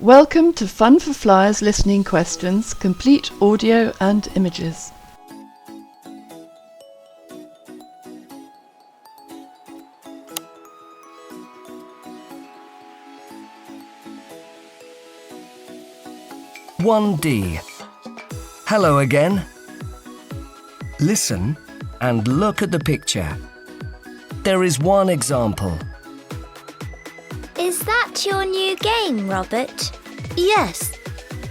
Welcome to Fun for Flyers listening questions, complete audio and images. (1D). Hello again. Listen and look at the picture. There is one example. Is that your new game, Robert? Yes,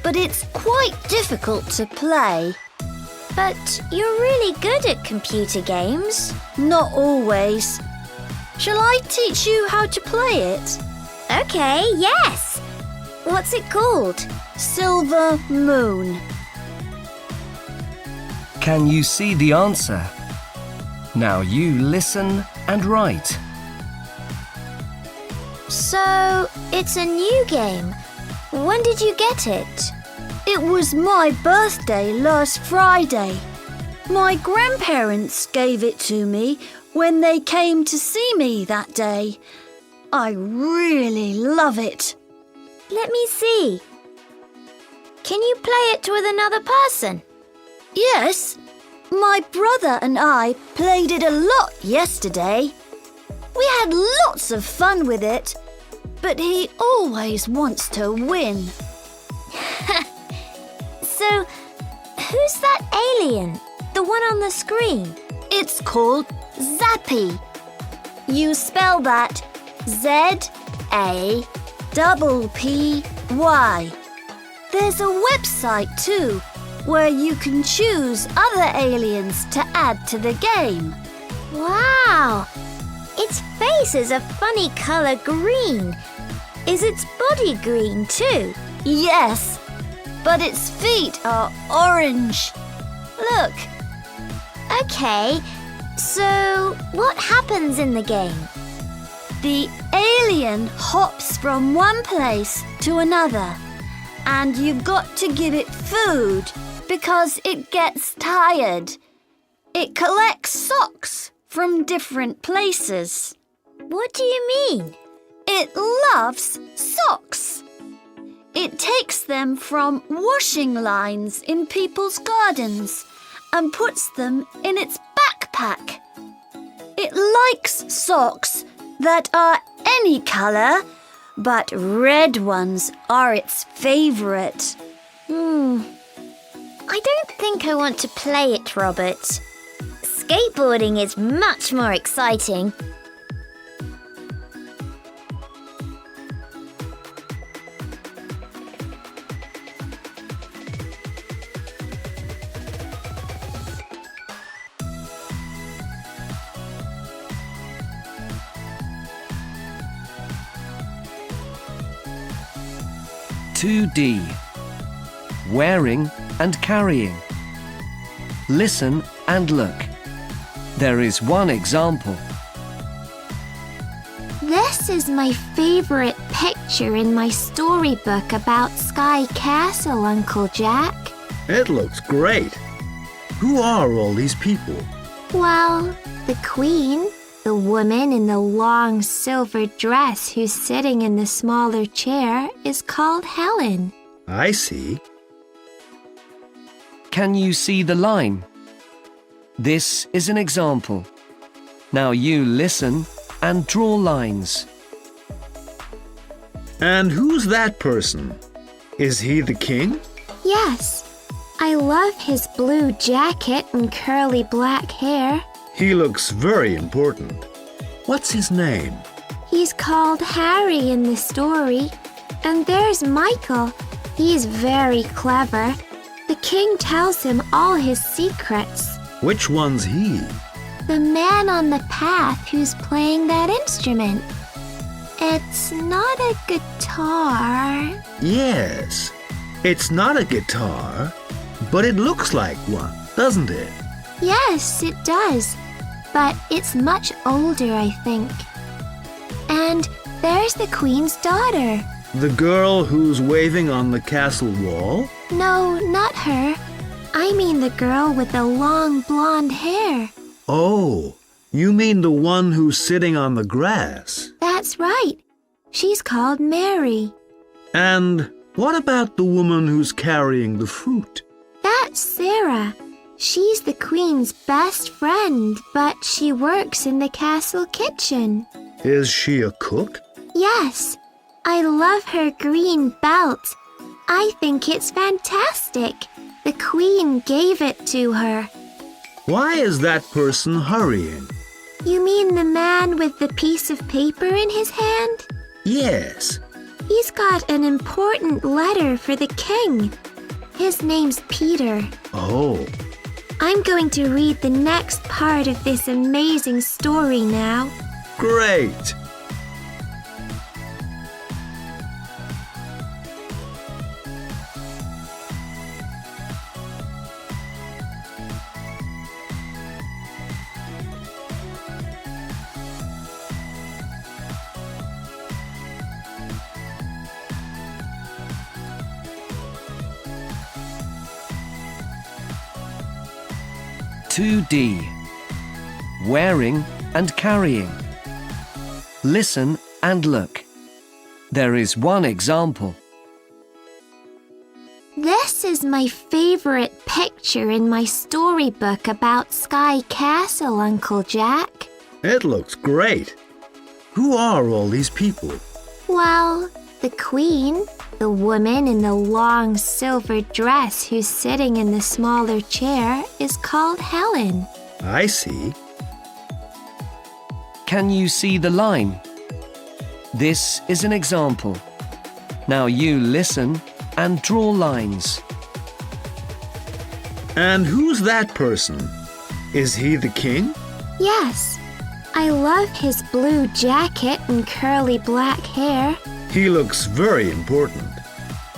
but it's quite difficult to play. But you're really good at computer games. Not always. Shall I teach you how to play it? Okay, yes. What's it called? Silver Moon. Can you see the answer? Now you listen and write. So, it's a new game. When did you get it? It was my birthday last Friday. My grandparents gave it to me when they came to see me that day. I really love it. Let me see. Can you play it with another person? Yes, my brother and I played it a lot yesterday. We had lots of fun with it, but he always wants to win. So, who's that alien? The one on the screen? It's called Zappy. You spell that Z-A-P-P-Y. There's a website too, where you can choose other aliens to add to the game. Wow! Its face is a funny colour green. Is its body green too? Yes, but its feet are orange. Look. Okay, so what happens in the game? The alien hops from one place to another, and you've got to give it food because it gets tired. It collects socks from different places. What do you mean? It loves socks. It takes them from washing lines in people's gardens and puts them in its backpack. It likes socks that are any colour, but red ones are its favourite. I don't think I want to play it, Robert. Skateboarding is much more exciting. (2D). Wearing and carrying. Listen and look. There is one example. This is my favourite picture in my storybook about Sky Castle, Uncle Jack. It looks great. Who are all these people? Well, the Queen, the woman in the long silver dress who's sitting in the smaller chair, is called Helen. I see. Can you see the line? This is an example. Now you listen and draw lines. And who's that person? Is he the king? Yes, I love his blue jacket and curly black hair. He looks very important. What's his name? He's called Harry in the story. And there's Michael. He's very clever. The king tells him all his secrets. Which one's he? The man on the path who's playing that instrument. It's not a guitar. Yes. It's not a guitar, but it looks like one, doesn't it? Yes, it does. But it's much older, I think. And there's the Queen's daughter. The girl who's waving on the castle wall? No, not her. I mean the girl with the long blonde hair. Oh, you mean the one who's sitting on the grass? That's right. She's called Mary. And what about the woman who's carrying the fruit? That's Sarah. She's the Queen's best friend, but she works in the castle kitchen. Is she a cook? Yes, I love her green belt. I think it's fantastic. The Queen gave it to her. Why is that person hurrying? You mean the man with the piece of paper in his hand? Yes. He's got an important letter for the king. His name's Peter. Oh. I'm going to read the next part of this amazing story now. Great. (2D) Wearing and carrying. Listen and look. There is one example. This is my favorite picture in my storybook about Sky Castle, Uncle Jack. It looks great. Who are all these people? Well, the Queen, the woman in the long silver dress who's sitting in the smaller chair, is called Helen. I see. Can you see the line? This is an example. Now you listen and draw lines. And who's that person? Is he the king? Yes, I love his blue jacket and curly black hair. He looks very important.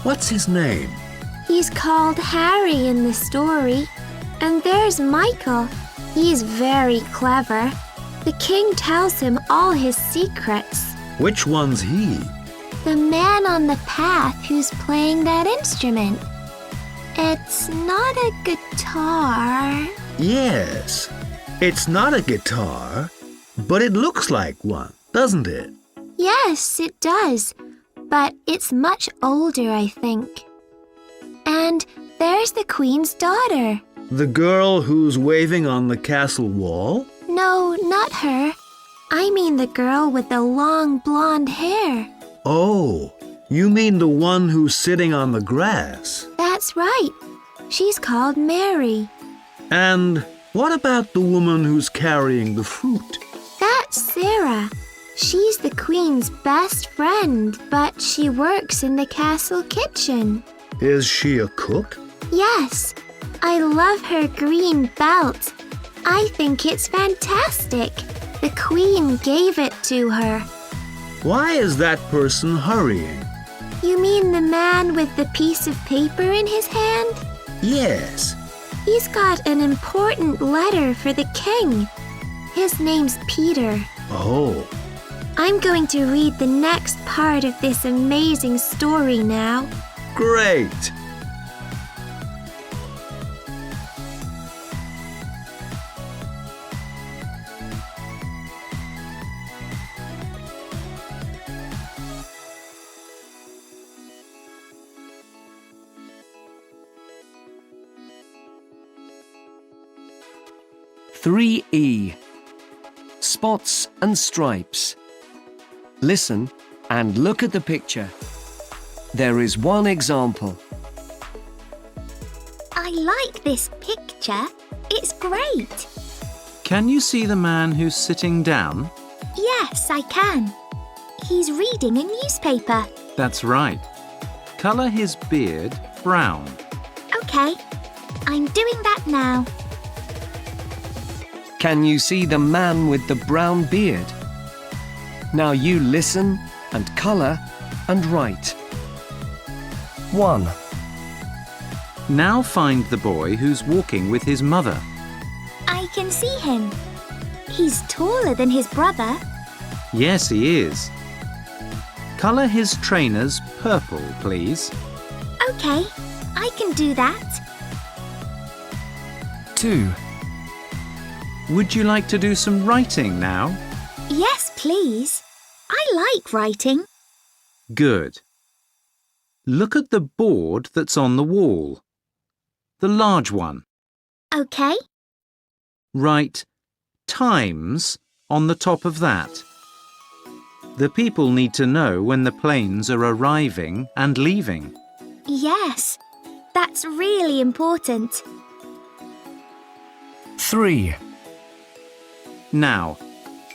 What's his name? He's called Harry in the story. And there's Michael. He's very clever. The king tells him all his secrets. Which one's he? The man on the path who's playing that instrument. It's not a guitar. Yes. It's not a guitar, but it looks like one, doesn't it? Yes, it does. But it's much older, I think. And there's the Queen's daughter. The girl who's waving on the castle wall? No, not her. I mean the girl with the long blonde hair. Oh, you mean the one who's sitting on the grass? That's right. She's called Mary. And what about the woman who's carrying the fruit? That's Sarah. She's the Queen's best friend, but she works in the castle kitchen. Is she a cook? Yes, I love her green belt. I think it's fantastic. The Queen gave it to her. Why is that person hurrying? You mean the man with the piece of paper in his hand? Yes. He's got an important letter for the king. His name's Peter. Oh. I'm going to read the next part of this amazing story now. Great. (3E) Spots and stripes. Listen and look at the picture. There is one example. I like this picture. It's great. Can you see the man who's sitting down? Yes, I can. He's reading a newspaper. That's right. Colour his beard brown. Okay, I'm doing that now. Can you see the man with the brown beard? Now you listen and colour and write. 1. Now find the boy who's walking with his mother. I can see him. He's taller than his brother. Yes, he is. Colour his trainers purple, please. Okay, I can do that. 2. Would you like to do some writing now? Yes, please. I like writing. Good. Look at the board that's on the wall. The large one. OK. Write times on the top of that. The people need to know when the planes are arriving and leaving. Yes, that's really important. 3. Now,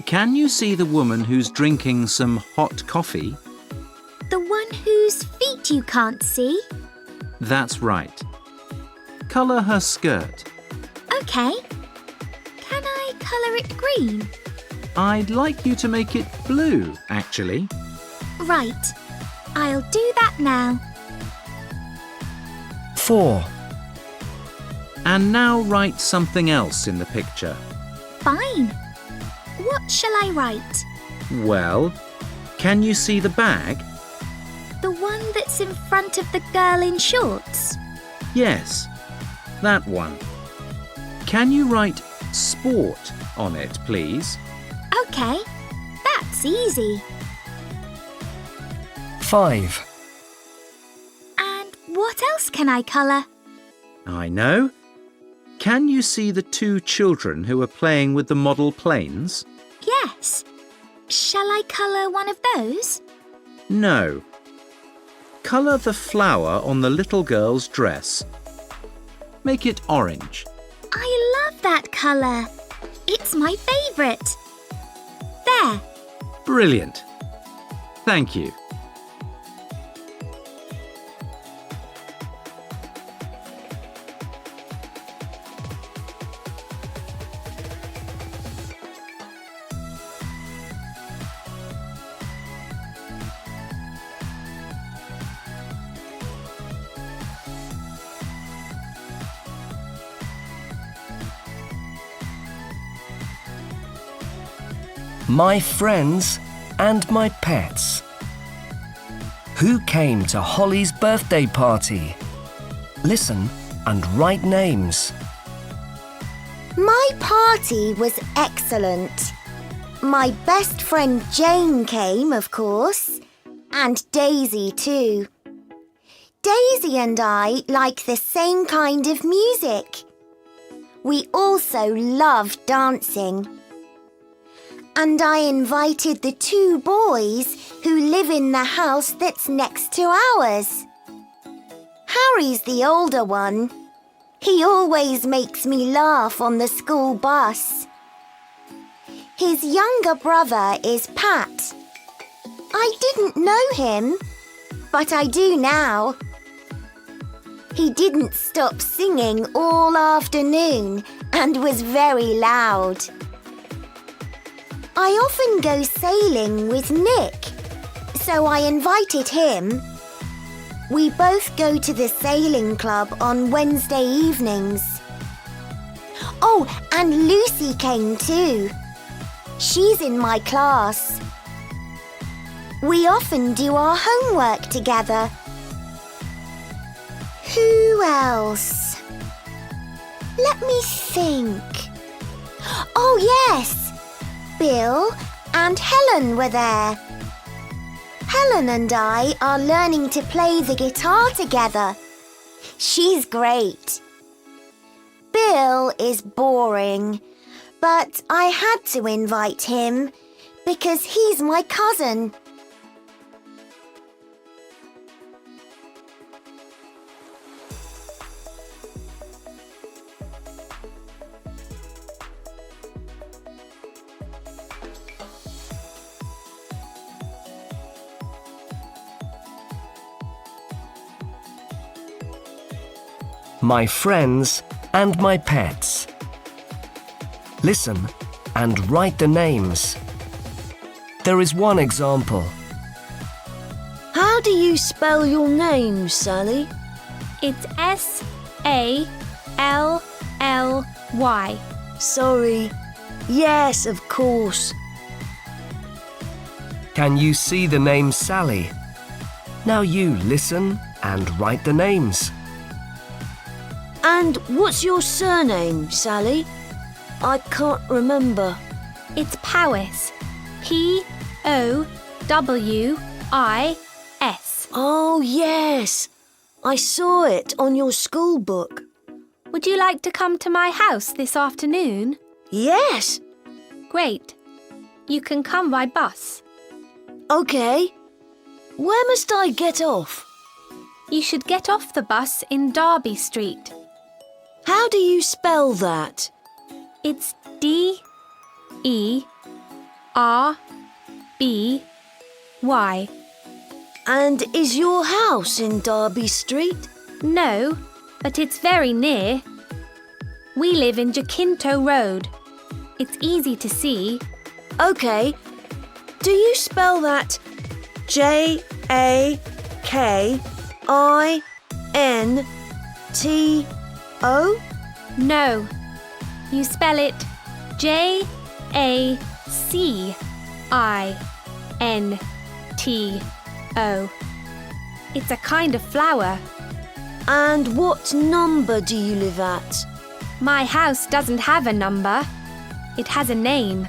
can you see the woman who's drinking some hot coffee? The one whose feet you can't see? That's right. Colour her skirt. OK. Can I colour it green? I'd like you to make it blue, actually. Right. I'll do that now. 4. And now write something else in the picture. Fine. What shall I write? Well, can you see the bag? The one that's in front of the girl in shorts? Yes, that one. Can you write sport on it, please? OK. That's easy. 5. And what else can I colour? I know. Can you see the 2 children who are playing with the model planes? Yes. Shall I colour one of those? No. Colour the flower on the little girl's dress. Make it orange. I love that colour. It's my favourite. There. Brilliant. Thank you. My friends and my pets. Who came to Holly's birthday party? Listen and write names. My party was excellent. My best friend Jane came, of course, and Daisy too. Daisy and I like the same kind of music. We also love dancing. And I invited the 2 boys who live in the house that's next to ours. Harry's the older one. He always makes me laugh on the school bus. His younger brother is Pat. I didn't know him, but I do now. He didn't stop singing all afternoon and was very loud. I often go sailing with Nick, so I invited him. We both go to the sailing club on Wednesday evenings. Oh, and Lucy came too. She's in my class. We often do our homework together. Who else? Let me think. Oh, yes! Bill and Helen were there. Helen and I are learning to play the guitar together. She's great. Bill is boring, but I had to invite him because he's my cousin. My friends and my pets. Listen and write the names. There is one example. How do you spell your name, Sally? It's S-A-L-L-Y. Sorry. Yes, of course. Can you see the name Sally? Now you listen and write the names. And what's your surname, Sally? I can't remember. It's Powys. P-O-W-I-S. Oh, yes. I saw it on your school book. Would you like to come to my house this afternoon? Yes. Great. You can come by bus. OK. Where must I get off? You should get off the bus in Derby Street. How do you spell that? It's D-E-R-B-Y. And is your house in Derby Street? No, but it's very near. We live in Jacinto Road. It's easy to see. OK. Do you spell that Jakinto? No, you spell it Jacinto. It's a kind of flower. And what number do you live at? My house doesn't have a number. It has a name.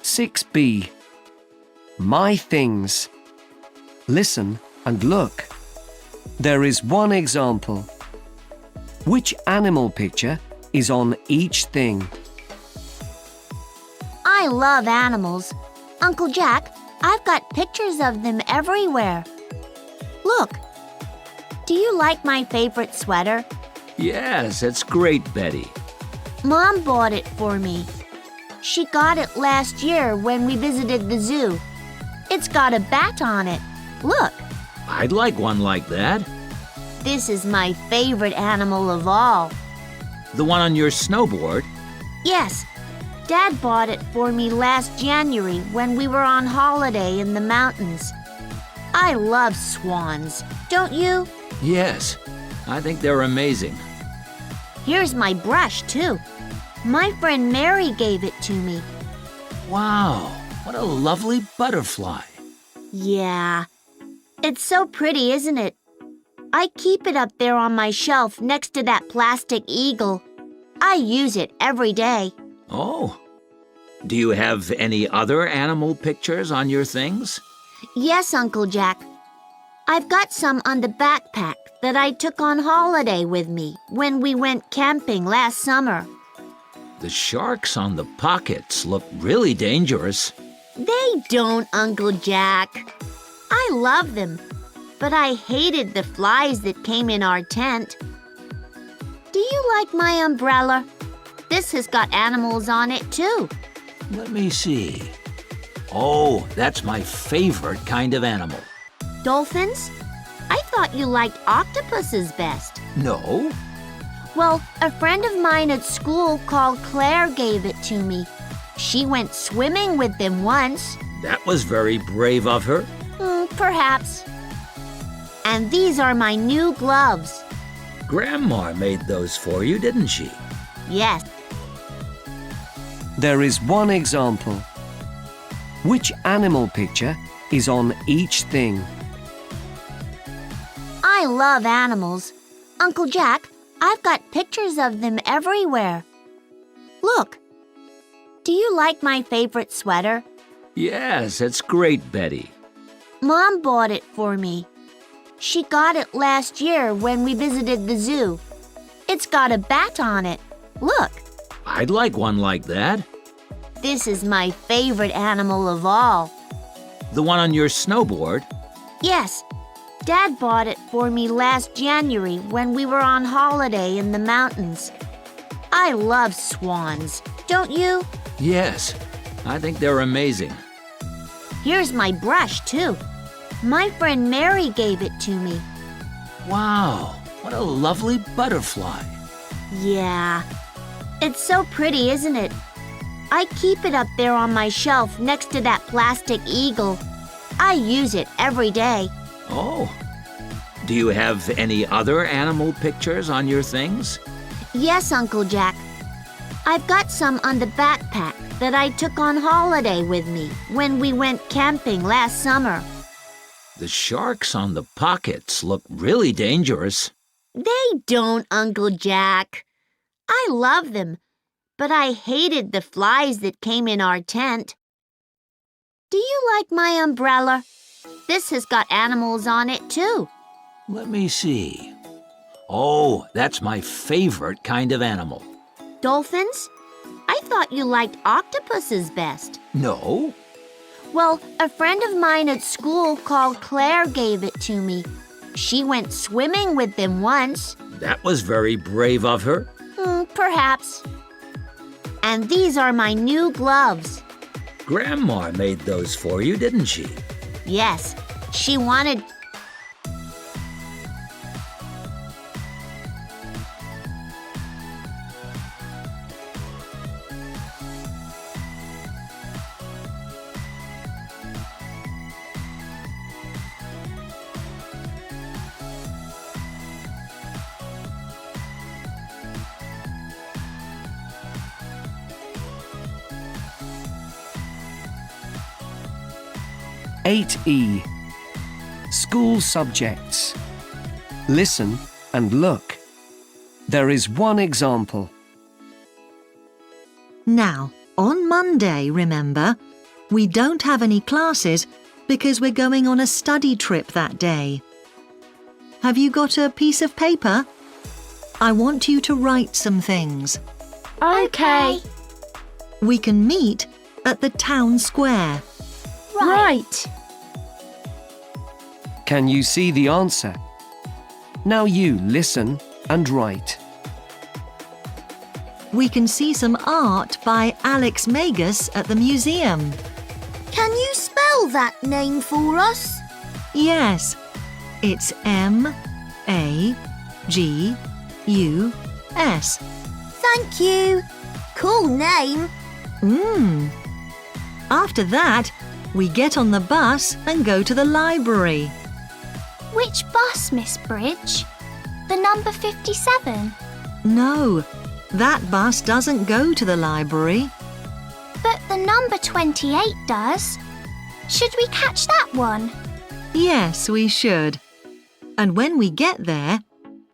Six B. My things. Listen and look. There is one example. Which animal picture is on each thing? I love animals. Uncle Jack, I've got pictures of them everywhere. Look. Do you like my favorite sweater? Yes, it's great, Betty. Mom bought it for me. She got it last year when we visited the zoo. It's got a bat on it. Look. I'd like one like that. This is my favorite animal of all. The one on your snowboard? Yes. Dad bought it for me last January when we were on holiday in the mountains. I love swans, don't you? Yes, I think they're amazing. Here's my brush, too. My friend Mary gave it to me. Wow, what a lovely butterfly. Yeah. It's so pretty, isn't it? I keep it up there on my shelf next to that plastic eagle. I use it every day. Oh. Do you have any other animal pictures on your things? Yes, Uncle Jack. I've got some on the backpack that I took on holiday with me when we went camping last summer. The sharks on the pockets look really dangerous. They don't, Uncle Jack. I love them, but I hated the flies that came in our tent. Do you like my umbrella? This has got animals on it, too. Let me see. Oh, that's my favorite kind of animal. Dolphins? I thought you liked octopuses best. No. Well, a friend of mine at school called Claire gave it to me. She went swimming with them once. That was very brave of her. Perhaps. And these are my new gloves. Grandma made those for you, didn't she? Yes. There is one example. Which animal picture is on each thing? I love animals. Uncle Jack, I've got pictures of them everywhere. Look. Do you like my favorite sweater? Yes, it's great, Betty. Mom bought it for me. She got it last year when we visited the zoo. It's got a bat on it. Look. I'd like one like that. This is my favorite animal of all. The one on your snowboard? Yes. Dad bought it for me last January when we were on holiday in the mountains. I love swans, don't you? Yes, I think they're amazing. Here's my brush, too. My friend Mary gave it to me. Wow, what a lovely butterfly. Yeah. It's so pretty, isn't it? I keep it up there on my shelf next to that plastic eagle. I use it every day. Oh. Do you have any other animal pictures on your things? Yes, Uncle Jack. I've got some on the backpack that I took on holiday with me when we went camping last summer. The sharks on the pockets look really dangerous. They don't, Uncle Jack. I love them, but I hated the flies that came in our tent. Do you like my umbrella? This has got animals on it too. Let me see. Oh, that's my favorite kind of animal. Dolphins? I thought you liked octopuses best. No. Well, a friend of mine at school called Claire gave it to me. She went swimming with them once. That was very brave of her. Perhaps. And these are my new gloves. Grandma made those for you, didn't she? Yes, she wanted... (8E) School subjects. Listen and look. There is one example. Now, on Monday, remember, we don't have any classes because we're going on a study trip that day. Have you got a piece of paper? I want you to write some things. Okay. We can meet at the town square. Right. Can you see the answer? Now you listen and write. We can see some art by Alex Magus at the museum. Can you spell that name for us? Yes, it's M-A-G-U-S. Thank you. Cool name. After that, we get on the bus and go to the library. Which bus, Miss Bridge? The number 57? No, that bus doesn't go to the library. But the number 28 does. Should we catch that one? Yes, we should. And when we get there,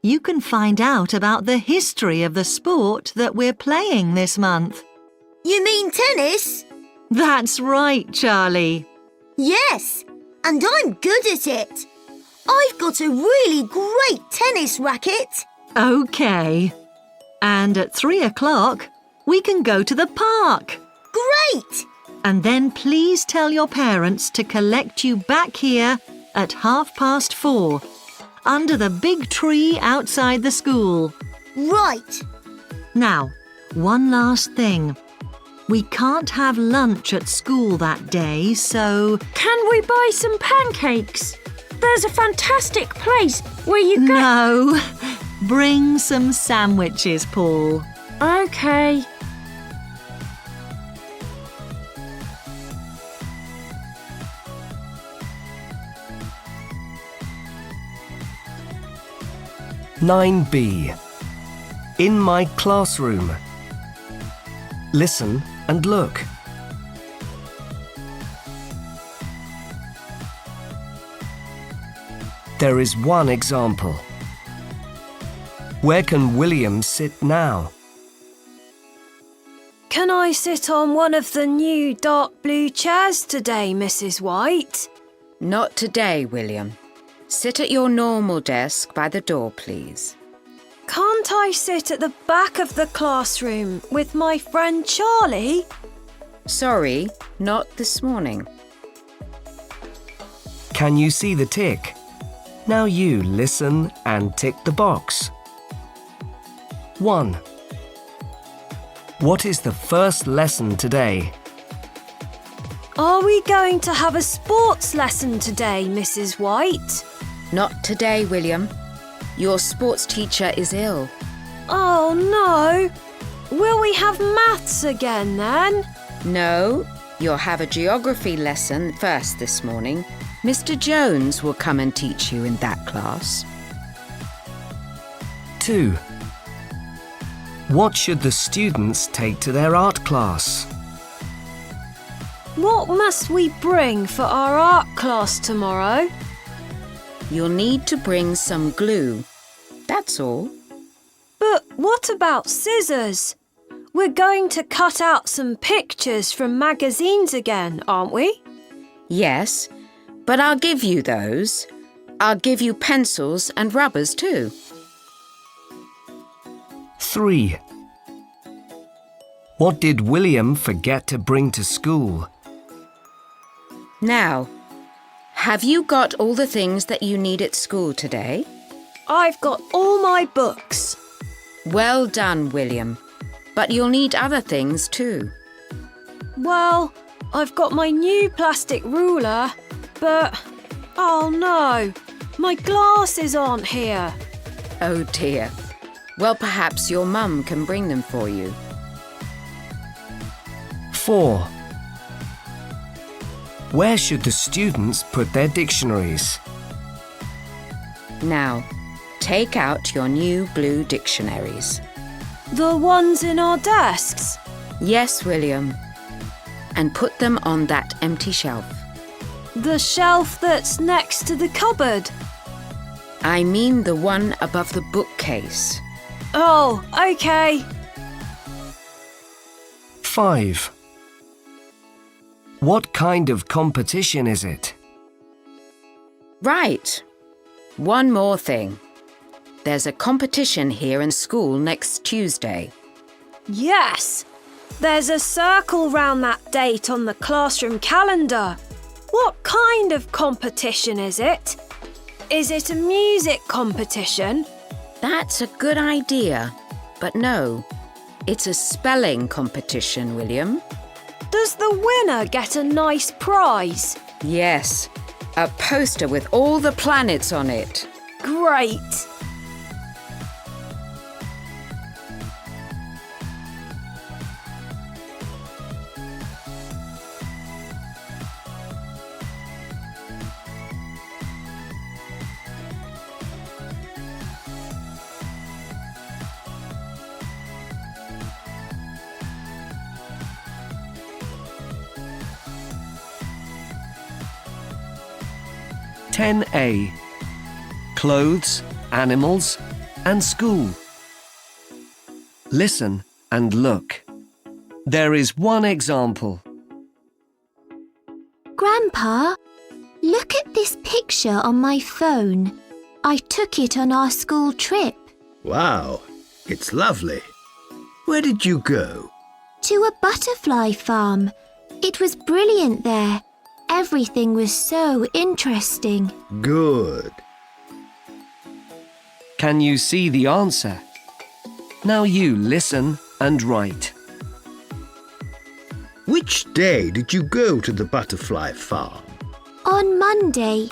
you can find out about the history of the sport that we're playing this month. You mean tennis? That's right, Charlie. Yes, and I'm good at it. I've got a really great tennis racket. OK. And at 3 o'clock, we can go to the park. Great! And then please tell your parents to collect you back here at 4:30, under the big tree outside the school. Right. Now, one last thing. We can't have lunch at school that day, so... Can we buy some pancakes? There's a fantastic place where you go... No. Bring some sandwiches, Paul. OK. (9B) In my classroom. Listen and look. There is one example. Where can William sit now? Can I sit on one of the new dark blue chairs today, Mrs. White? Not today, William. Sit at your normal desk by the door, please. Can't I sit at the back of the classroom with my friend Charlie? Sorry, not this morning. Can you see the tick? Now you listen and tick the box. 1. What is the first lesson today? Are we going to have a sports lesson today, Mrs. White? Not today, William. Your sports teacher is ill. Oh, no. Will we have maths again then? No, you'll have a geography lesson first this morning. Mr. Jones will come and teach you in that class. 2. What should the students take to their art class? What must we bring for our art class tomorrow? You'll need to bring some glue. That's all. But what about scissors? We're going to cut out some pictures from magazines again, aren't we? Yes, but I'll give you those. I'll give you pencils and rubbers too. 3. What did William forget to bring to school? Now, have you got all the things that you need at school today? I've got all my books. Well done, William. But you'll need other things too. Well, I've got my new plastic ruler, but... oh no, my glasses aren't here. Oh dear. Well, perhaps your mum can bring them for you. 4. Where should the students put their dictionaries? Now, take out your new blue dictionaries. The ones in our desks? Yes, William. And put them on that empty shelf. The shelf that's next to the cupboard? I mean the one above the bookcase. Oh, okay. 5. What kind of competition is it? Right. One more thing. There's a competition here in school next Tuesday. Yes! There's a circle round that date on the classroom calendar. What kind of competition is it? Is it a music competition? That's a good idea. But no, it's a spelling competition, William. Does the winner get a nice prize? Yes, a poster with all the planets on it. Great! (10A) Clothes, animals, and school. Listen and look. There is one example. Grandpa, look at this picture on my phone. I took it on our school trip. Wow, it's lovely. Where did you go? To a butterfly farm. It was brilliant there. Everything was so interesting. Good. Can you see the answer? Now you listen and write. Which day did you go to the butterfly farm? On Monday,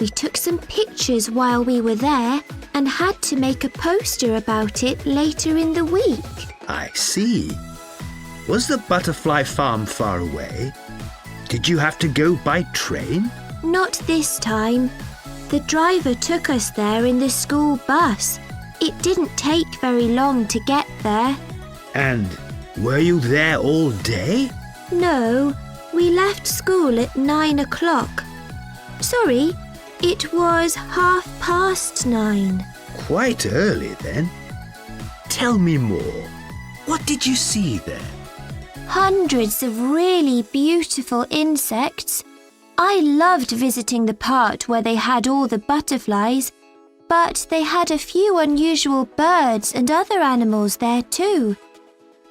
we took some pictures while we were there and had to make a poster about it later in the week. I see. Was the butterfly farm far away? Did you have to go by train? Not this time. The driver took us there in the school bus. It didn't take very long to get there. And were you there all day? No, we left school at 9 o'clock. Sorry, it was 9:30. Quite early then. Tell me more. What did you see there? Hundreds of really beautiful insects. I loved visiting the part where they had all the butterflies, but they had a few unusual birds and other animals there too.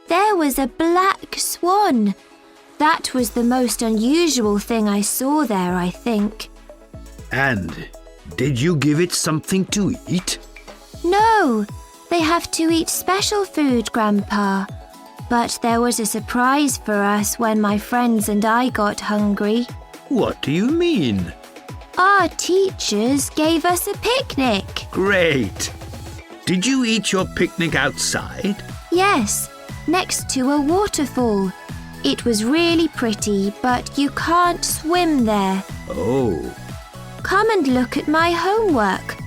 There was a black swan. That was the most unusual thing I saw there, I think. And did you give it something to eat? No, they have to eat special food, Grandpa. But there was a surprise for us when my friends and I got hungry. What do you mean? Our teachers gave us a picnic. Great! Did you eat your picnic outside? Yes, next to a waterfall. It was really pretty, but you can't swim there. Oh. Come and look at my homework.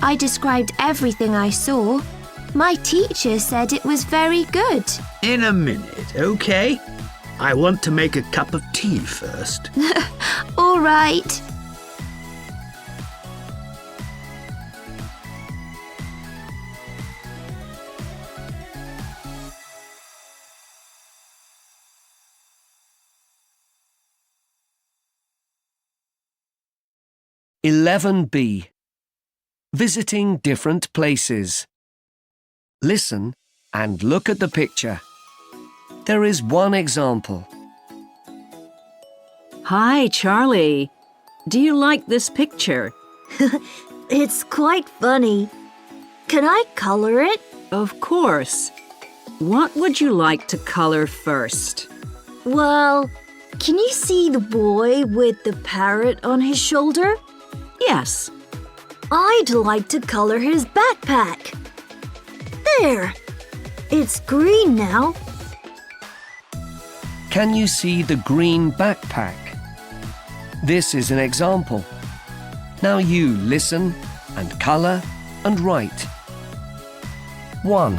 I described everything I saw. My teacher said it was very good. In a minute, okay? I want to make a cup of tea first. All right. (11B). Visiting different places. Listen and look at the picture. There is one example. Hi, Charlie. Do you like this picture? It's quite funny. Can I colour it? Of course. What would you like to colour first? Well, can you see the boy with the parrot on his shoulder? Yes. I'd like to colour his backpack. There! It's green now. Can you see the green backpack? This is an example. Now you listen and colour and write. 1.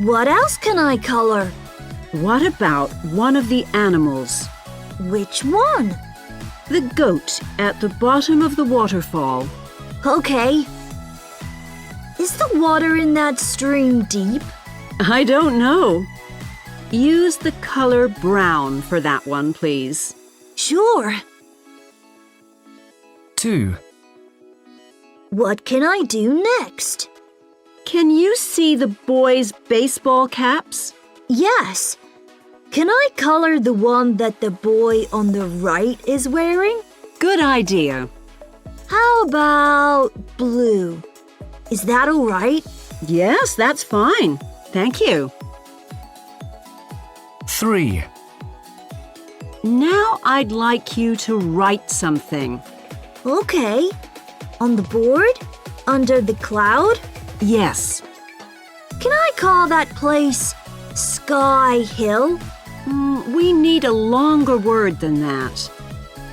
What else can I colour? What about one of the animals? Which one? The goat at the bottom of the waterfall. Okay. Is the water in that stream deep? I don't know. Use the colour brown for that one, please. Sure. 2. What can I do next? Can you see the boys' baseball caps? Yes. Can I colour the one that the boy on the right is wearing? Good idea. How about blue? Is that all right? Yes, that's fine. Thank you. 3. Now I'd like you to write something. Okay. On the board? Under the cloud? Yes. Can I call that place Sky Hill? We need a longer word than that.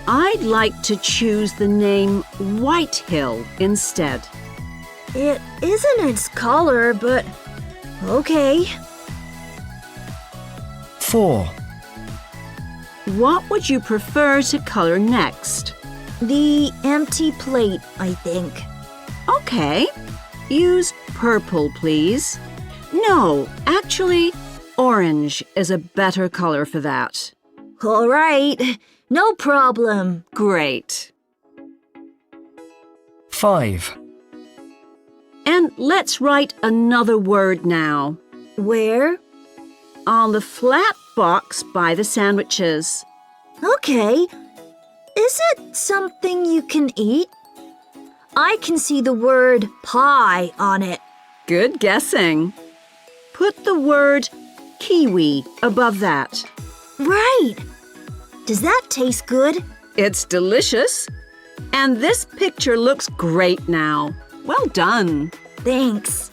I'd like to choose the name White Hill instead. It isn't its color, but okay. 4. What would you prefer to color next? The empty plate, I think. Okay. Use purple, please. No, actually, orange is a better color for that. All right. No problem. Great. 5. And let's write another word now. Where? On the flat box by the sandwiches. Okay. Is it something you can eat? I can see the word pie on it. Good guessing. Put the word kiwi above that. Right. Does that taste good? It's delicious. And this picture looks great now. Well done. Thanks.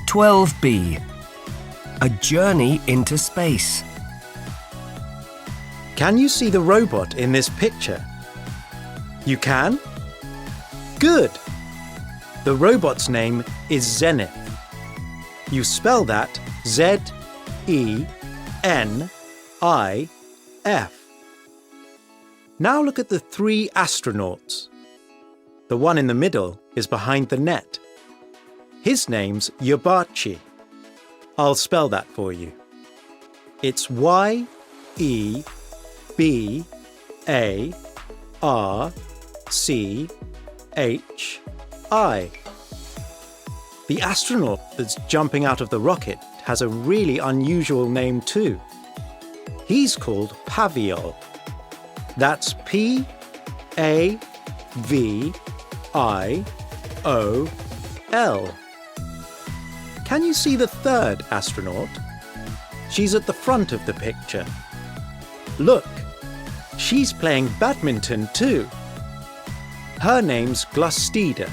(12B). A journey into space. Can you see the robot in this picture? You can? Good! The robot's name is Zenith. You spell that Z-E-N-I-F. Now look at the 3 astronauts. The one in the middle is behind the net. His name's Yabachi. I'll spell that for you. It's Y-E-B-A-R-C-H-I. The astronaut that's jumping out of the rocket has a really unusual name too. He's called Paviol. That's P-A-V-I-O-L. Can you see the 3rd astronaut? She's at the front of the picture. Look, she's playing badminton too. Her name's Glustida.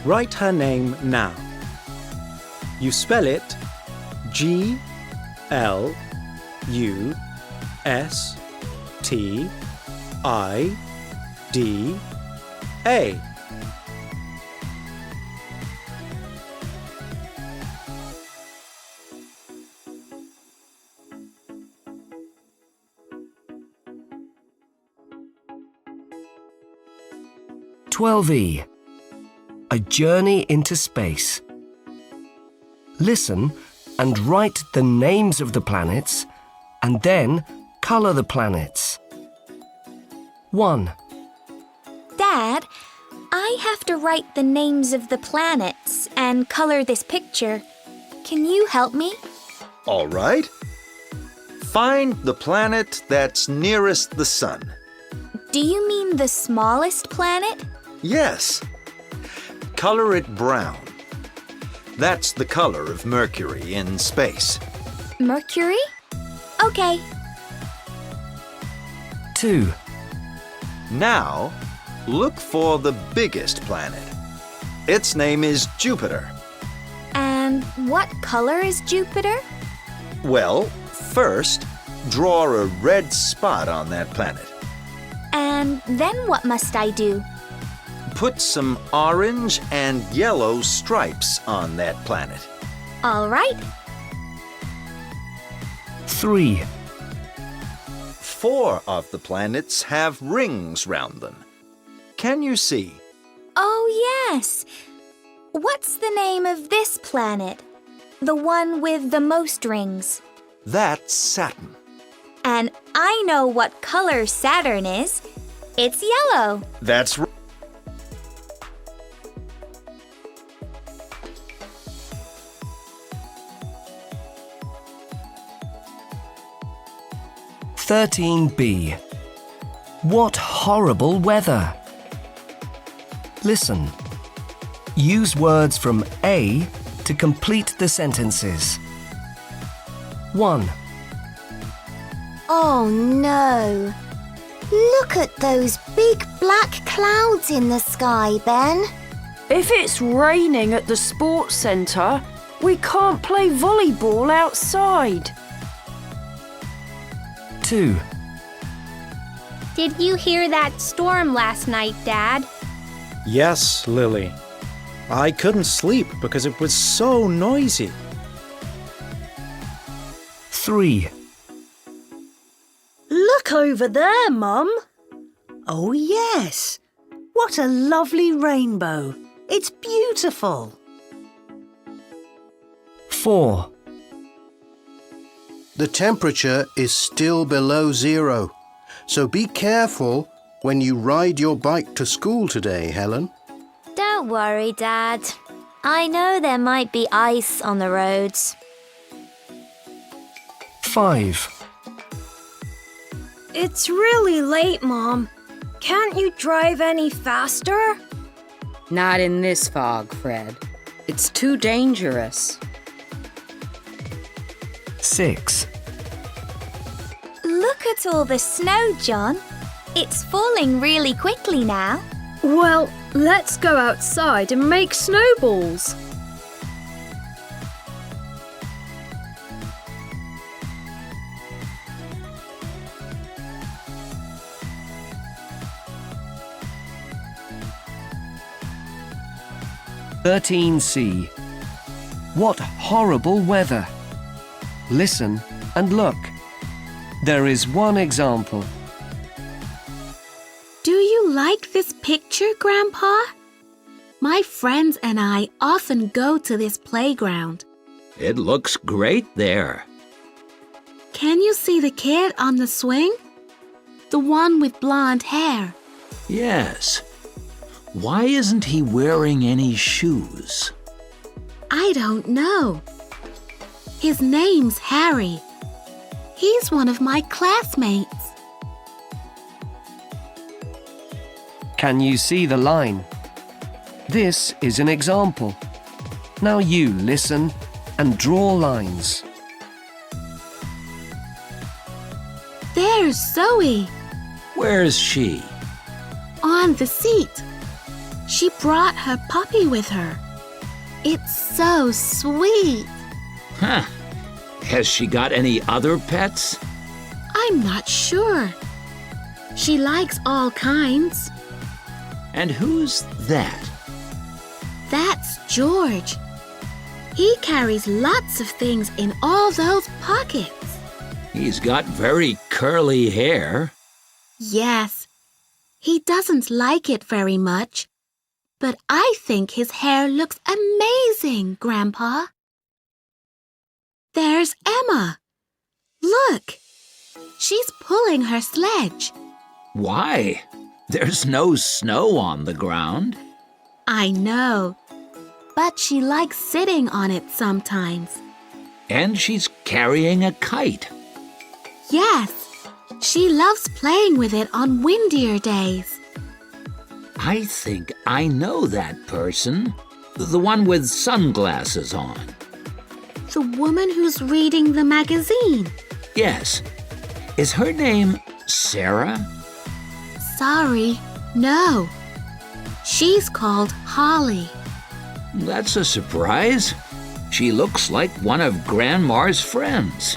Write her name now. You spell it Glustida. 12E. A journey into space. Listen and write the names of the planets and then colour the planets. 1. Dad, I have to write the names of the planets and colour this picture. Can you help me? All right. Find the planet that's nearest the sun. Do you mean the smallest planet? Yes. Color it brown. That's the color of Mercury in space. Mercury? Okay. 2. Now, look for the biggest planet. Its name is Jupiter. And what color is Jupiter? Well, first, draw a red spot on that planet. And then what must I do? Put some orange and yellow stripes on that planet. All right. 3. 4 of the planets have rings round them. Can you see? Oh, yes. What's the name of this planet? The one with the most rings. That's Saturn. And I know what color Saturn is. It's yellow. That's right. B. What horrible weather! Listen. Use words from A to complete the sentences. 1. Oh no! Look at those big black clouds in the sky, Ben. If it's raining at the sports centre, we can't play volleyball outside. 2. Did you hear that storm last night, Dad? Yes, Lily. I couldn't sleep because it was so noisy. 3. Look over there, Mum. Oh, yes. What a lovely rainbow. It's beautiful. 4. The temperature is still below 0, so be careful when you ride your bike to school today, Helen. Don't worry, Dad. I know there might be ice on the roads. 5. It's really late, Mom. Can't you drive any faster? Not in this fog, Fred. It's too dangerous. 6. Look at all the snow, John. It's falling really quickly now. Well, let's go outside and make snowballs. C. What horrible weather! Listen and look. There is one example. Do you like this picture, Grandpa? My friends and I often go to this playground. It looks great there. Can you see the kid on the swing? The one with blonde hair. Yes. Why isn't he wearing any shoes? I don't know. His name's Harry. He's one of my classmates. Can you see the line? This is an example. Now you listen and draw lines. There's Zoe. Where's she? on the seat. She brought her puppy with her. It's so sweet. Huh. Has she got any other pets? I'm not sure. She likes all kinds. And who's that? That's George. He carries lots of things in all those pockets. He's got very curly hair. Yes. He doesn't like it very much. But I think his hair looks amazing, Grandpa. There's Emma. Look. She's pulling her sledge. Why? There's no snow on the ground. I know. But she likes sitting on it sometimes. And she's carrying a kite. Yes. She loves playing with it on windier days. I think I know that person. The one with sunglasses on. The woman who's reading the magazine. Yes. Is her name Sarah? Sorry, no. She's called Holly. That's a surprise. She looks like one of Grandma's friends.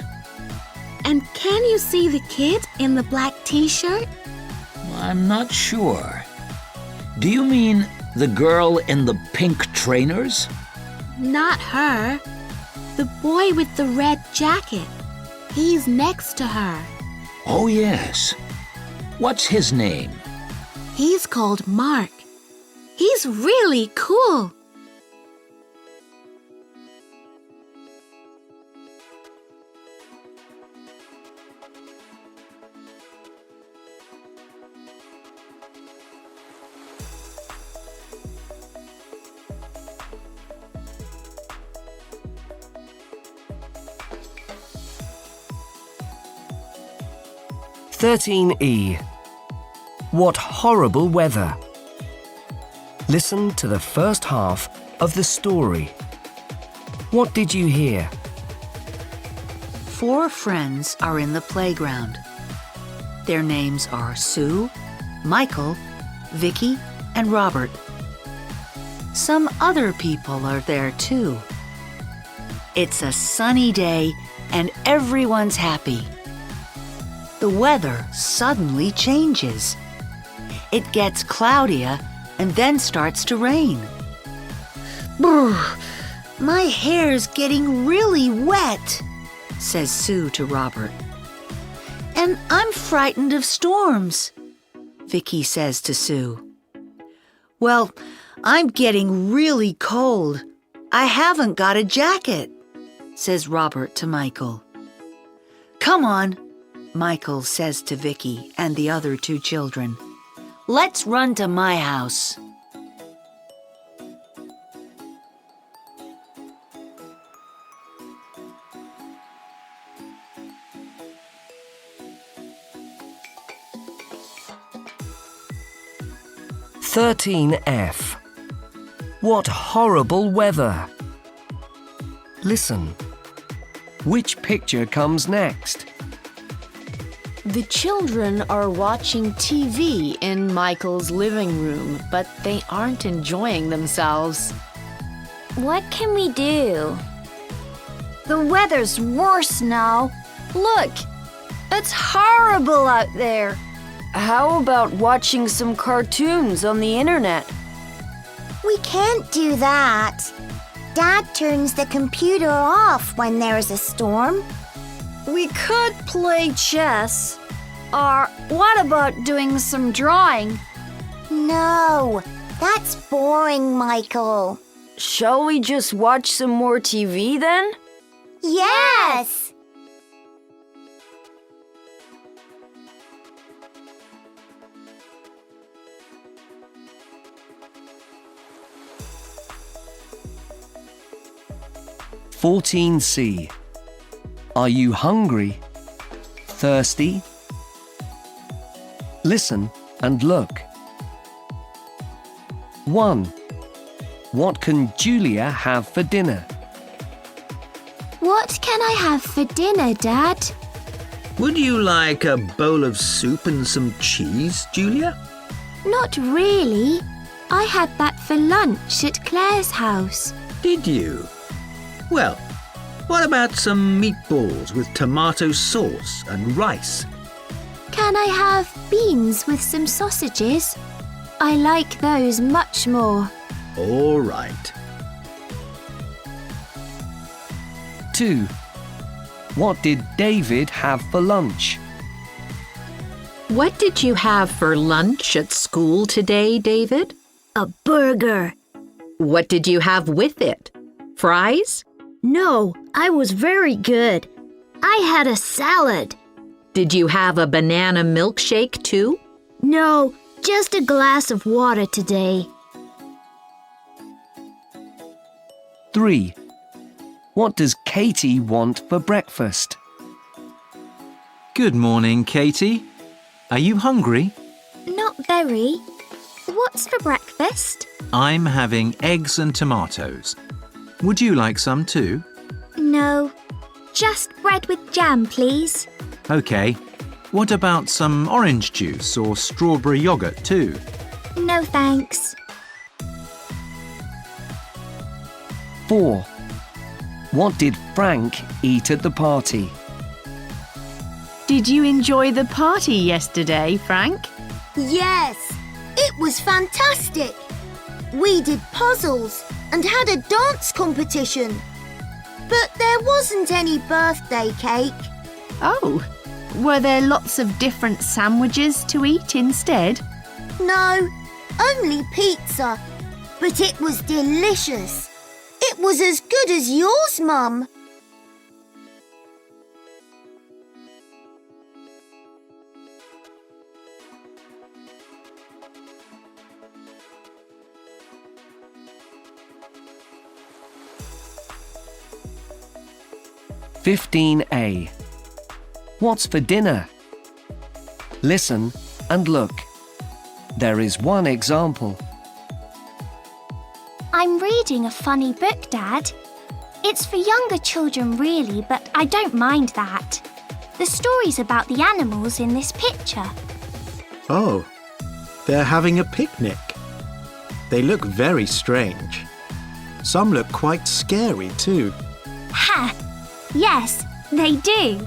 And can you see the kid in the black t-shirt? I'm not sure. Do you mean the girl in the pink trainers? Not her. The boy with the red jacket. He's next to her. Oh, yes. What's his name? He's called Mark. He's really cool. E. What horrible weather! Listen to the first half of the story. What did you hear? 4 friends are in the playground. Their names are Sue, Michael, Vicky, and Robert. Some other people are there too. It's a sunny day and everyone's happy. The weather suddenly changes. It gets cloudier and then starts to rain. Brr, my hair's getting really wet, says Sue to Robert. And I'm frightened of storms, Vicky says to Sue. Well, I'm getting really cold. I haven't got a jacket, says Robert to Michael. Come on, Michael says to Vicky and the other 2 children. Let's run to my house. F. What horrible weather! Listen. Which picture comes next? The children are watching TV in Michael's living room, but they aren't enjoying themselves. What can we do? The weather's worse now. Look, it's horrible out there. How about watching some cartoons on the internet? We can't do that. Dad turns the computer off when there's a storm. We could play chess. Or what about doing some drawing? No, that's boring, Michael. Shall we just watch some more TV then? Yes! C. Are you hungry? Thirsty? Listen and look. 1. What can Julia have for dinner? What can I have for dinner, Dad? Would you like a bowl of soup and some cheese, Julia? Not really. I had that for lunch at Claire's house. Did you? Well, what about some meatballs with tomato sauce and rice? Can I have beans with some sausages? I like those much more. All right. 2. What did David have for lunch? What did you have for lunch at school today, David? A burger. What did you have with it? Fries? No, I was very good. I had a salad. Did you have a banana milkshake too? No, just a glass of water today. 3. What does Katie want for breakfast? Good morning, Katie. Are you hungry? Not very. What's for breakfast? I'm having eggs and tomatoes. Would you like some too? No, just bread with jam, please. OK. What about some orange juice or strawberry yoghurt too? No thanks. 4. What did Frank eat at the party? Did you enjoy the party yesterday, Frank? Yes, it was fantastic. We did puzzles and had a dance competition. But there wasn't any birthday cake. Oh, were there lots of different sandwiches to eat instead? No, only pizza. But it was delicious. It was as good as yours, Mum. (15a) What's for dinner? Listen and look. There is one example. I'm reading a funny book, Dad. It's for younger children, really, but I don't mind that. The story's about the animals in this picture. Oh, they're having a picnic. They look very strange. Some look quite scary too. Ha! Yes, they do.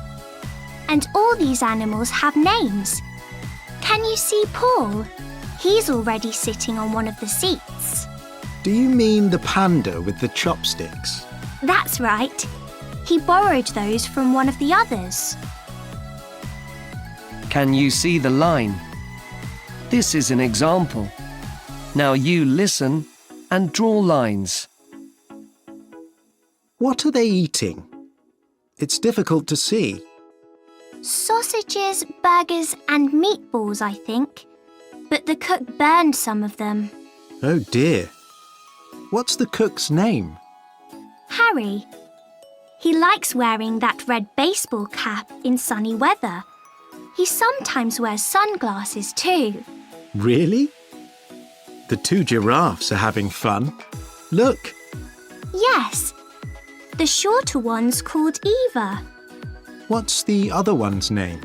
And all these animals have names. Can you see Paul? He's already sitting on one of the seats. Do you mean the panda with the chopsticks? That's right. He borrowed those from one of the others. Can you see the line? This is an example. Now you listen and draw lines. What are they eating? It's difficult to see. Sausages, burgers and meatballs, I think. But the cook burned some of them. Oh dear. What's the cook's name? Harry. He likes wearing that red baseball cap in sunny weather. He sometimes wears sunglasses too. Really? The two giraffes are having fun. Look. Yes. The shorter one's called Eva. What's the other one's name?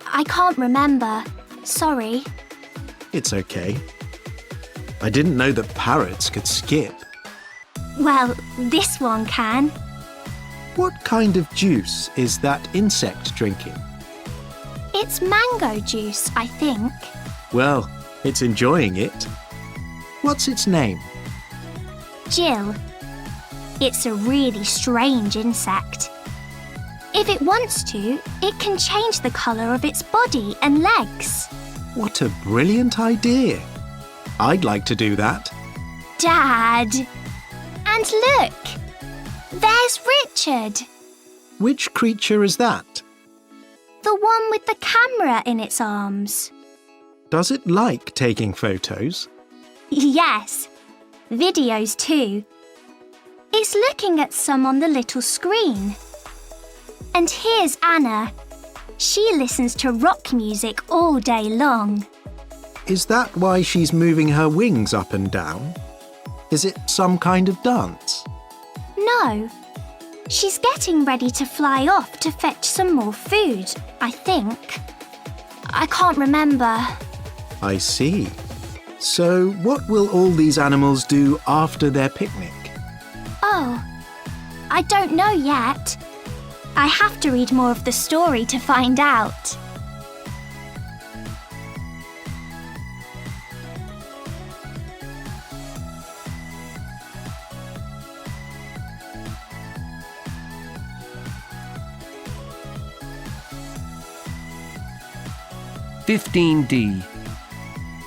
I can't remember. Sorry. It's okay. I didn't know that parrots could skip. Well, this one can. What kind of juice is that insect drinking? It's mango juice, I think. Well, it's enjoying it. What's its name? Jill. It's a really strange insect. If it wants to, it can change the colour of its body and legs. What a brilliant idea. I'd like to do that. Dad! And look! There's Richard. Which creature is that? The one with the camera in its arms. Does it like taking photos? Yes. Videos too. It's looking at some on the little screen. And here's Anna. She listens to rock music all day long. Is that why she's moving her wings up and down? Is it some kind of dance? No. She's getting ready to fly off to fetch some more food, I think. I can't remember. I see. So, what will all these animals do after their picnic? Oh, I don't know yet. I have to read more of the story to find out. D.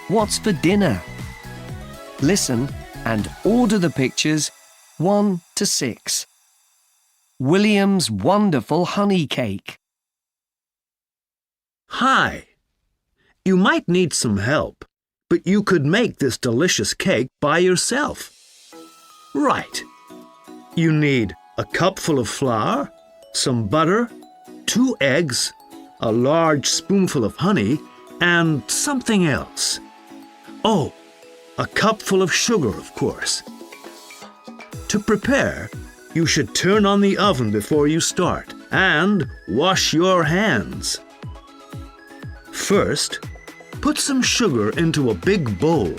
What's for dinner? Listen and order the pictures 1 to 6. William's wonderful honey cake. Hi! You might need some help, but you could make this delicious cake by yourself. Right. You need a cupful of flour, some butter, 2 eggs, a large spoonful of honey, and something else. Oh, a cupful of sugar, of course. To prepare, you should turn on the oven before you start and wash your hands. First, put some sugar into a big bowl.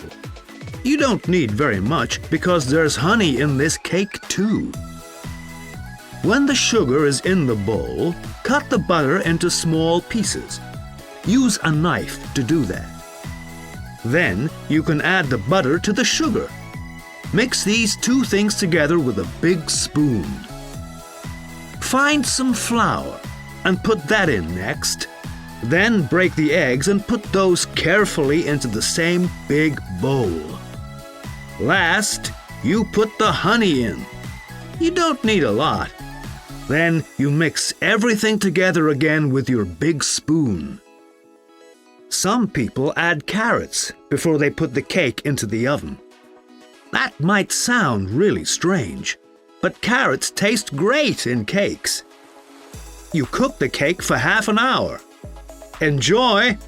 You don't need very much because there's honey in this cake too. When the sugar is in the bowl, cut the butter into small pieces. Use a knife to do that. Then you can add the butter to the sugar. Mix these 2 things together with a big spoon. Find some flour and put that in next. Then break the eggs and put those carefully into the same big bowl. Last, you put the honey in. You don't need a lot. Then you mix everything together again with your big spoon. Some people add carrots before they put the cake into the oven. That might sound really strange, but carrots taste great in cakes. You cook the cake for half an hour. Enjoy!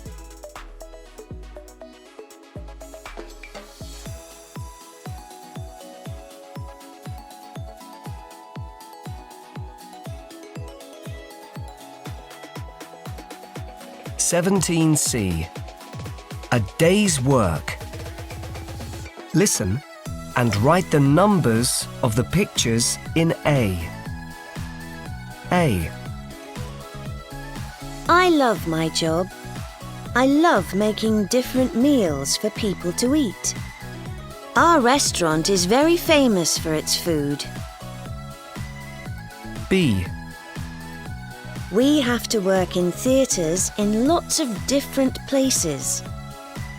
C. A day's work. Listen and write the numbers of the pictures in A. A. I love my job. I love making different meals for people to eat. Our restaurant is very famous for its food. B. We have to work in theatres in lots of different places.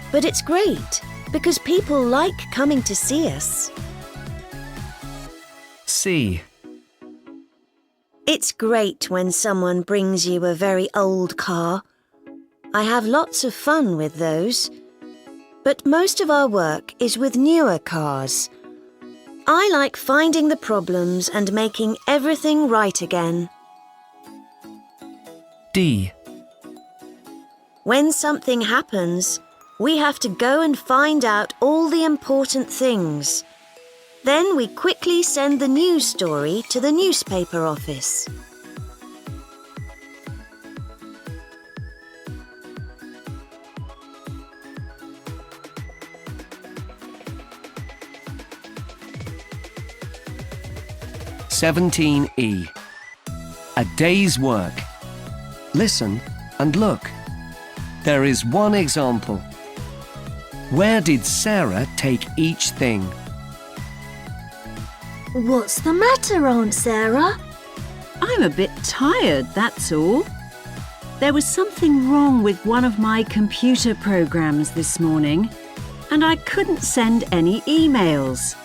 But it's great because people like coming to see us. C. It's great when someone brings you a very old car. I have lots of fun with those. But most of our work is with newer cars. I like finding the problems and making everything right again. D. When something happens, we have to go and find out all the important things. Then we quickly send the news story to the newspaper office. E. A day's work. Listen and look. There is one example. Where did Sarah take each thing? What's the matter, Aunt Sarah? I'm a bit tired, that's all. There was something wrong with one of my computer programs this morning, and I couldn't send any emails.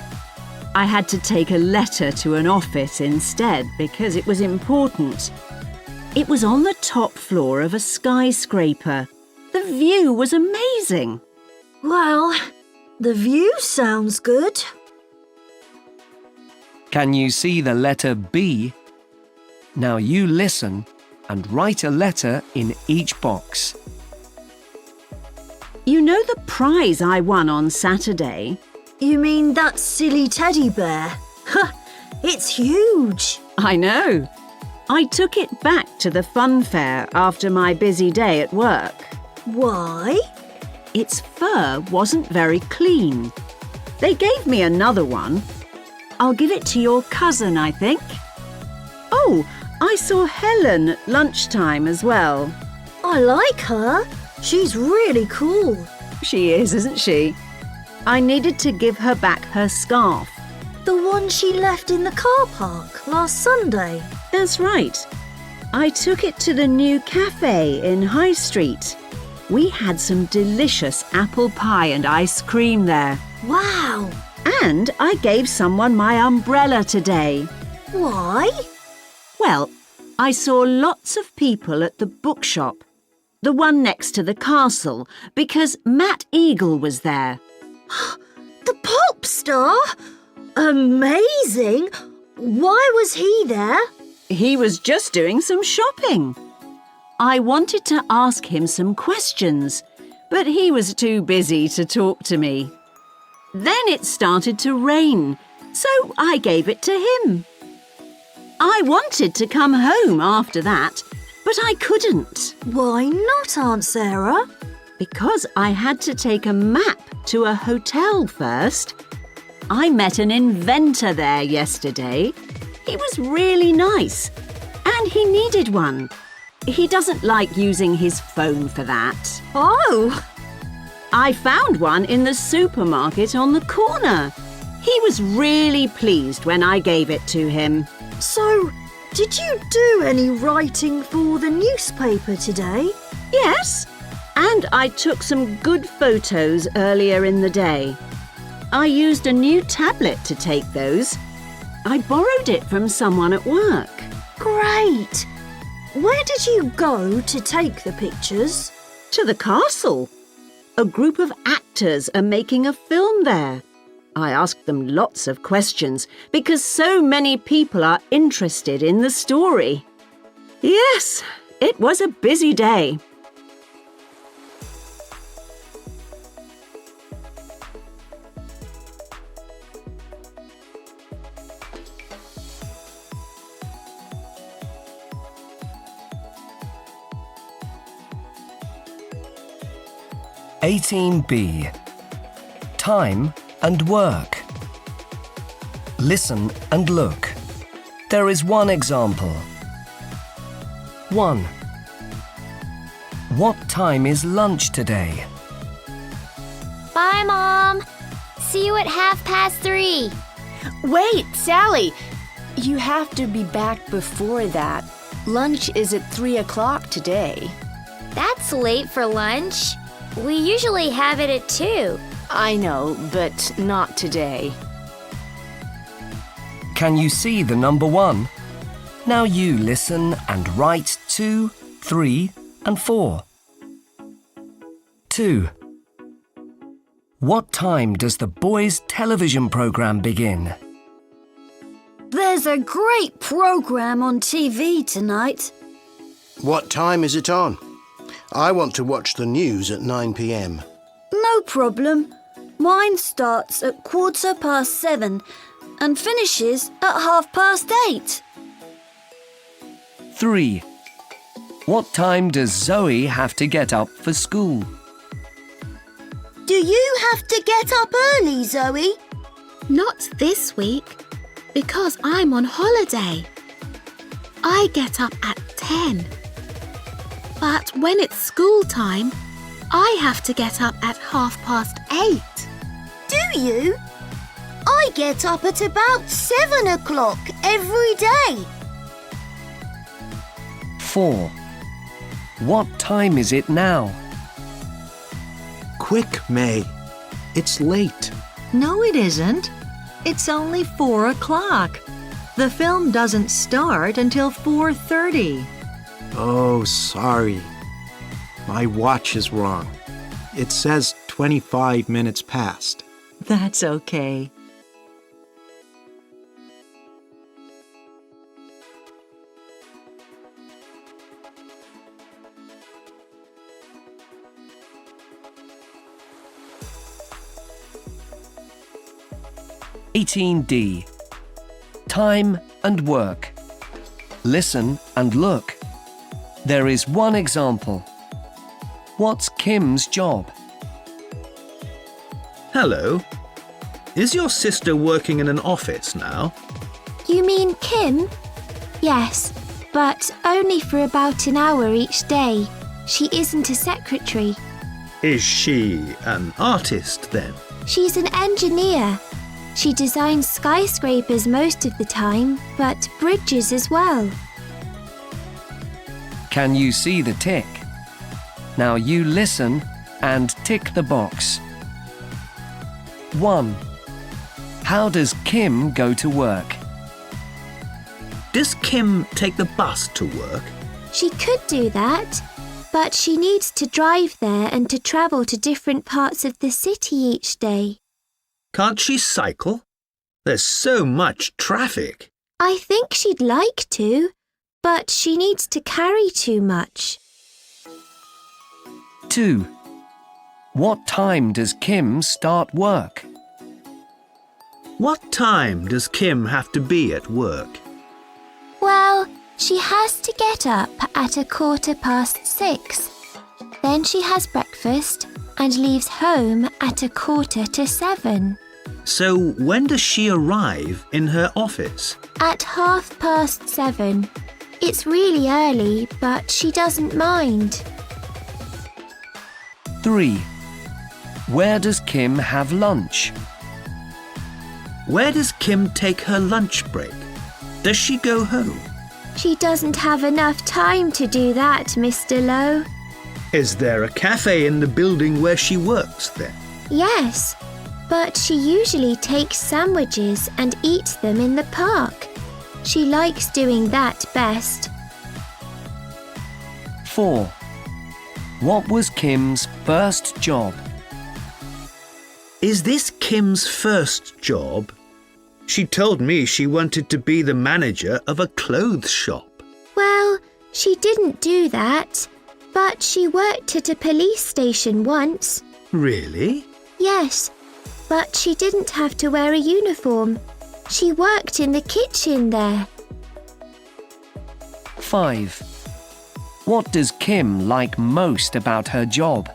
I had to take a letter to an office instead because it was important. It was on the top floor of a skyscraper. The view was amazing. Well, the view sounds good. Can you see the letter B? Now you listen and write a letter in each box. You know the prize I won on Saturday? You mean that silly teddy bear? It's huge. I know. I took it back to the fun fair after my busy day at work. Why? its fur wasn't very clean. They gave me another one. I'll give it to your cousin, I think. Oh, I saw Helen at lunchtime as well. I like her. She's really cool. She is, isn't she? I needed to give her back her scarf. The one she left in the car park last Sunday. That's right. I took it to the new cafe in High Street. We had some delicious apple pie and ice cream there. Wow! And I gave someone my umbrella today. Why? Well, I saw lots of people at the bookshop, the one next to the castle, because Matt Eagle was there. The pop star? Amazing! Why was he there? He was just doing some shopping. I wanted to ask him some questions, but he was too busy to talk to me. Then it started to rain, so I gave it to him. I wanted to come home after that, but I couldn't. Why not, Aunt Sarah? Because I had to take a map to a hotel first. I met an inventor there yesterday. He was really nice, and he needed one. He doesn't like using his phone for that. Oh! I found one in the supermarket on the corner. He was really pleased when I gave it to him. So, did you do any writing for the newspaper today? Yes, and I took some good photos earlier in the day. I used a new tablet to take those. I borrowed it from someone at work. Great! Where did you go to take the pictures? To the castle. A group of actors are making a film there. I asked them lots of questions because so many people are interested in the story. Yes, it was a busy day. (18b) Time and work. Listen and look. There is one example. 1. What time is lunch today? Bye, Mom. See you at 3:30. Wait, Sally. You have to be back before that. Lunch is at 3 o'clock today. That's late for lunch. We usually have it at 2. I know, but not today. Can you see the number 1? Now you listen and write 2, 3, and 4. 2. What time does the boys' television program begin? There's a great program on TV tonight. What time is it on? I want to watch the news at 9 p.m. No problem. Mine starts at 7:15 and finishes at 8:30. 3. What time does Zoe have to get up for school? Do you have to get up early, Zoe? Not this week, because I'm on holiday. I get up at 10. But when it's school time, I have to get up at 8:30. Do you? I get up at about 7 o'clock every day. 4. What time is it now? Quick, May. It's late. No, it isn't. It's only 4 o'clock. The film doesn't start until 4:30. Oh, sorry. My watch is wrong. It says 25 minutes past. That's okay. (18d) Time and work. Listen and look. There is one example. What's Kim's job? Hello. Is your sister working in an office now? You mean Kim? Yes, but only for about an hour each day. She isn't a secretary. Is she an artist then? She's an engineer. She designs skyscrapers most of the time, but bridges as well. Can you see the tick? Now you listen and tick the box. 1. How does Kim go to work? Does Kim take the bus to work? She could do that, but she needs to drive there and to travel to different parts of the city each day. Can't she cycle? There's so much traffic. I think she'd like to, but she needs to carry too much. 2. What time does Kim start work? What time does Kim have to be at work? Well, she has to get up at 6:15. Then she has breakfast and leaves home at 6:45. So when does she arrive in her office? At 7:30. It's really early, but she doesn't mind. 3. Where does Kim have lunch? Where does Kim take her lunch break? Does she go home? She doesn't have enough time to do that, Mr. Lowe. Is there a cafe in the building where she works then? Yes, but she usually takes sandwiches and eats them in the park. She likes doing that best. 4. What was Kim's first job? Is this Kim's first job? She told me she wanted to be the manager of a clothes shop. Well, she didn't do that, but she worked at a police station once. Really? Yes, but she didn't have to wear a uniform. She worked in the kitchen there. 5. What does Kim like most about her job?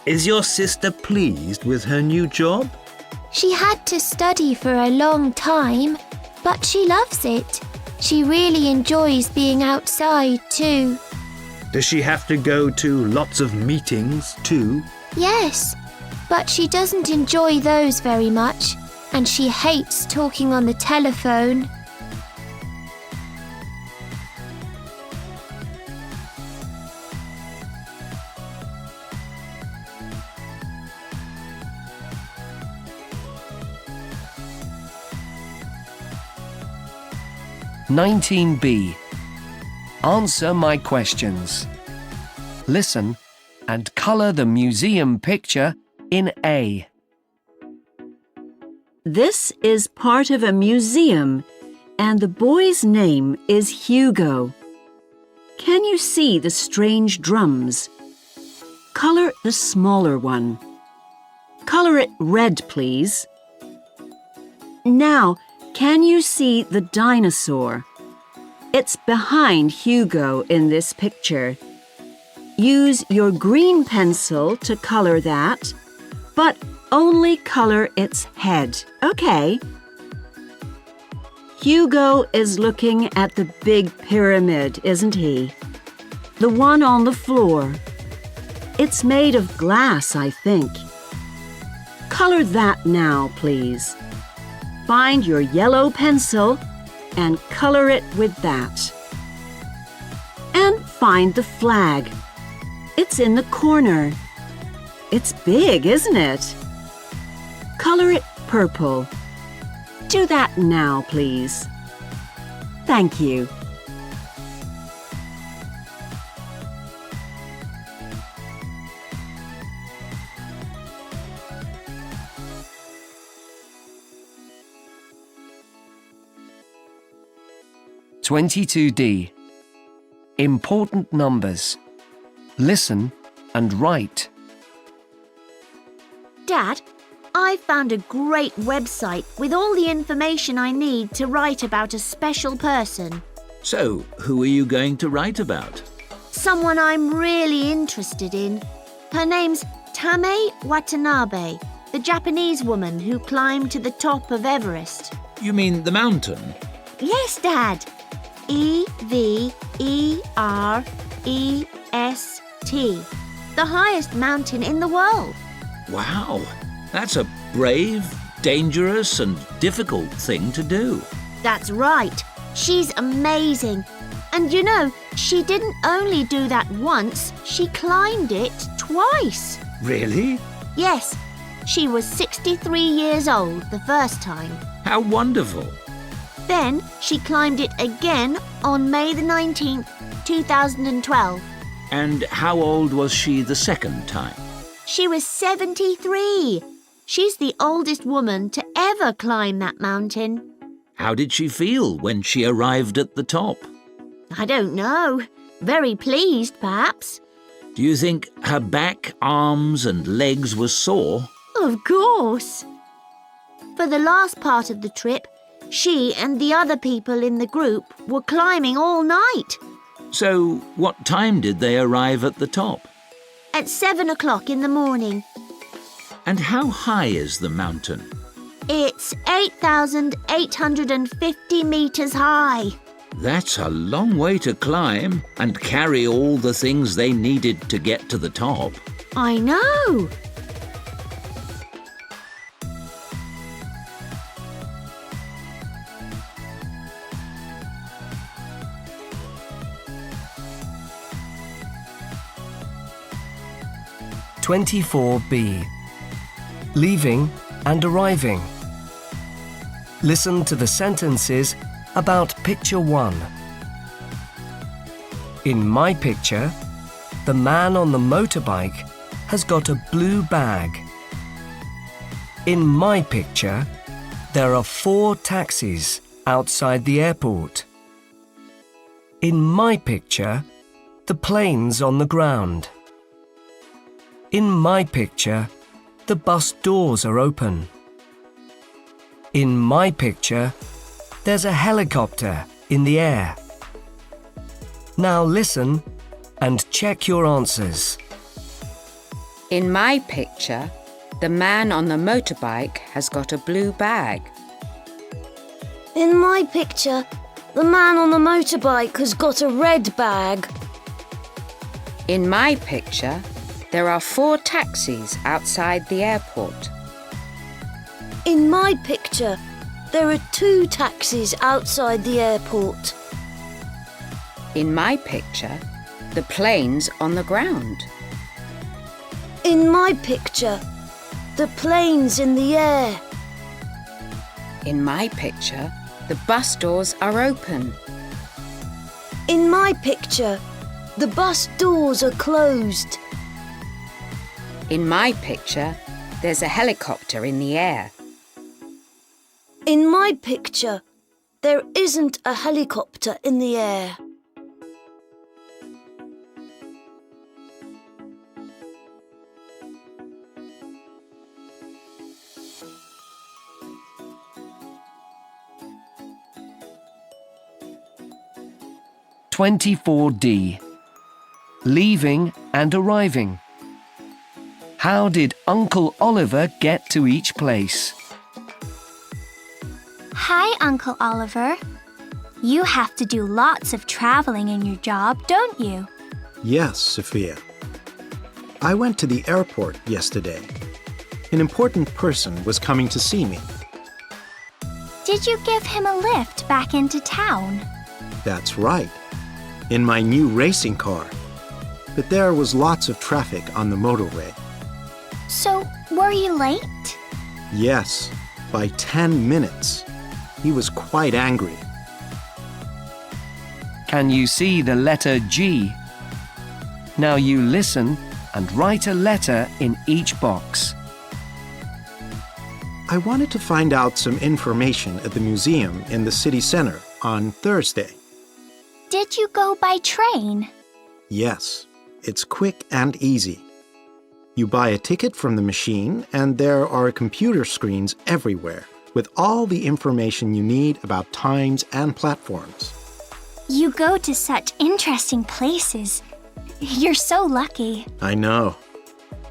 Is your sister pleased with her new job? She had to study for a long time, but she loves it. She really enjoys being outside too. Does she have to go to lots of meetings too? Yes, but she doesn't enjoy those very much, and she hates talking on the telephone. (19b) Answer my questions. Listen and colour the museum picture in A. This is part of a museum, and the boy's name is Hugo. Can you see the strange drums? Colour the smaller one. Colour it red, please. Now, can you see the dinosaur? It's behind Hugo in this picture. Use your green pencil to colour that, but only colour its head, okay? Hugo is looking at the big pyramid, isn't he? The one on the floor. It's made of glass, I think. Colour that now, please. Find your yellow pencil and colour it with that. And find the flag. It's in the corner. It's big, isn't it? Colour it purple. Do that now, please. Thank you. (22d) Important numbers. Listen and write. Dad, I found a great website with all the information I need to write about a special person. So, who are you going to write about? Someone I'm really interested in. Her name's Tame Watanabe, the Japanese woman who climbed to the top of Everest. You mean the mountain? Yes, Dad. Everest. The highest mountain in the world. Wow, that's a brave, dangerous and difficult thing to do. That's right. She's amazing. And you know, she didn't only do that once, she climbed it twice. Really? Yes, she was 63 years old the first time. How wonderful. Then she climbed it again on May the 19th, 2012. And how old was she the second time? She was 73. She's the oldest woman to ever climb that mountain. How did she feel when she arrived at the top? I don't know. Very pleased, perhaps. Do you think her back, arms and legs were sore? Of course. For the last part of the trip, she and the other people in the group were climbing all night. So, what time did they arrive at the top? At 7 o'clock in the morning. And how high is the mountain? It's 8,850 metres high. That's a long way to climb and carry all the things they needed to get to the top. I know. (24B) Leaving and arriving. Listen to the sentences about picture 1. In my picture, the man on the motorbike has got a blue bag. In my picture, there are 4 taxis outside the airport. In my picture, the plane's on the ground. In my picture, the bus doors are open. In my picture, there's a helicopter in the air. Now listen and check your answers. In my picture, the man on the motorbike has got a blue bag. In my picture, the man on the motorbike has got a red bag. In my picture, there are 4 taxis outside the airport. In my picture, there are 2 taxis outside the airport. In my picture, the plane's on the ground. In my picture, the plane's in the air. In my picture, the bus doors are open. In my picture, the bus doors are closed. In my picture, there's a helicopter in the air. In my picture, there isn't a helicopter in the air. (24D) Leaving and arriving. How did Uncle Oliver get to each place? Hi, Uncle Oliver. You have to do lots of traveling in your job, don't you? Yes, Sophia. I went to the airport yesterday. An important person was coming to see me. Did you give him a lift back into town? That's right. In my new racing car. But there was lots of traffic on the motorway. So, were you late? Yes, by 10 minutes. He was quite angry. Can you see the letter G? Now you listen and write a letter in each box. I wanted to find out some information at the museum in the city center on Thursday. Did you go by train? Yes, it's quick and easy. You buy a ticket from the machine and there are computer screens everywhere with all the information you need about times and platforms. You go to such interesting places. You're so lucky. I know.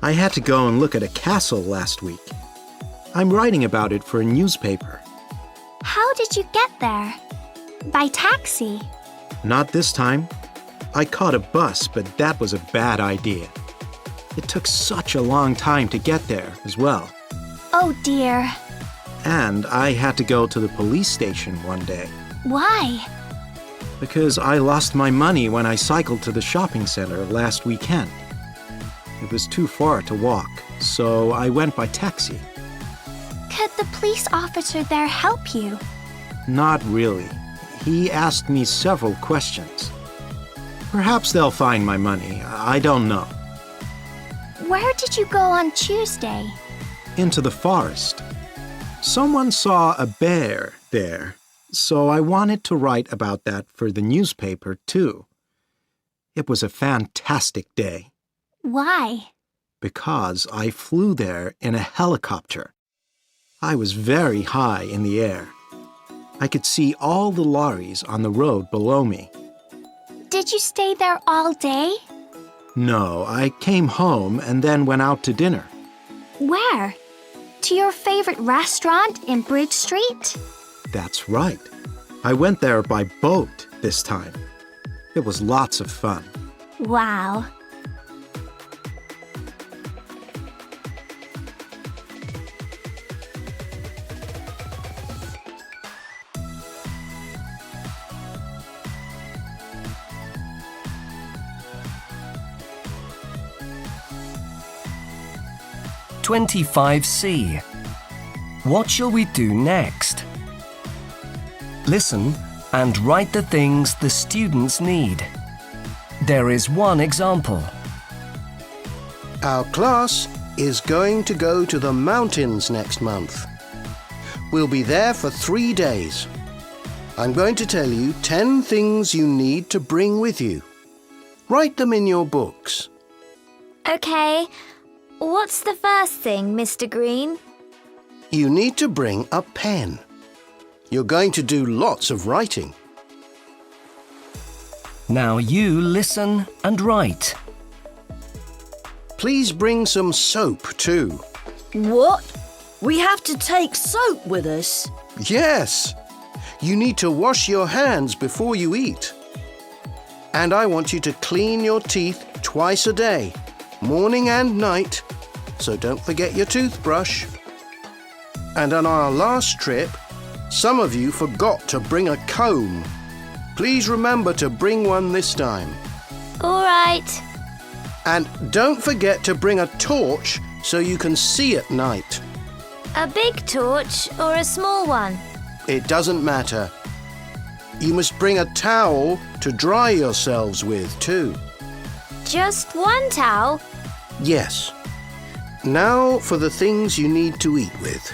I had to go and look at a castle last week. I'm writing about it for a newspaper. How did you get there? By taxi? Not this time. I caught a bus, but that was a bad idea. It took such a long time to get there as well. Oh dear. And I had to go to the police station one day. Why? Because I lost my money when I cycled to the shopping center last weekend. It was too far to walk, so I went by taxi. Could the police officer there help you? Not really. He asked me several questions. Perhaps they'll find my money. I don't know. Where did you go on Tuesday? Into the forest. Someone saw a bear there, so I wanted to write about that for the newspaper too. It was a fantastic day. Why? Because I flew there in a helicopter. I was very high in the air. I could see all the lorries on the road below me. Did you stay there all day? No, I came home and then went out to dinner. Where? To your favorite restaurant in Bridge Street? That's right. I went there by boat this time. It was lots of fun. Wow. (25C). What shall we do next? Listen and write the things the students need. There is one example. Our class is going to go to the mountains next month. We'll be there for 3 days. I'm going to tell you 10 things you need to bring with you. Write them in your books. Okay. What's the first thing, Mr. Green? You need to bring a pen. You're going to do lots of writing. Now you listen and write. Please bring some soap too. What? We have to take soap with us? Yes. You need to wash your hands before you eat. And I want you to clean your teeth twice a day, morning and night, so don't forget your toothbrush. And on our last trip, some of you forgot to bring a comb. Please remember to bring one this time. All right. And don't forget to bring a torch so you can see at night. A big torch or a small one? It doesn't matter. You must bring a towel to dry yourselves with too. Just one towel? Yes. Now for the things you need to eat with.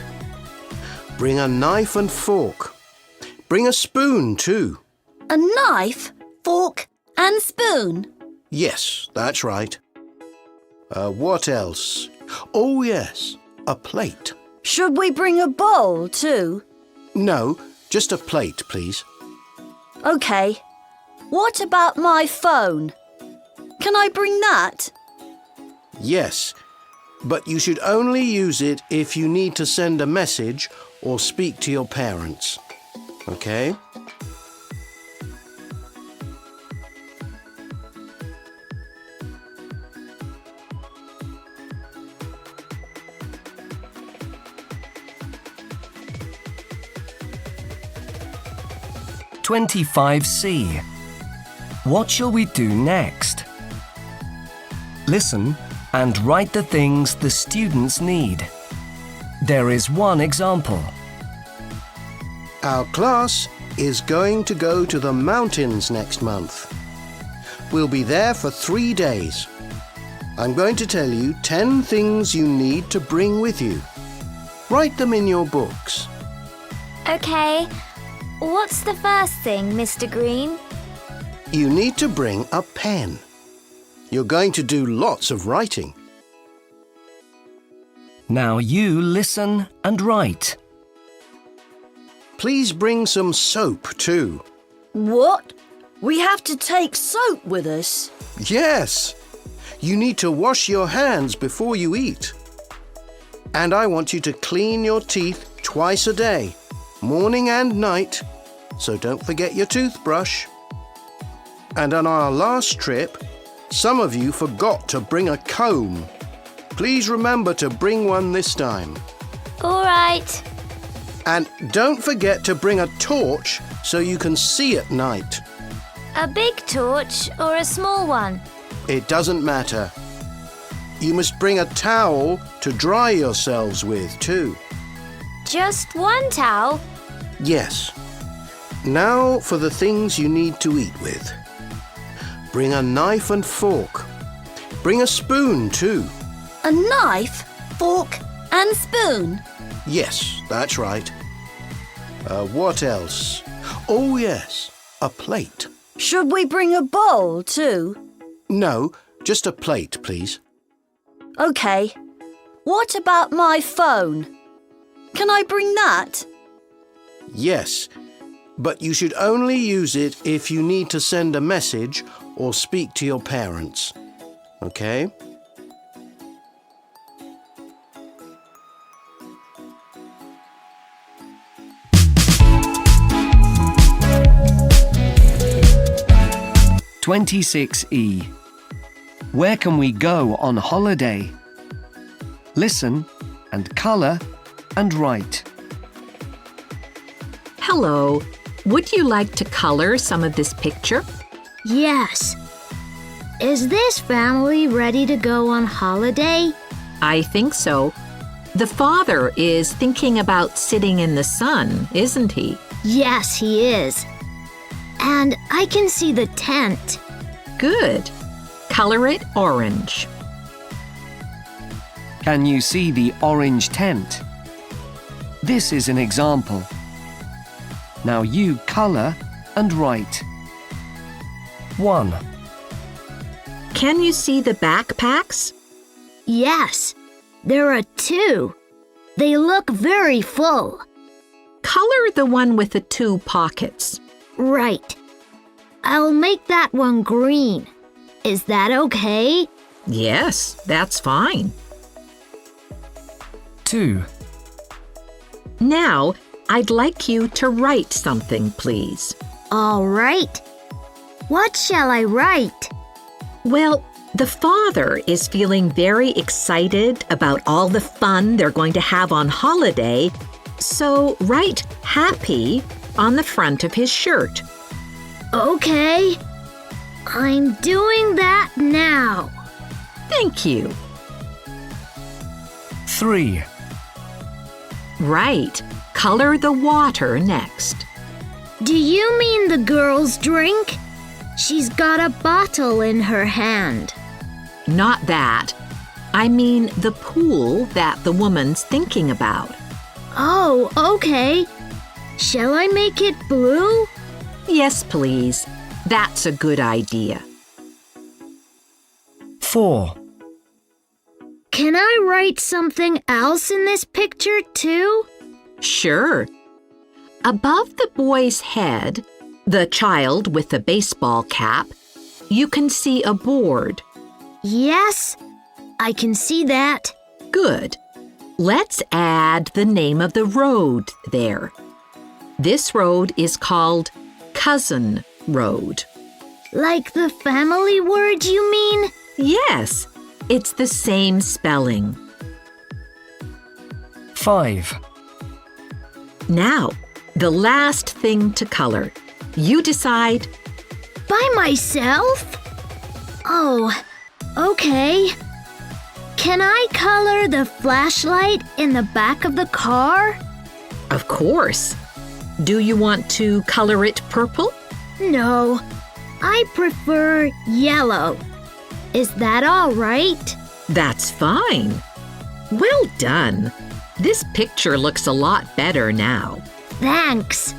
Bring a knife and fork. Bring a spoon too. A knife, fork and spoon? Yes, that's right. What else? Oh yes, a plate. Should we bring a bowl too? No, just a plate, please. OK. What about my phone? Can I bring that? Yes, but you should only use it if you need to send a message or speak to your parents. OK? (25C). What shall we do next? Listen and write the things the students need. There is one example. Our class is going to go to the mountains next month. We'll be there for 3 days. I'm going to tell you 10 things you need to bring with you. Write them in your books. Okay. What's the first thing, Mr. Green? You need to bring a pen. You're going to do lots of writing. Now you listen and write. Please bring some soap too. What? We have to take soap with us? Yes. You need to wash your hands before you eat. And I want you to clean your teeth twice a day, morning and night, so don't forget your toothbrush. And on our last trip, some of you forgot to bring a comb. Please remember to bring one this time. All right. And don't forget to bring a torch so you can see at night. A big torch or a small one? It doesn't matter. You must bring a towel to dry yourselves with too. Just one towel? Yes. Now for the things you need to eat with. Bring a knife and fork. Bring a spoon too. A knife, fork and spoon? Yes, that's right. What else? Oh yes, a plate. Should we bring a bowl too? No, just a plate, please. OK. What about my phone? Can I bring that? Yes, but you should only use it if you need to send a message or speak to your parents. OK? (26E). Where can we go on holiday? Listen and colour and write. Hello. Would you like to color some of this picture? Yes. Is this family ready to go on holiday? I think so. The father is thinking about sitting in the sun, isn't he? Yes, he is. And I can see the tent. Good. Color it orange. Can you see the orange tent? This is an example. Now you colour and write. 1. Can you see the backpacks? Yes, there are 2. They look very full. Color the one with the 2 pockets. Right. I'll make that one green. Is that okay? Yes, that's fine. 2. Now, I'd like you to write something, please. All right. What shall I write? Well, the father is feeling very excited about all the fun they're going to have on holiday, so write happy on the front of his shirt. Okay. I'm doing that now. Thank you. 3. Right. Color the water next. Do you mean the girl's drink? She's got a bottle in her hand. Not that. I mean the pool that the woman's thinking about. Oh, okay. Shall I make it blue? Yes, please. That's a good idea. 4. Can I write something else in this picture too? Sure. Above the boy's head, the child with the baseball cap, you can see a board. Yes, I can see that. Good. Let's add the name of the road there. This road is called Cousin Road. Like the family word, you mean? Yes, it's the same spelling. 5. Now, the last thing to color. You decide. By myself? Oh, okay. Can I color the flashlight in the back of the car? Of course. Do you want to color it purple? No, I prefer yellow. Is that all right? That's fine. Well done. This picture looks a lot better now. Thanks.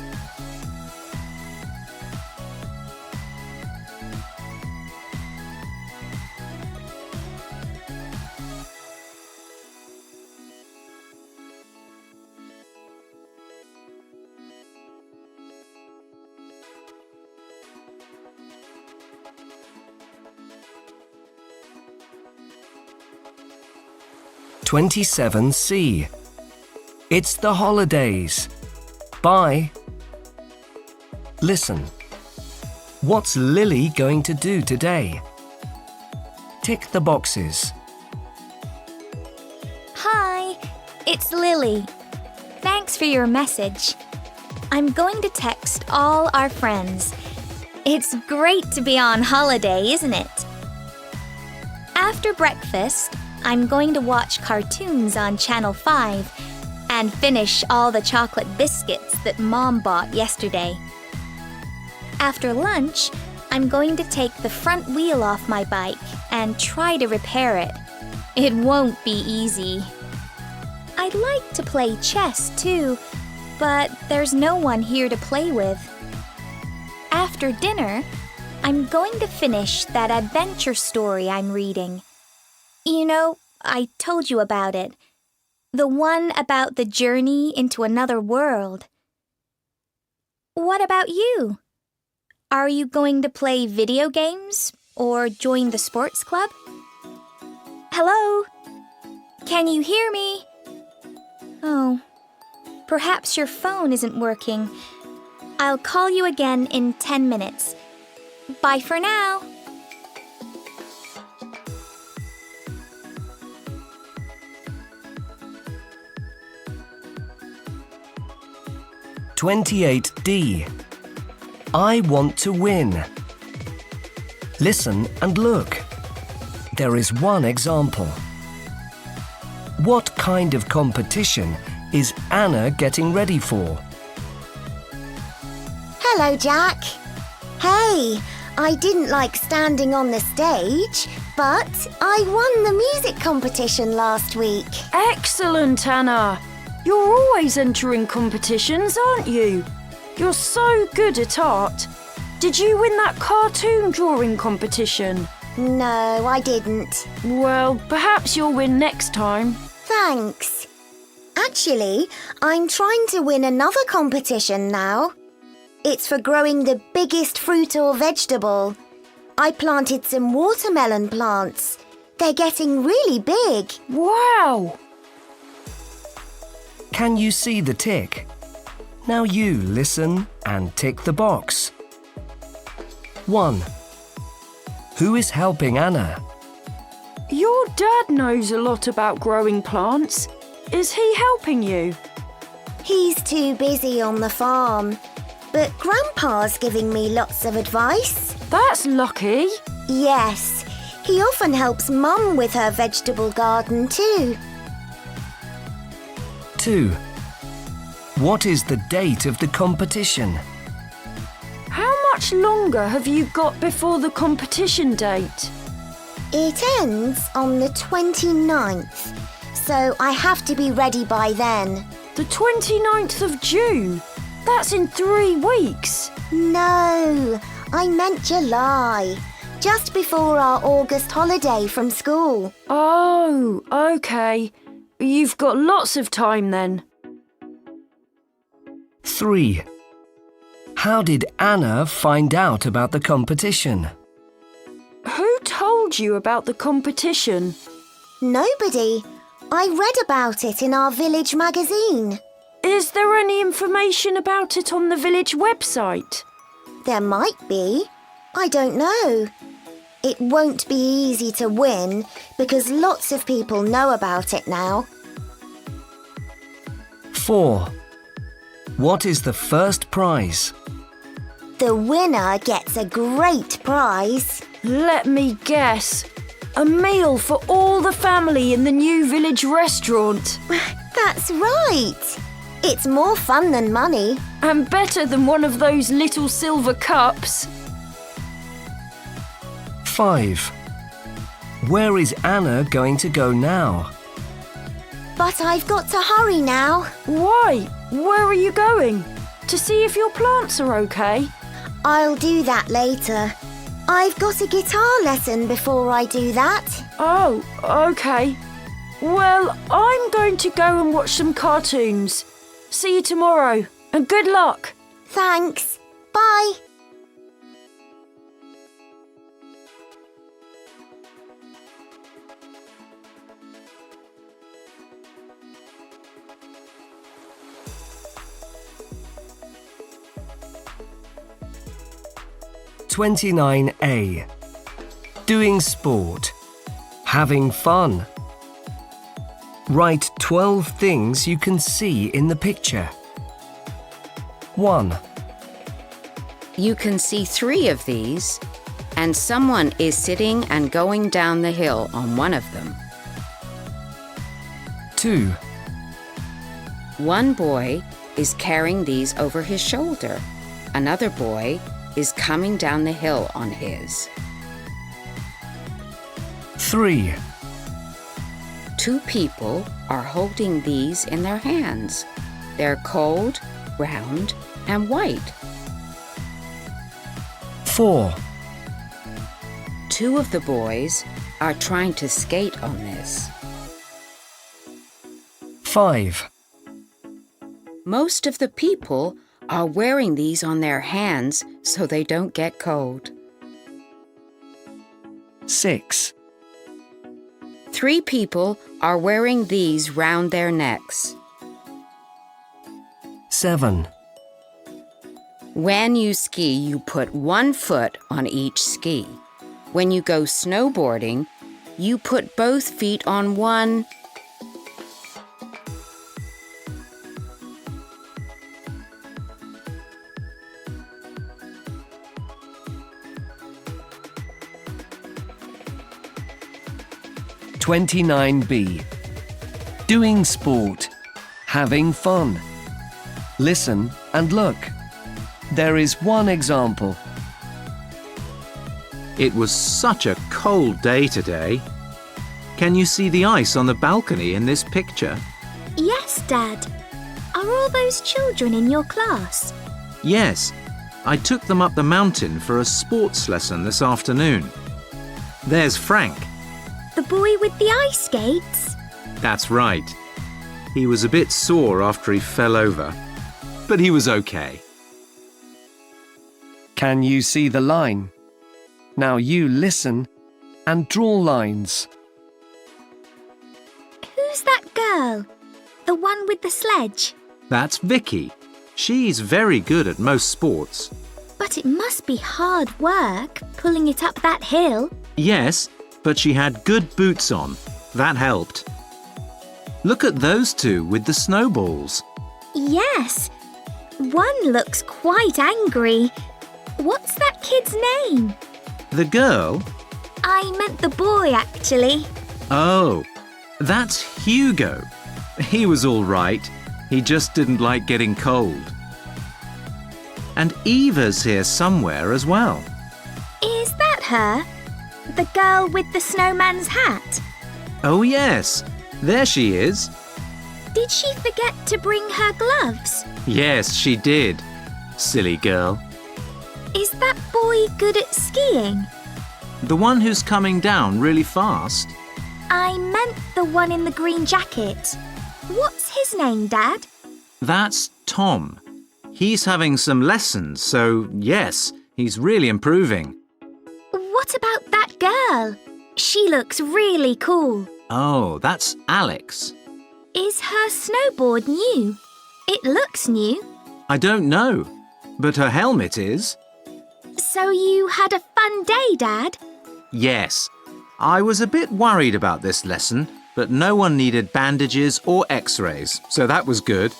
27C. It's the holidays. Bye. Listen. What's Lily going to do today? Tick the boxes. Hi, it's Lily. Thanks for your message. I'm going to text all our friends. It's great to be on holiday, isn't it? After breakfast, I'm going to watch cartoons on Channel 5 and finish all the chocolate biscuits that Mom bought yesterday. After lunch, I'm going to take the front wheel off my bike and try to repair it. It won't be easy. I'd like to play chess too, but there's no one here to play with. After dinner, I'm going to finish that adventure story I'm reading. You know, I told you about it. The one about the journey into another world. What about you? Are you going to play video games or join the sports club? Hello? Can you hear me? Oh, perhaps your phone isn't working. I'll call you again in 10 minutes. Bye for now. D. I want to win. Listen and look. There is one example. What kind of competition is Anna getting ready for? Hello, Jack. Hey, I didn't like standing on the stage, but I won the music competition last week. Excellent, Anna. You're always entering competitions, aren't you? You're so good at art. Did you win that cartoon drawing competition? No, I didn't. Well, perhaps you'll win next time. Thanks. Actually, I'm trying to win another competition now. It's for growing the biggest fruit or vegetable. I planted some watermelon plants. They're getting really big. Wow! Can you see the tick? Now you listen and tick the box. 1. Who is helping Anna? Your dad knows a lot about growing plants. Is he helping you? He's too busy on the farm, but Grandpa's giving me lots of advice. That's lucky. Yes, he often helps Mum with her vegetable garden too. 2. What is the date of the competition? How much longer have you got before the competition date? It ends on the 29th, so I have to be ready by then. The 29th of June? That's in 3 weeks. No, I meant July, just before our August holiday from school. Oh, okay. You've got lots of time then. 3. How did Anna find out about the competition? Who told you about the competition? Nobody. I read about it in our village magazine. Is there any information about it on the village website? There might be. I don't know. It won't be easy to win because lots of people know about it now. 4. What is the first prize? The winner gets a great prize. Let me guess. A meal for all the family in the new village restaurant. That's right. It's more fun than money. And better than one of those little silver cups. 5. Where is Anna going to go now? But I've got to hurry now. Why? Where are you going? To see if your plants are okay? I'll do that later. I've got a guitar lesson before I do that. Oh, okay. Well, I'm going to go and watch some cartoons. See you tomorrow, and good luck. Thanks. Bye. 29A. Doing sport. Having fun. Write 12 things you can see in the picture. 1. You can see 3 of these, and someone is sitting and going down the hill on one of them. 2. One boy is carrying these over his shoulder. Another boy is coming down the hill on his. 3. 2 people are holding these in their hands. They're cold, round, and white. 4. 2 of the boys are trying to skate on this. 5. Most of the people are wearing these on their hands so they don't get cold. 6. 3 people are wearing these round their necks. 7. When you ski, you put 1 foot on each ski. When you go snowboarding, you put both feet on one. (29B). Doing sport. Having fun. Listen and look. There is one example. It was such a cold day today. Can you see the ice on the balcony in this picture? Yes, Dad. Are all those children in your class? Yes, I took them up the mountain for a sports lesson this afternoon. There's Frank. The boy with the ice skates? That's right. He was a bit sore after he fell over, but he was okay. Can you see the line? Now you listen and draw lines. Who's that girl? The one with the sledge? That's Vicky. She's very good at most sports. But it must be hard work pulling it up that hill. Yes, but she had good boots on. That helped. Look at those 2 with the snowballs. Yes. One looks quite angry. What's that kid's name? The girl? I meant the boy, actually. Oh, that's Hugo. He was all right. He just didn't like getting cold. And Eva's here somewhere as well. Is that her? The girl with the snowman's hat? Oh yes, there she is. Did she forget to bring her gloves? Yes, she did. Silly girl. Is that boy good at skiing? The one who's coming down really fast? I meant the one in the green jacket. What's his name, Dad? That's Tom. He's having some lessons, so yes, he's really improving. What about that girl? She looks really cool. Oh, that's Alex. Is her snowboard new? It looks new. I don't know, but her helmet is. So you had a fun day, Dad? Yes. I was a bit worried about this lesson, but no one needed bandages or x-rays, so that was good.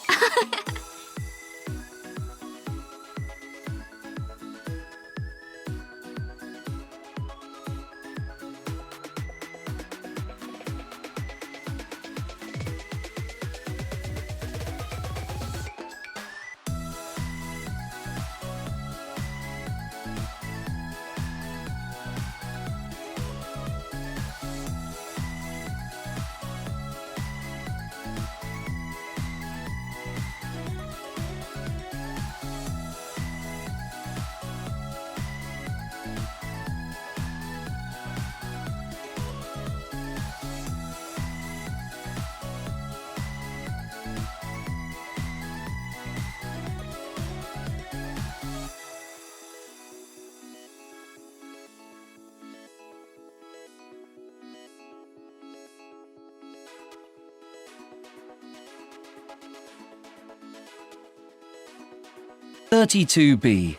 32B.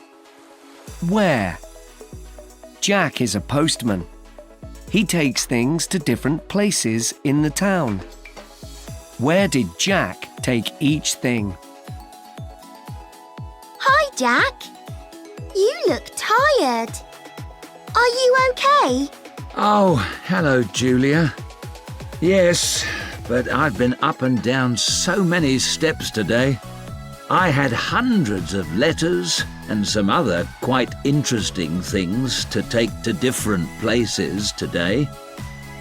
Where. Jack is a postman. He takes things to different places in the town. Where did Jack take each thing? Hi, Jack. You look tired. Are you okay? Oh, hello, Julia. Yes, but I've been up and down so many steps today. I had hundreds of letters and some other quite interesting things to take to different places today.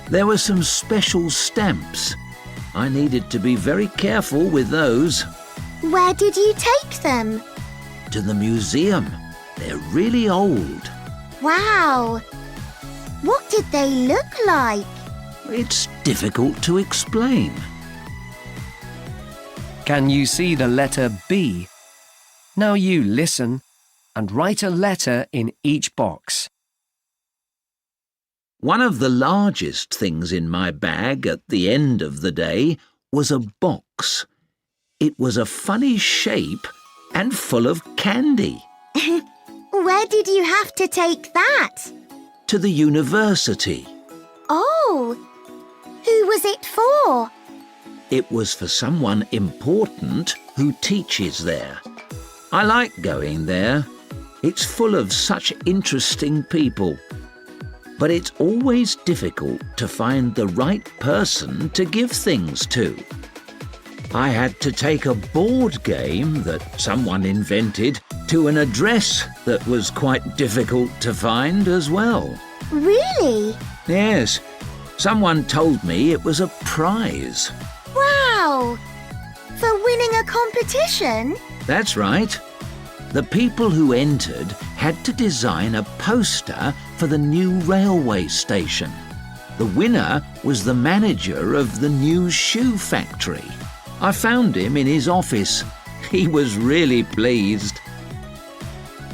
There were some special stamps. I needed to be very careful with those. Where did you take them? To the museum. They're really old. Wow. What did they look like? It's difficult to explain. Can you see the letter B? Now you listen and write a letter in each box. One of the largest things in my bag at the end of the day was a box. It was a funny shape and full of candy. Where did you have to take that? To the university. Oh, who was it for? It was for someone important who teaches there. I like going there. It's full of such interesting people. But it's always difficult to find the right person to give things to. I had to take a board game that someone invented to an address that was quite difficult to find as well. Really? Yes. Someone told me it was a prize. Wow! For winning a competition? That's right. The people who entered had to design a poster for the new railway station. The winner was the manager of the new shoe factory. I found him in his office. He was really pleased.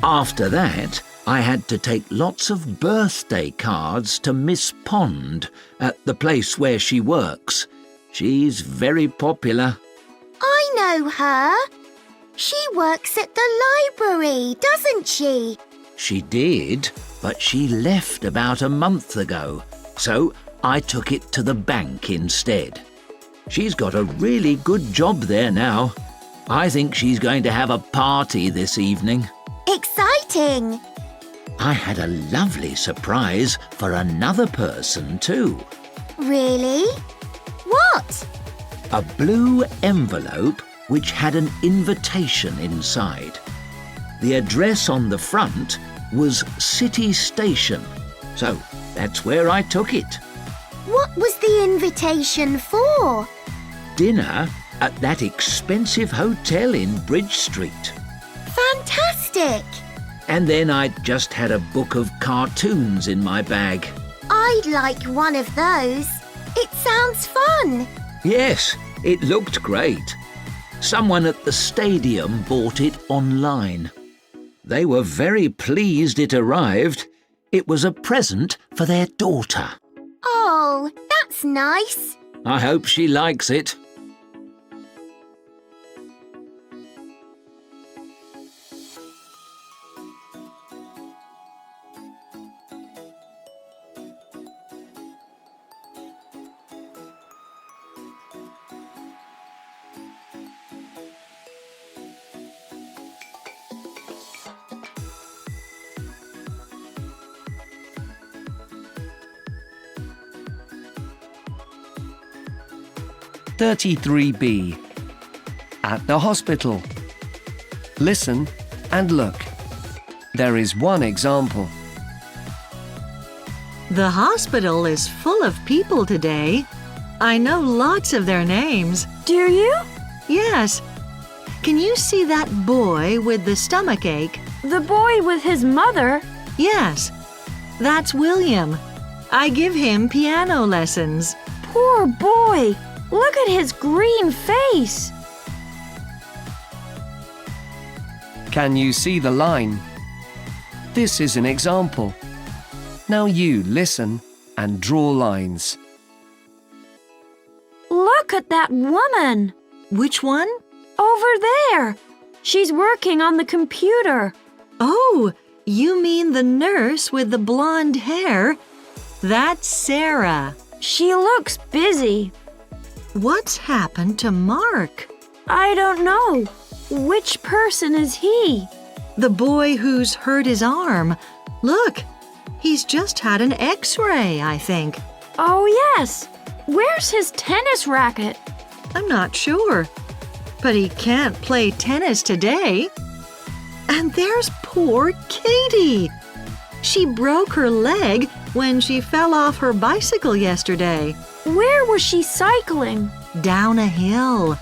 After that, I had to take lots of birthday cards to Miss Pond at the place where she works. She's very popular. I know her. She works at the library, doesn't she? She did, but she left about a month ago, so I took it to the bank instead. She's got a really good job there now. I think she's going to have a party this evening. Exciting! I had a lovely surprise for another person too. Really? What? A blue envelope which had an invitation inside. The address on the front was City Station, so that's where I took it. What was the invitation for? Dinner at that expensive hotel in Bridge Street. Fantastic! And then I just had a book of cartoons in my bag. I'd like one of those. It sounds fun. Yes, it looked great. Someone at the stadium bought it online. They were very pleased it arrived. It was a present for their daughter. Oh, that's nice. I hope she likes it. (33B) At the hospital. Listen and look. There is one example. The hospital is full of people today. I know lots of their names. Do you? Yes. Can you see that boy with the stomachache? The boy with his mother? Yes. That's William. I give him piano lessons. Poor boy! Look at his green face! Can you see the line? This is an example. Now you listen and draw lines. Look at that woman! Which one? Over there! She's working on the computer. Oh, You mean the nurse with the blonde hair? That's Sarah. She looks busy. What's happened to Mark? I don't know. Which person is he? The boy who's hurt his arm. Look, he's just had an X-ray, I think. Oh, yes. Where's his tennis racket? I'm not sure. But he can't play tennis today. And there's poor Katie. She broke her leg when she fell off her bicycle yesterday. Where was she cycling? Down a hill.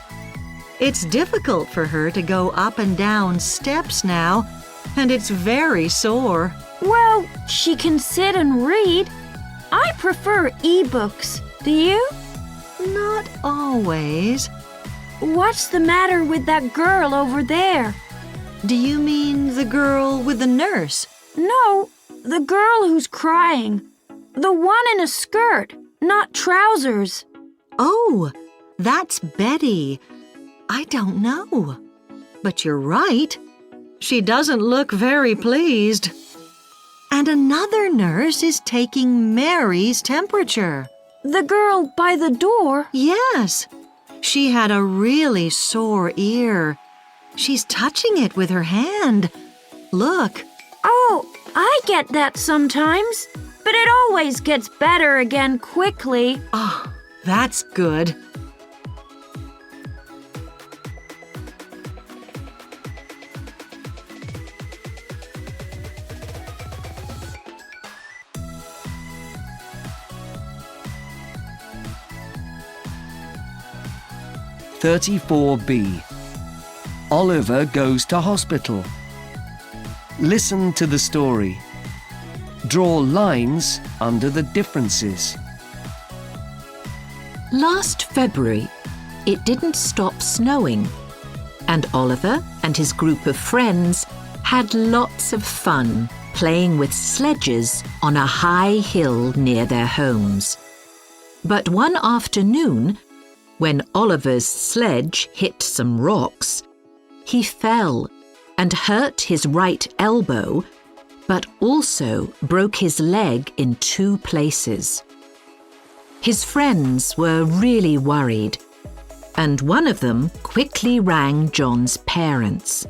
It's difficult for her to go up and down steps now, and it's very sore. Well, she can sit and read. I prefer e-books. Do you? Not always. What's the matter with that girl over there? Do you mean the girl with the nurse? No, the girl who's crying. The one in a skirt, not trousers. Oh, that's Betty. I don't know. But you're right. She doesn't look very pleased. And another nurse is taking Mary's temperature. The girl by the door? Yes. She had a really sore ear. She's touching it with her hand. Look. Oh, I get that sometimes. But it always gets better again quickly. Oh, that's good. (34B). Oliver goes to hospital. Listen to the story. Draw lines under the differences. Last February, it didn't stop snowing, and Oliver and his group of friends had lots of fun playing with sledges on a high hill near their homes. But one afternoon, when Oliver's sledge hit some rocks, he fell and hurt his right elbow, but also broke his leg in 2 places. His friends were really worried, and one of them quickly rang John's parents.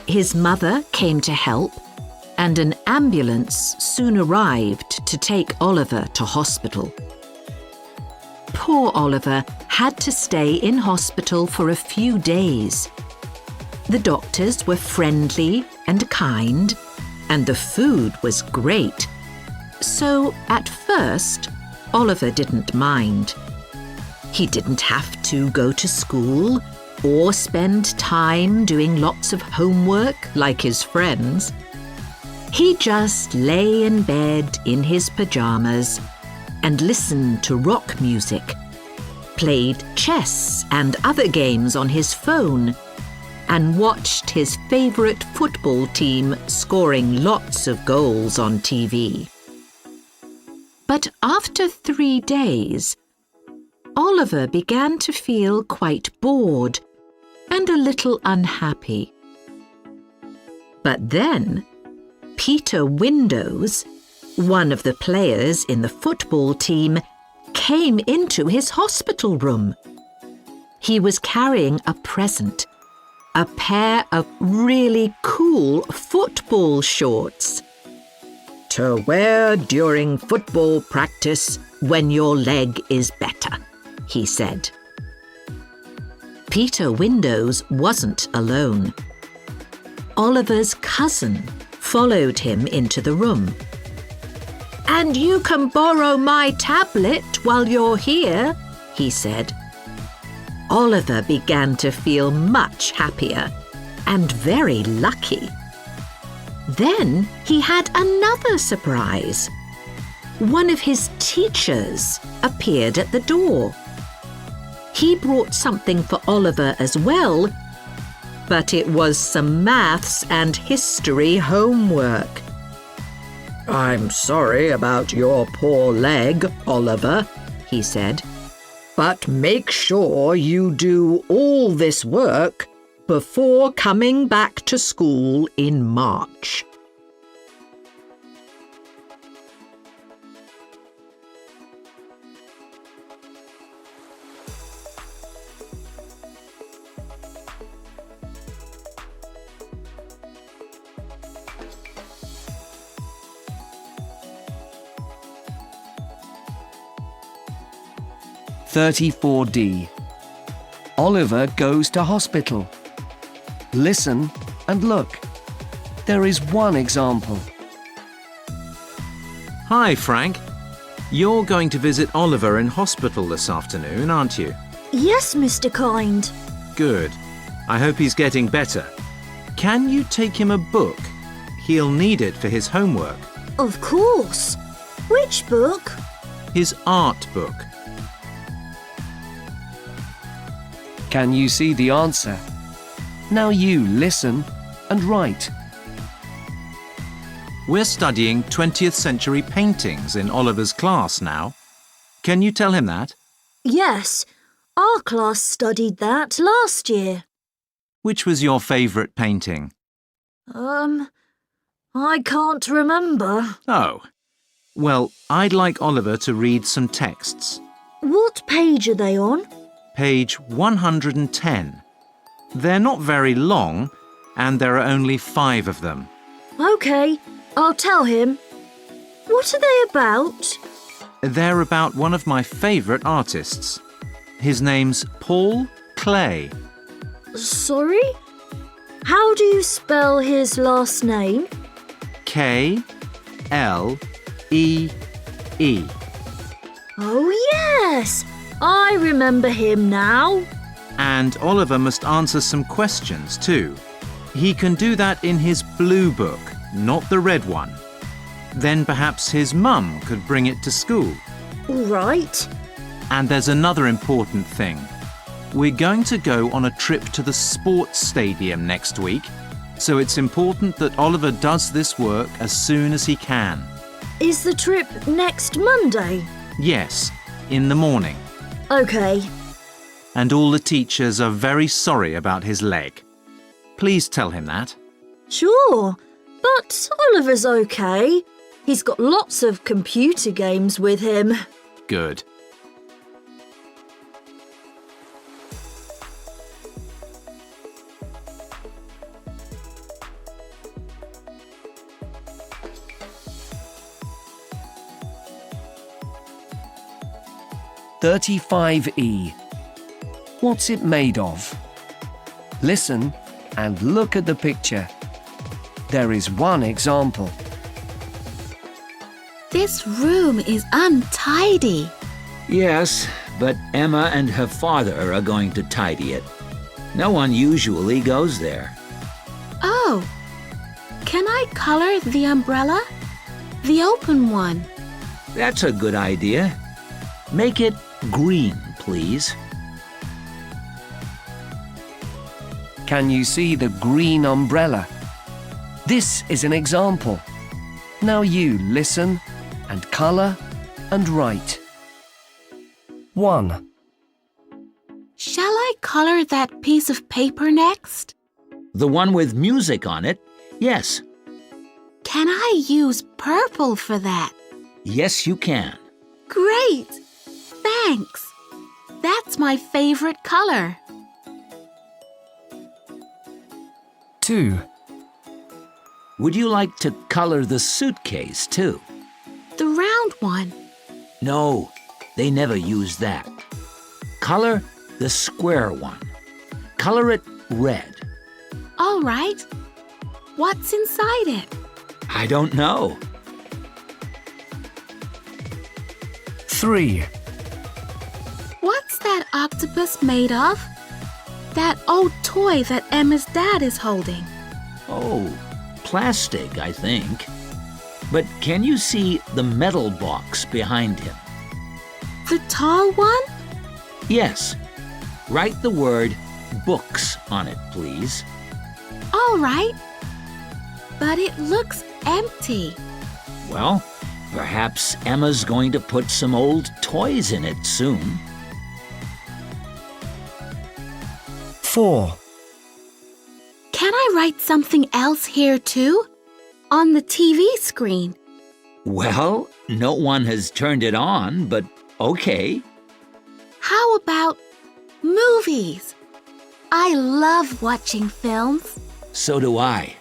His mother came to help, and an ambulance soon arrived to take Oliver to hospital. Poor Oliver had to stay in hospital for a few days. The doctors were friendly and kind, and the food was great. So at first, Oliver didn't mind. He didn't have to go to school or spend time doing lots of homework like his friends. He just lay in bed in his pajamas and listened to rock music, played chess and other games on his phone, and watched his favourite football team scoring lots of goals on TV. But after 3 days, Oliver began to feel quite bored and a little unhappy. But then, Peter Windows, one of the players in the football team, came into his hospital room. He was carrying a present, a pair of really cool football shorts to wear during football practice when your leg is better, he said. Peter Windows wasn't alone. Oliver's cousin followed him into the room. "And you can borrow my tablet while you're here," he said. Oliver began to feel much happier and very lucky. Then he had another surprise. One of his teachers appeared at the door. He brought something for Oliver as well, but it was some maths and history homework. "I'm sorry about your poor leg, Oliver," he said. "But make sure you do all this work before coming back to school in March." 34D. Oliver goes to hospital. Listen and look. There is one example. Hi, Frank. You're going to visit Oliver in hospital this afternoon, aren't you? Yes, Mr. Kind. Good. I hope he's getting better. Can you take him a book? He'll need it for his homework. Of course. Which book? His art book. Can you see the answer? Now you listen and write. We're studying 20th century paintings in Oliver's class now. Can you tell him that? Yes. Our class studied that last year. Which was your favourite painting? I can't remember. Oh. Well, I'd like Oliver to read some texts. What page are they on? Page 110. They're not very long, and there are only 5 of them. OK, I'll tell him. What are they about? They're about one of my favourite artists. His name's Paul Klee. Sorry? How do you spell his last name? K-L-E-E. Oh, yes! I remember him now. And Oliver must answer some questions too. He can do that in his blue book, not the red one. Then perhaps his mum could bring it to school. Right. And there's another important thing. We're going to go on a trip to the sports stadium next week, so it's important that Oliver does this work as soon as he can. Is the trip next Monday? Yes, in the morning. OK. And all the teachers are very sorry about his leg. Please tell him that. Sure, but Oliver's OK. He's got lots of computer games with him. Good. (35E). What's it made of? Listen and look at the picture. There is one example. This room is untidy. Yes, but Emma and her father are going to tidy it. No one usually goes there. Oh, can I color the umbrella? The open one. That's a good idea. Make it green, please. Can you see the green umbrella? This is an example. Now you listen and colour and write. 1. Shall I color that piece of paper next? The one with music on it? Yes. Can I use purple for that? Yes, you can. Great! Thanks. That's my favorite color. 2. Would you like to color the suitcase, too? The round one. No, they never use that. Color the square one. Color it red. All right. What's inside it? I don't know. 3. What's that octopus made of? That old toy that Emma's dad is holding. Oh, plastic, I think. But can you see the metal box behind him? The tall one? Yes. Write the word books on it, please. All right. But it looks empty. Well, perhaps Emma's going to put some old toys in it soon. 4. Can I write something else here too? On the TV screen. Well, no one has turned it on, but okay. How about movies? I love watching films. So do I.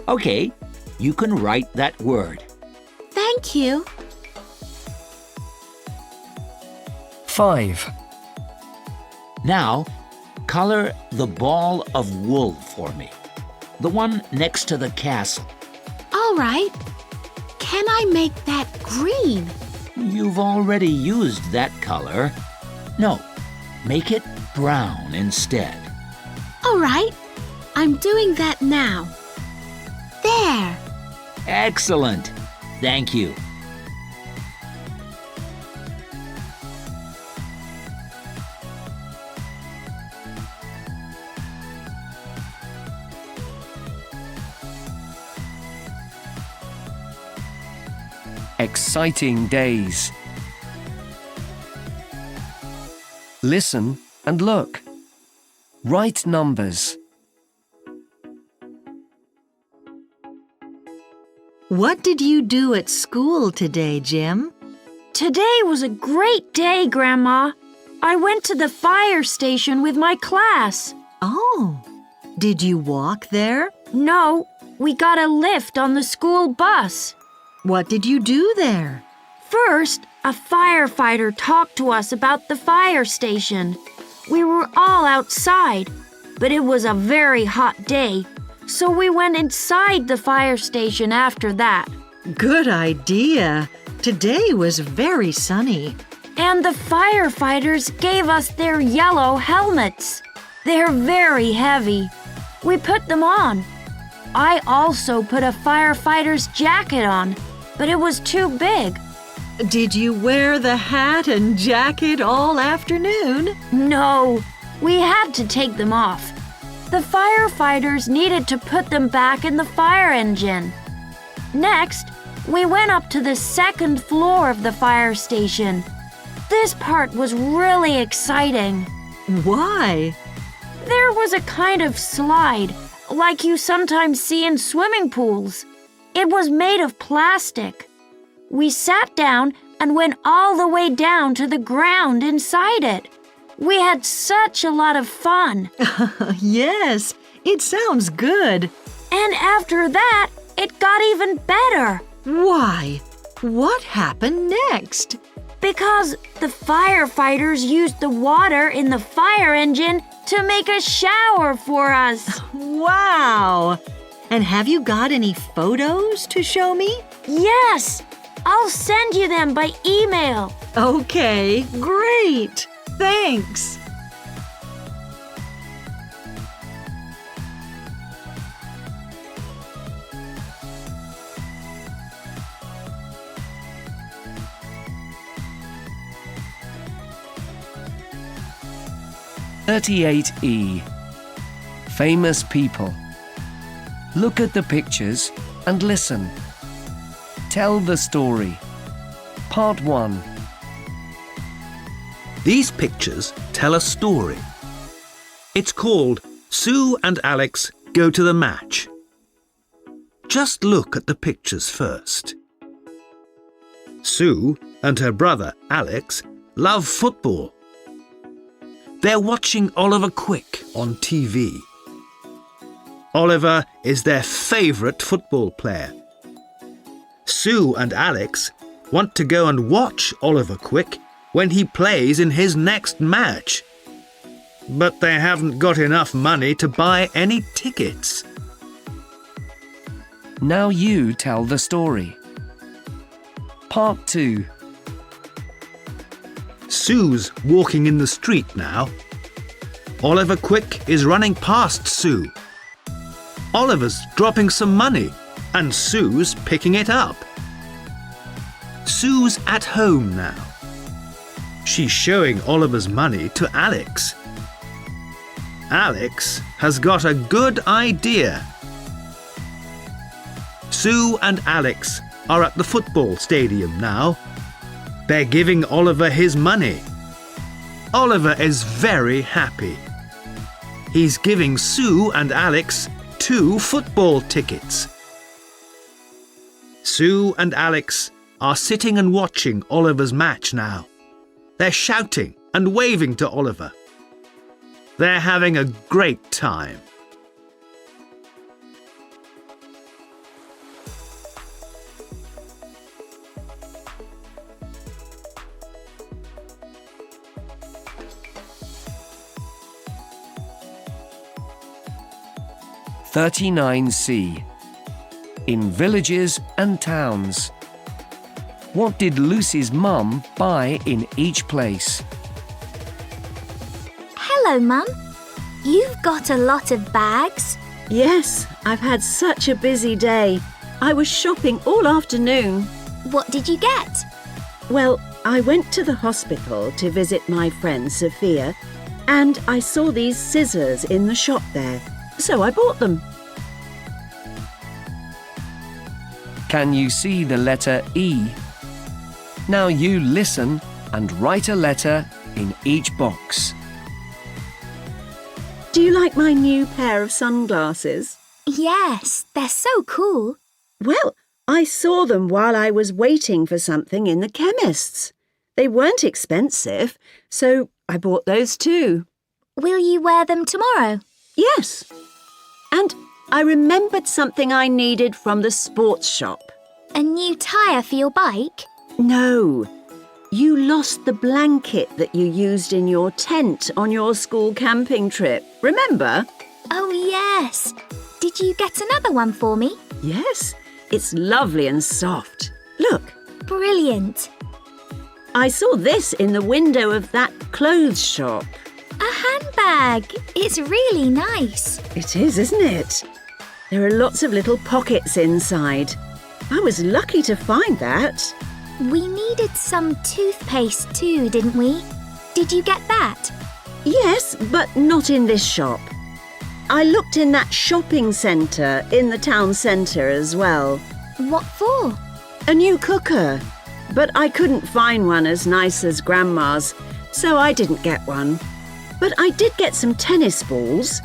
Okay, you can write that word. Thank you. 5. Now, colour the ball of wool for me. The one next to the castle. All right. Can I make that green? You've already used that colour. No, make it brown instead. All right. I'm doing that now. There. Excellent. Thank you. Exciting days. Listen and look. Write numbers. What did you do at school today, Jim? Today was a great day, Grandma. I went to the fire station with my class. Oh, did you walk there? No, we got a lift on the school bus. What did you do there? First, a firefighter talked to us about the fire station. We were all outside, but it was a very hot day, so we went inside the fire station after that. Good idea. Today was very sunny. And the firefighters gave us their yellow helmets. They're very heavy. We put them on. I also put a firefighter's jacket on, but it was too big. Did you wear the hat and jacket all afternoon? No, we had to take them off. The firefighters needed to put them back in the fire engine. Next, we went up to the second floor of the fire station. This part was really exciting. Why? There was a kind of slide, like you sometimes see in swimming pools. It was made of plastic. We sat down and went all the way down to the ground inside it. We had such a lot of fun. Yes, it sounds good. And after that, it got even better. Why? What happened next? Because the firefighters used the water in the fire engine to make a shower for us. Wow! And have you got any photos to show me? Yes! I'll send you them by email. Okay, great! Thanks! E. Famous people. Look at the pictures and listen. Tell the story. Part 1. These pictures tell a story. It's called Sue and Alex Go to the Match. Just look at the pictures first. Sue and her brother Alex love football. They're watching Oliver Quick on TV. Oliver is their favourite football player. Sue and Alex want to go and watch Oliver Quick when he plays in his next match. But they haven't got enough money to buy any tickets. Now you tell the story. Part 2. Sue's walking in the street now. Oliver Quick is running past Sue. Oliver's dropping some money and Sue's picking it up. Sue's at home now. She's showing Oliver's money to Alex. Alex has got a good idea. Sue and Alex are at the football stadium now. They're giving Oliver his money. Oliver is very happy. He's giving Sue and Alex 2 football tickets. Sue and Alex are sitting and watching Oliver's match now. They're shouting and waving to Oliver. They're having a great time. 39C. In villages and towns. What did Lucy's mum buy in each place? Hello, Mum. You've got a lot of bags. Yes, I've had such a busy day. I was shopping all afternoon. What did you get? Well, I went to the hospital to visit my friend Sophia, and I saw these scissors in the shop there, so I bought them. Can you see the letter E? Now you listen and write a letter in each box. Do you like my new pair of sunglasses? Yes, they're so cool. Well, I saw them while I was waiting for something in the chemist's. They weren't expensive, so I bought those too. Will you wear them tomorrow? Yes. And I remembered something I needed from the sports shop. A new tyre for your bike? No. You lost the blanket that you used in your tent on your school camping trip. Remember? Oh, yes. Did you get another one for me? Yes. It's lovely and soft. Look. Brilliant. I saw this in the window of that clothes shop. A handbag. It's really nice. It is, isn't it? There are lots of little pockets inside. I was lucky to find that. We needed some toothpaste too, didn't we? Did you get that? Yes, but not in this shop. I looked in that shopping centre in the town centre as well. What for? A new cooker. But I couldn't find one as nice as Grandma's, so I didn't get one. But I did get some tennis balls.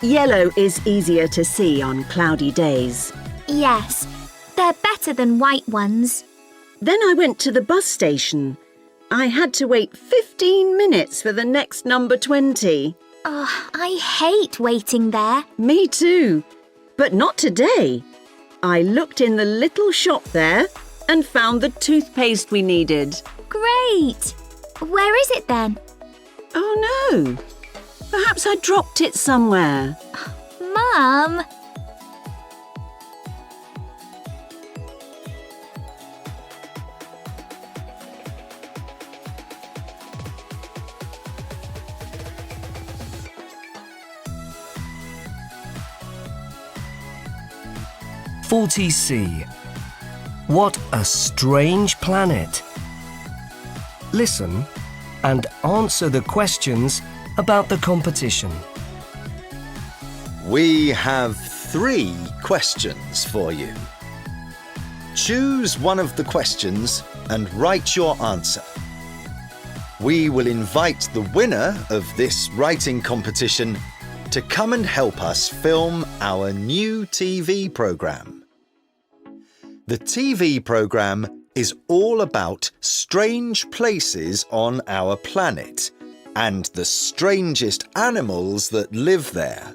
Yellow is easier to see on cloudy days. Yes, they're better than white ones. Then I went to the bus station. I had to wait 15 minutes for the next number 20. Oh, I hate waiting there. Me too. But not today. I looked in the little shop there and found the toothpaste we needed. Great! Where is it then? Oh no! Perhaps I dropped it somewhere. Mum! C. What a strange planet. Listen and answer the questions about the competition. We have 3 questions for you. Choose one of the questions and write your answer. We will invite the winner of this writing competition to come and help us film our new TV programme. The TV programme is all about strange places on our planet and the strangest animals that live there.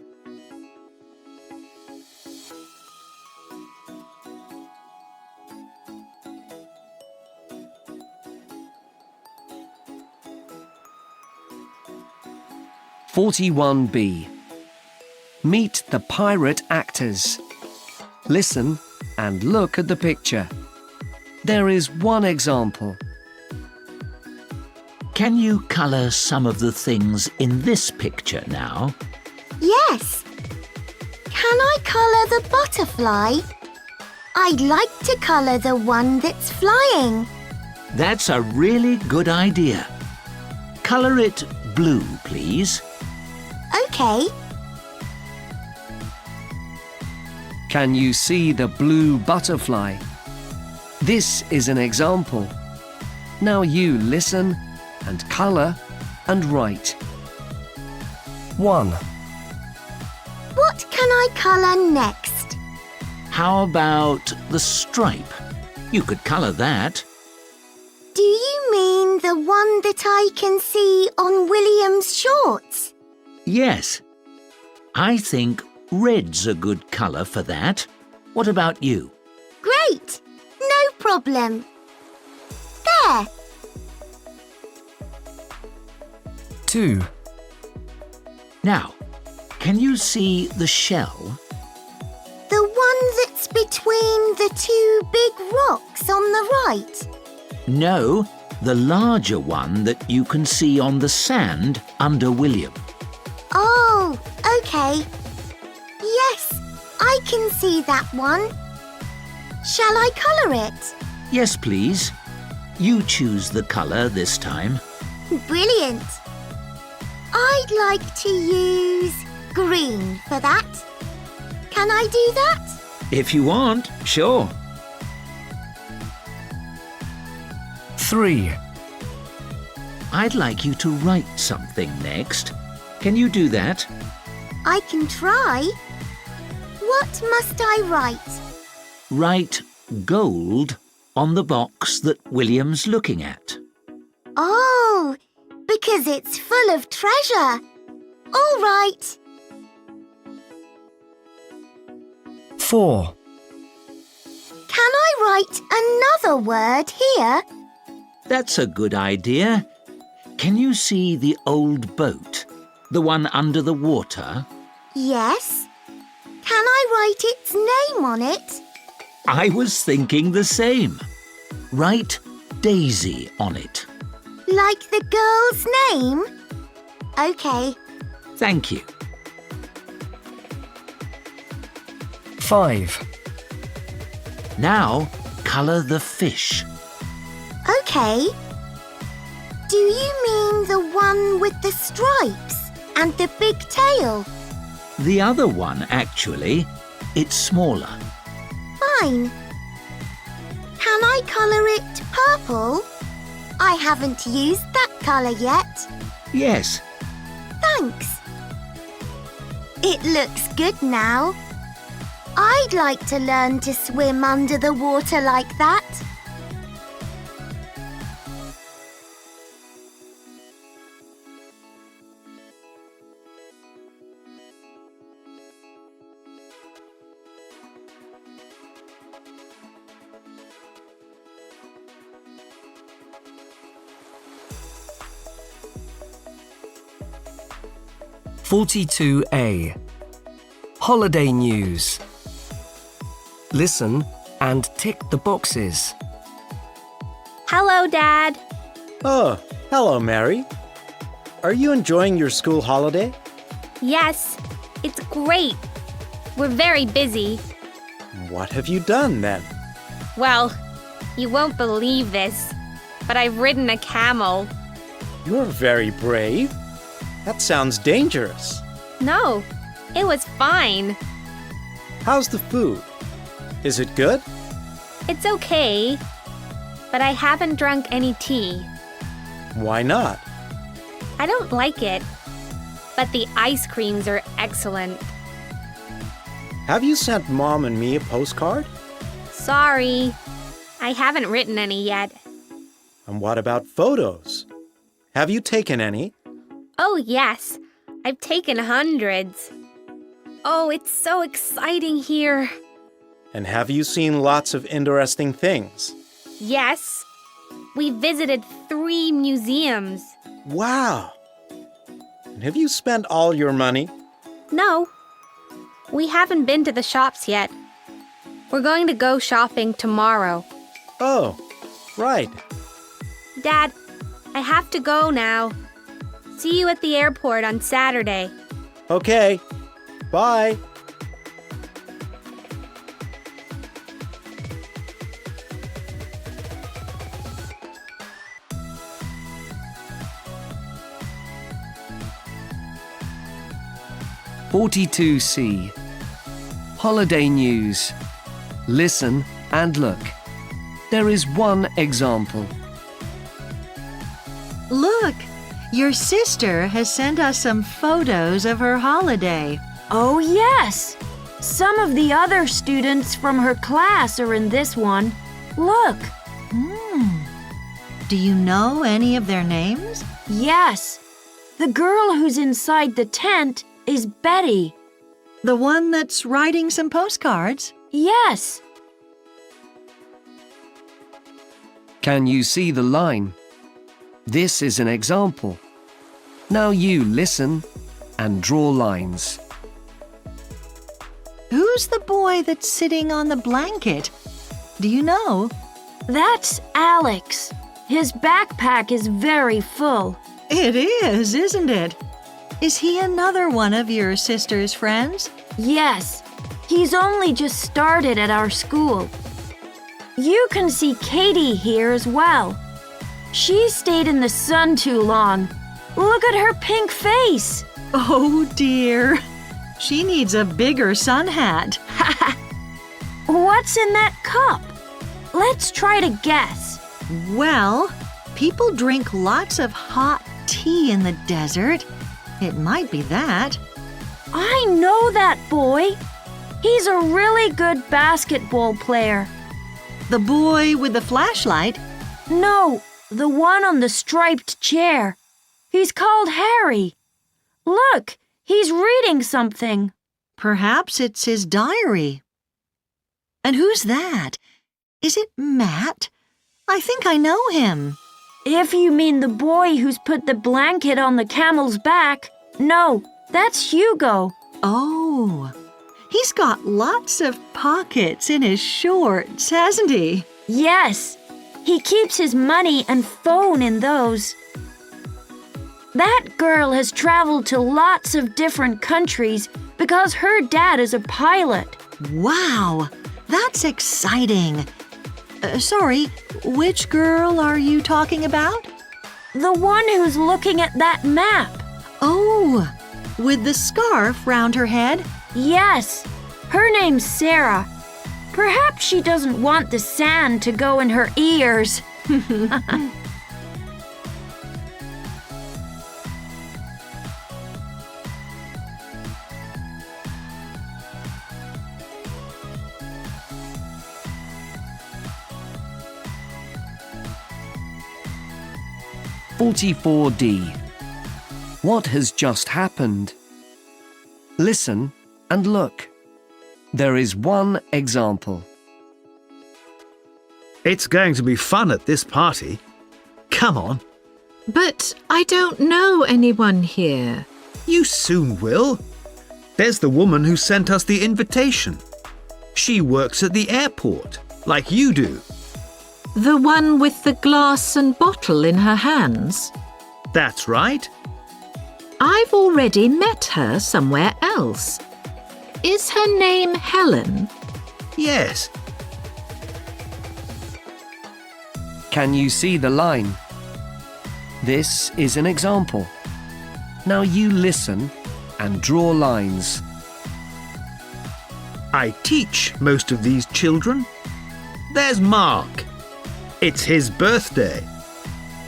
B. Meet the pirate actors. Listen and look at the picture. There is one example. Can you colour some of the things in this picture now? Yes. Can I colour the butterfly? I'd like to colour the one that's flying. That's a really good idea. Colour it blue, please. OK. Can you see the blue butterfly? This is an example. Now you listen and colour and write. 1. What can I colour next? How about the stripe? You could colour that. Do you mean the one that I can see on William's shorts? Yes. I think red's a good colour for that. What about you? Great! No problem. There. 2. Now, can you see the shell? it between the two big rocks on the right? No, the larger one that you can see on the sand under William. Oh, okay. Yes, I can see that one. Shall I colour it? Yes, please. You choose the colour this time. Brilliant. I'd like to use green for that. Can I do that? If you want, sure. 3. I'd like you to write something next. Can you do that? I can try. What must I write? Write gold on the box that William's looking at. Oh, because it's full of treasure. All right. 4. Can I write another word here? That's a good idea. Can you see the old boat? The one under the water? Yes. Can I write its name on it? I was thinking the same. Write Daisy on it. Like the girl's name? Okay. Thank you. 5. Now, colour the fish. Okay. Do you mean the one with the stripes and the big tail? The other one, actually. It's smaller. Fine. Can I colour it purple? I haven't used that colour yet. Yes. Thanks. It looks good now. I'd like to learn to swim under the water like that. (42A) Holiday news. Listen and tick the boxes. Hello, Dad. Oh, hello, Mary. Are you enjoying your school holiday? Yes, it's great. We're very busy. What have you done then? Well, you won't believe this, but I've ridden a camel. You're very brave. That sounds dangerous. No, it was fine. How's the food? Is it good? It's okay, but I haven't drunk any tea. Why not? I don't like it, but the ice creams are excellent. Have you sent Mom and me a postcard? Sorry, I haven't written any yet. And what about photos? Have you taken any? Oh, yes. I've taken hundreds. Oh, it's so exciting here. And have you seen lots of interesting things? Yes. We visited 3 museums. Wow! And have you spent all your money? No. We haven't been to the shops yet. We're going to go shopping tomorrow. Oh, right. Dad, I have to go now. See you at the airport on Saturday. Okay. Bye. (42C) Holiday news. Listen and look. There is one example. Look! Your sister has sent us some photos of her holiday. Oh, yes! Some of the other students from her class are in this one. Look! Do you know any of their names? Yes. The girl who's inside the tent is Betty. The one that's writing some postcards? Yes. Can you see the line? This is an example. Now you listen and draw lines. Whose Who's the boy that's sitting on the blanket? Do you know? That's Alex. His backpack is very full. It is, isn't it? Is he another one of your sister's friends? Yes. He's only just started at our school. You can see Katie here as well. She stayed in the sun too long. Look at her pink face. Oh dear. She needs a bigger sun hat. What's in that cup? Let's try to guess. Well, people drink lots of hot tea in the desert. It might be that. I know that boy. He's a really good basketball player. The boy with the flashlight? No, the one on the striped chair. He's called Harry. Look, he's reading something. Perhaps it's his diary. And who's that? Is it Matt? I think I know him. If you mean the boy who's put the blanket on the camel's back, no, that's Hugo. Oh, he's got lots of pockets in his shorts, hasn't he? Yes, he keeps his money and phone in those. That girl has traveled to lots of different countries because her dad is a pilot. Wow, that's exciting. Sorry, which girl are you talking about? The one who's looking at that map. Oh, with the scarf round her head? Yes, her name's Sarah. Perhaps she doesn't want the sand to go in her ears. 44D. What has just happened? Listen and look. There is one example. It's going to be fun at this party. Come on. But I don't know anyone here. You soon will. There's the woman who sent us the invitation. She works at the airport, like you do. The one with the glass and bottle in her hands? That's right. I've already met her somewhere else. Is her name Helen? Yes. Can you see the line? This is an example. Now you listen and draw lines. I teach most of these children. There's Mark. It's his birthday.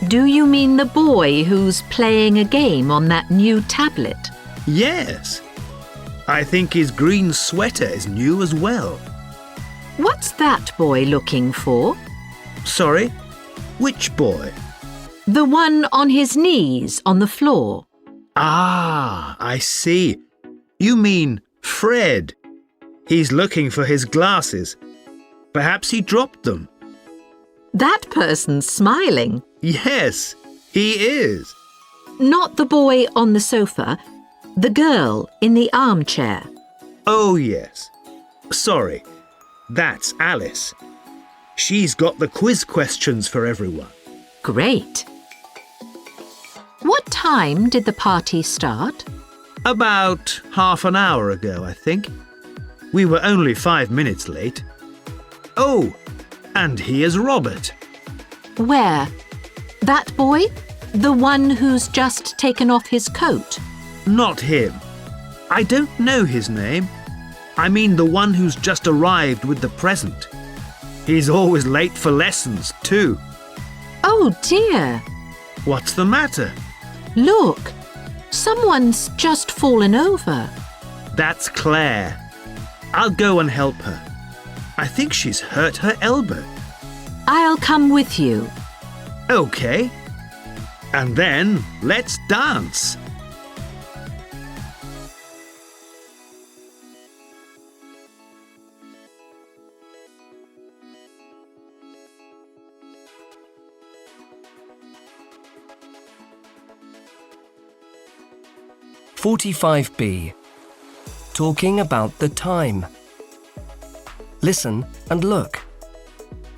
Do you mean the boy who's playing a game on that new tablet? Yes. I think his green sweater is new as well. What's that boy looking for? Sorry? Which boy? The one on his knees on the floor. Ah, I see. You mean Fred. He's looking for his glasses. Perhaps he dropped them. That person's smiling. Yes, he is. Not the boy on the sofa, the girl in the armchair. Oh, yes. Sorry, that's Alice. She's got the quiz questions for everyone. Great. What time did the party start? About half an hour ago, I think. We were only 5 minutes late. Oh, and here's Robert. Where? That boy? The one who's just taken off his coat? Not him. I don't know his name. I mean the one who's just arrived with the present. He's always late for lessons, too. Oh, dear. What's the matter? Look, someone's just fallen over. That's Claire. I'll go and help her. I think she's hurt her elbow. I'll come with you. Okay. And then let's dance. (45B). Talking about the time. Listen and look.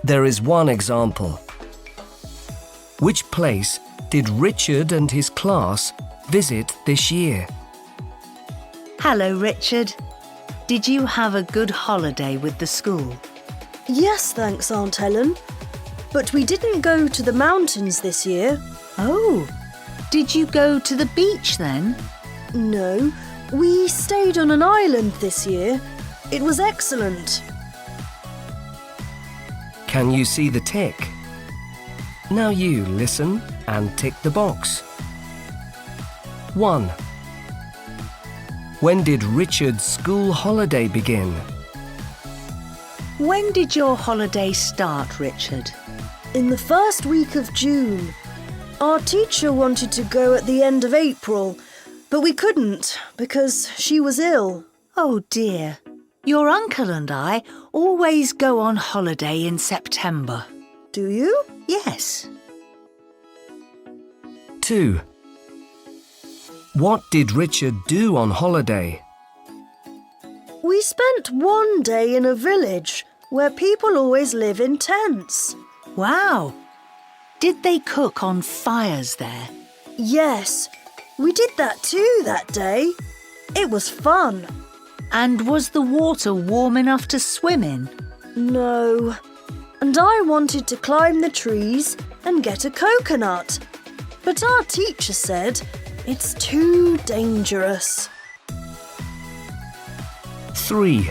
There is one example. Which place did Richard and his class visit this year? Hello, Richard. Did you have a good holiday with the school? Yes, thanks, Aunt Helen. But we didn't go to the mountains this year. Oh, did you go to the beach then? No, we stayed on an island this year. It was excellent. Can you see the tick? Now you listen and tick the box. 1. When did Richard's school holiday begin? When did your holiday start, Richard? In the first week of June. Our teacher wanted to go at the end of April, but we couldn't because she was ill. Oh dear. Your uncle and I always go on holiday in September. Do you? Yes. 2. What did Richard do on holiday? We spent one day in a village where people always live in tents. Wow. Did they cook on fires there? Yes, we did that too that day. It was fun. And was the water warm enough to swim in? No. And I wanted to climb the trees and get a coconut. But our teacher said it's too dangerous. 3.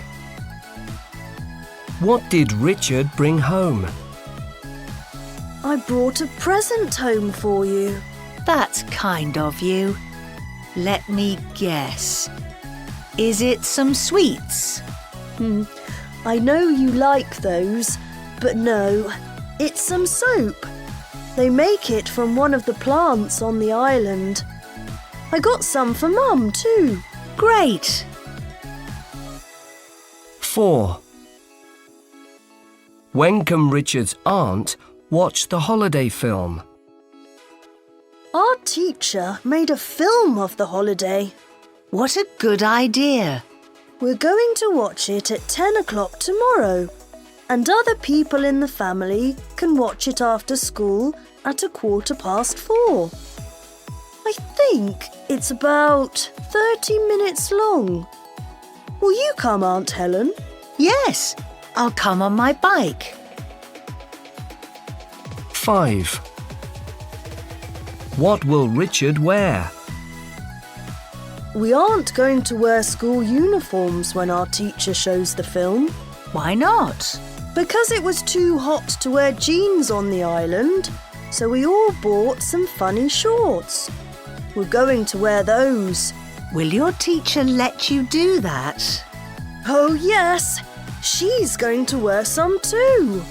What did Richard bring home? I brought a present home for you. That's kind of you. Let me guess. Is it some sweets? I know you like those, but no, it's some soap. They make it from one of the plants on the island. I got some for Mum too. Great. 4. When can Richard's aunt watch the holiday film? Our teacher made a film of the holiday. What a good idea. We're going to watch it at 10 o'clock tomorrow, and other people in the family can watch it after school at 4:15. I think it's about 30 minutes long. Will you come, Aunt Helen? Yes, I'll come on my bike. 5. What will Richard wear? We aren't going to wear school uniforms when our teacher shows the film. Why not? Because it was too hot to wear jeans on the island, so we all bought some funny shorts. We're going to wear those. Will your teacher let you do that? Oh yes, she's going to wear some too.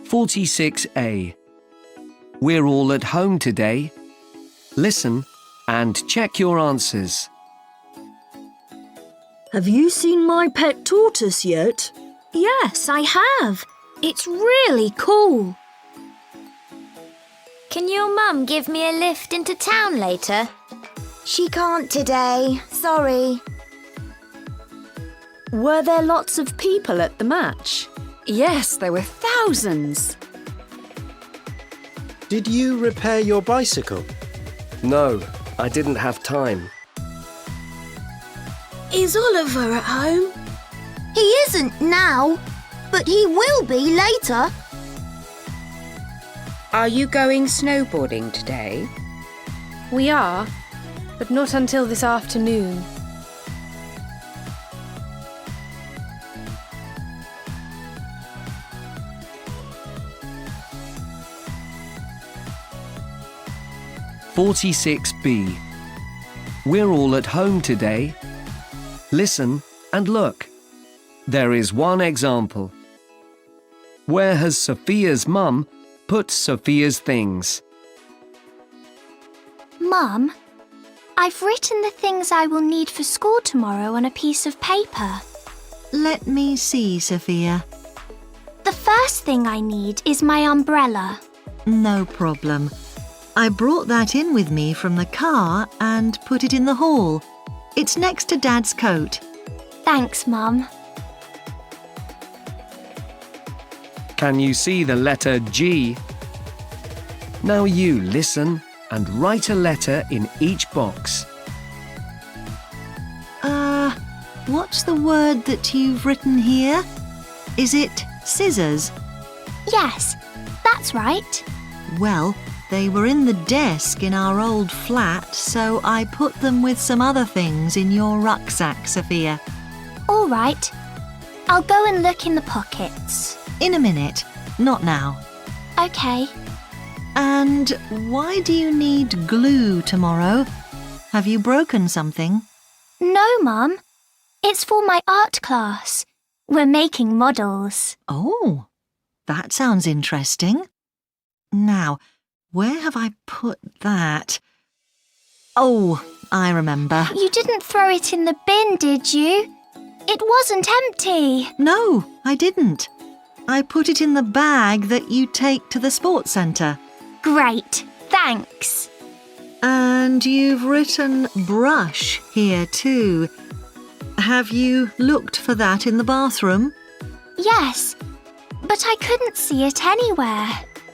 (46A). We're all at home today. Listen and check your answers. Have you seen my pet tortoise yet? Yes, I have. It's really cool. Can your mum give me a lift into town later? She can't today, sorry. Were there lots of people at the match? Yes, there were thousands. Did you repair your bicycle? No, I didn't have time. Is Oliver at home? He isn't now, but he will be later. Are you going snowboarding today? We are, but not until this afternoon. (46B). We're all at home today. Listen and look. There is one example. Where has Sophia's mum put Sophia's things? Mum, I've written the things I will need for school tomorrow on a piece of paper. Let me see, Sophia. The first thing I need is my umbrella. No problem. I brought that in with me from the car and put it in the hall. It's next to Dad's coat. Thanks, Mum. Can you see the letter G? Now you listen and write a letter in each box. What's the word that you've written here? Is it scissors? Yes, that's right. Well, they were in the desk in our old flat, so I put them with some other things in your rucksack, Sophia. All right. I'll go and look in the pockets. In a minute, not now. OK. And why do you need glue tomorrow? Have you broken something? No, Mum. It's for my art class. We're making models. Oh, that sounds interesting. Now, where have I put that? Oh, I remember. You didn't throw it in the bin, did you? It wasn't empty. No, I didn't. I put it in the bag that you take to the sports centre. Great, thanks. And you've written brush here too. Have you looked for that in the bathroom? Yes, but I couldn't see it anywhere.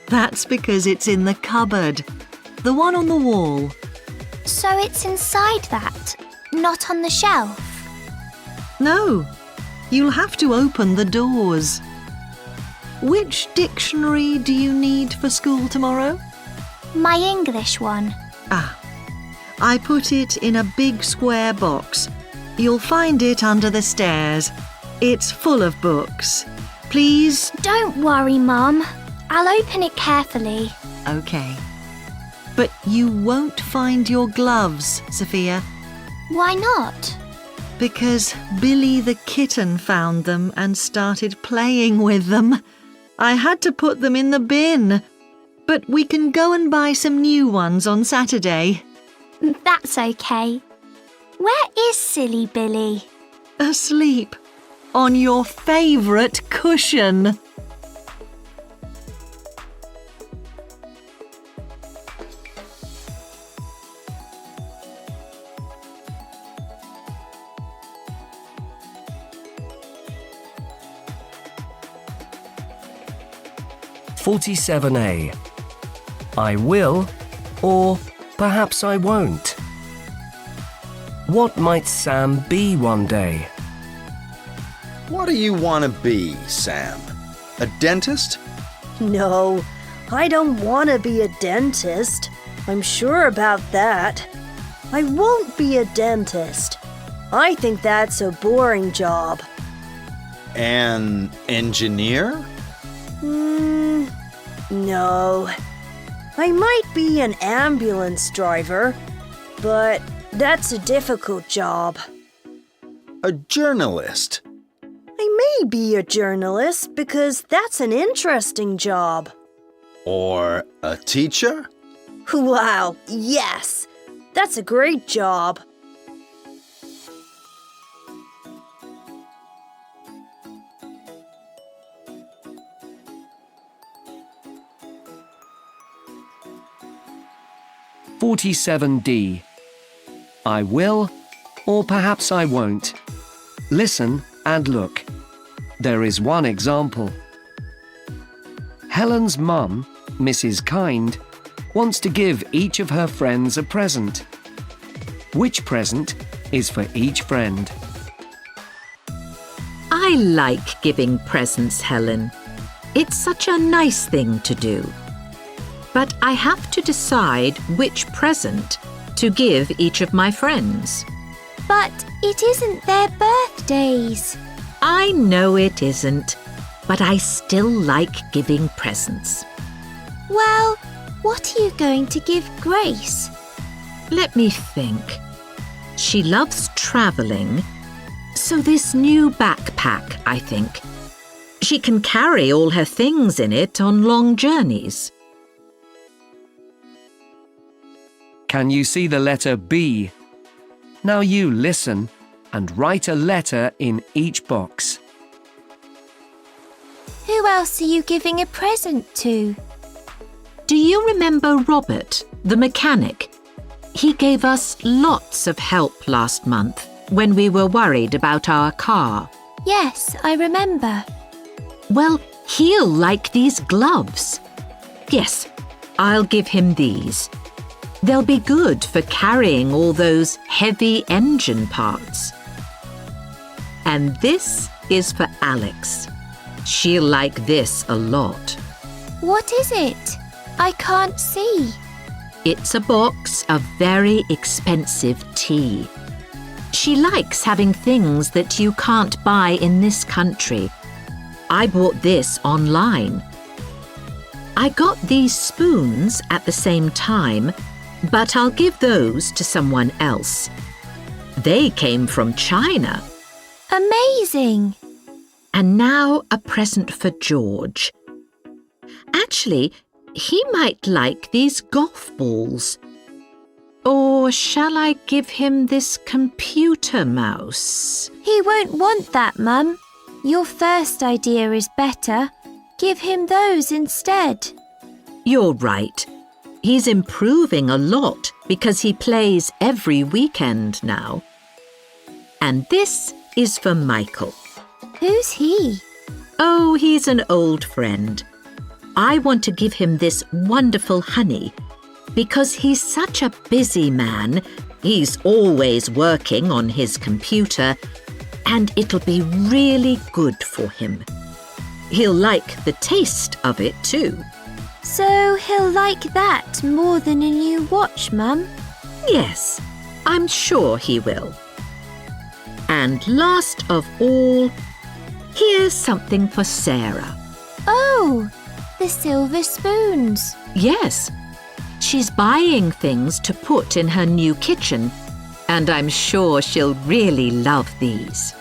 That's because it's in the cupboard, the one on the wall. So it's inside that, not on the shelf? No, you'll have to open the doors. Which dictionary do you need for school tomorrow? My English one. I put it in a big square box. You'll find it under the stairs. It's full of books. Please... Don't worry, Mum. I'll open it carefully. OK. But you won't find your gloves, Sophia. Why not? Because Billy the kitten found them and started playing with them. I had to put them in the bin. But we can go and buy some new ones on Saturday. That's OK. Where is Silly Billy? Asleep. On your favourite cushion. (47A). I will, or perhaps I won't. What might Sam be one day? What do you want to be, Sam? A dentist? No, I don't want to be a dentist. I'm sure about that. I won't be a dentist. I think that's a boring job. An engineer? No. I might be an ambulance driver, but that's a difficult job. A journalist? I may be a journalist because that's an interesting job. Or a teacher? Wow, yes! That's a great job. (47D). I will, or perhaps I won't. Listen and look. There is one example. Helen's mum, Mrs. Kind, wants to give each of her friends a present. Which present is for each friend? I like giving presents, Helen. It's such a nice thing to do. But I have to decide which present to give each of my friends. But it isn't their birthdays. I know it isn't, but I still like giving presents. Well, what are you going to give Grace? Let me think. She loves travelling, so this new backpack, I think. She can carry all her things in it on long journeys. Can you see the letter B? Now you listen and write a letter in each box. Who else are you giving a present to? Do you remember Robert, the mechanic? He gave us lots of help last month when we were worried about our car. Yes, I remember. Well, he'll like these gloves. Yes, I'll give him these. They'll be good for carrying all those heavy engine parts. And this is for Alex. She'll like this a lot. What is it? I can't see. It's a box of very expensive tea. She likes having things that you can't buy in this country. I bought this online. I got these spoons at the same time, but I'll give those to someone else. They came from China. Amazing! And now a present for George. Actually, he might like these golf balls. Or shall I give him this computer mouse? He won't want that, Mum. Your first idea is better. Give him those instead. You're right. He's improving a lot because he plays every weekend now. And this is for Michael. Who's he? Oh, he's an old friend. I want to give him this wonderful honey because he's such a busy man. He's always working on his computer and it'll be really good for him. He'll like the taste of it too. So he'll like that more than a new watch, Mum? Yes, I'm sure he will. And last of all, here's something for Sarah. Oh, the silver spoons. Yes, she's buying things to put in her new kitchen, and I'm sure she'll really love these.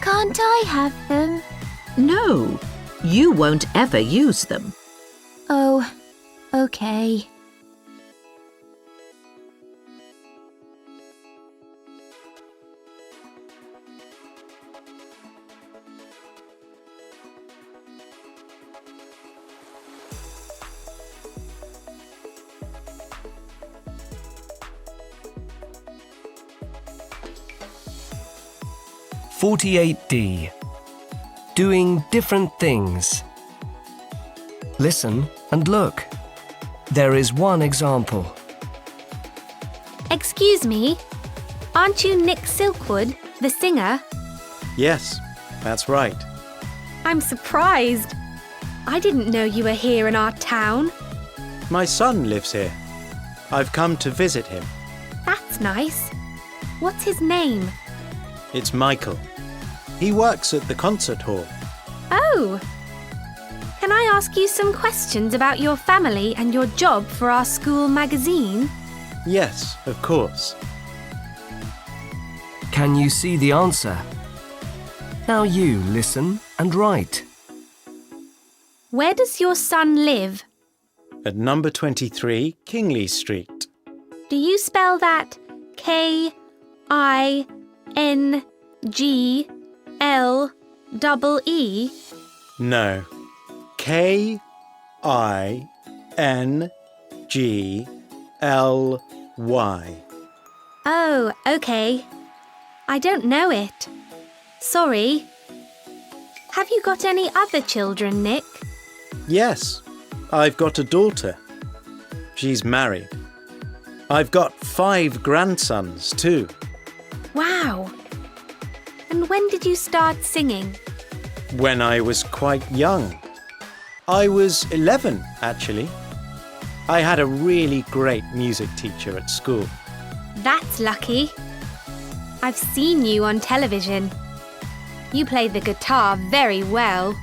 Can't I have them? No, you won't ever use them. Oh, okay. (48D). Doing different things. Listen and look. There is one example. Excuse me, aren't you Nick Silkwood, the singer? Yes, that's right. I'm surprised. I didn't know you were here in our town. My son lives here. I've come to visit him. That's nice. What's his name? It's Michael. He works at the concert hall. Oh! Can I ask you some questions about your family and your job for our school magazine? Yes, of course. Can you see the answer? Now you listen and write. Where does your son live? At number 23, Kingley Street. Do you spell that K-I-N-G-L-E-E? No. K-I-N-G-L-Y. Oh, okay. I don't know it. Sorry. Have you got any other children, Nick? Yes, I've got a daughter. She's married. I've got 5 grandsons too. Wow. And when did you start singing? When I was quite young. I was 11, actually. I had a really great music teacher at school. That's lucky. I've seen you on television. You play the guitar very well.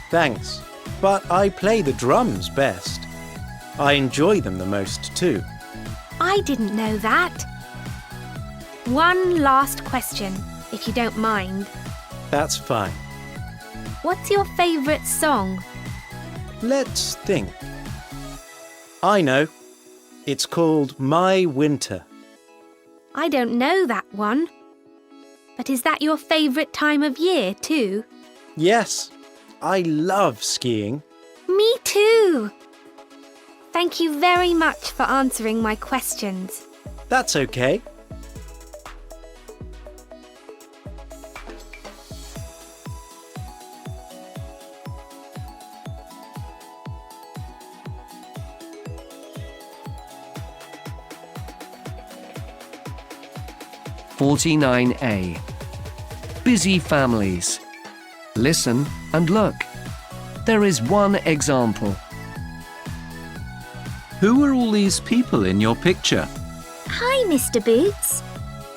Thanks, but I play the drums best. I enjoy them the most too. I didn't know that. One last question, if you don't mind. That's fine. What's your favourite song? Let's think. I know. It's called My Winter. I don't know that one. But is that your favourite time of year too? Yes, I love skiing. Me too. Thank you very much for answering my questions. That's okay. (49A). Busy families. Listen and look. There is one example. Who are all these people in your picture? Hi, Mr. Boots.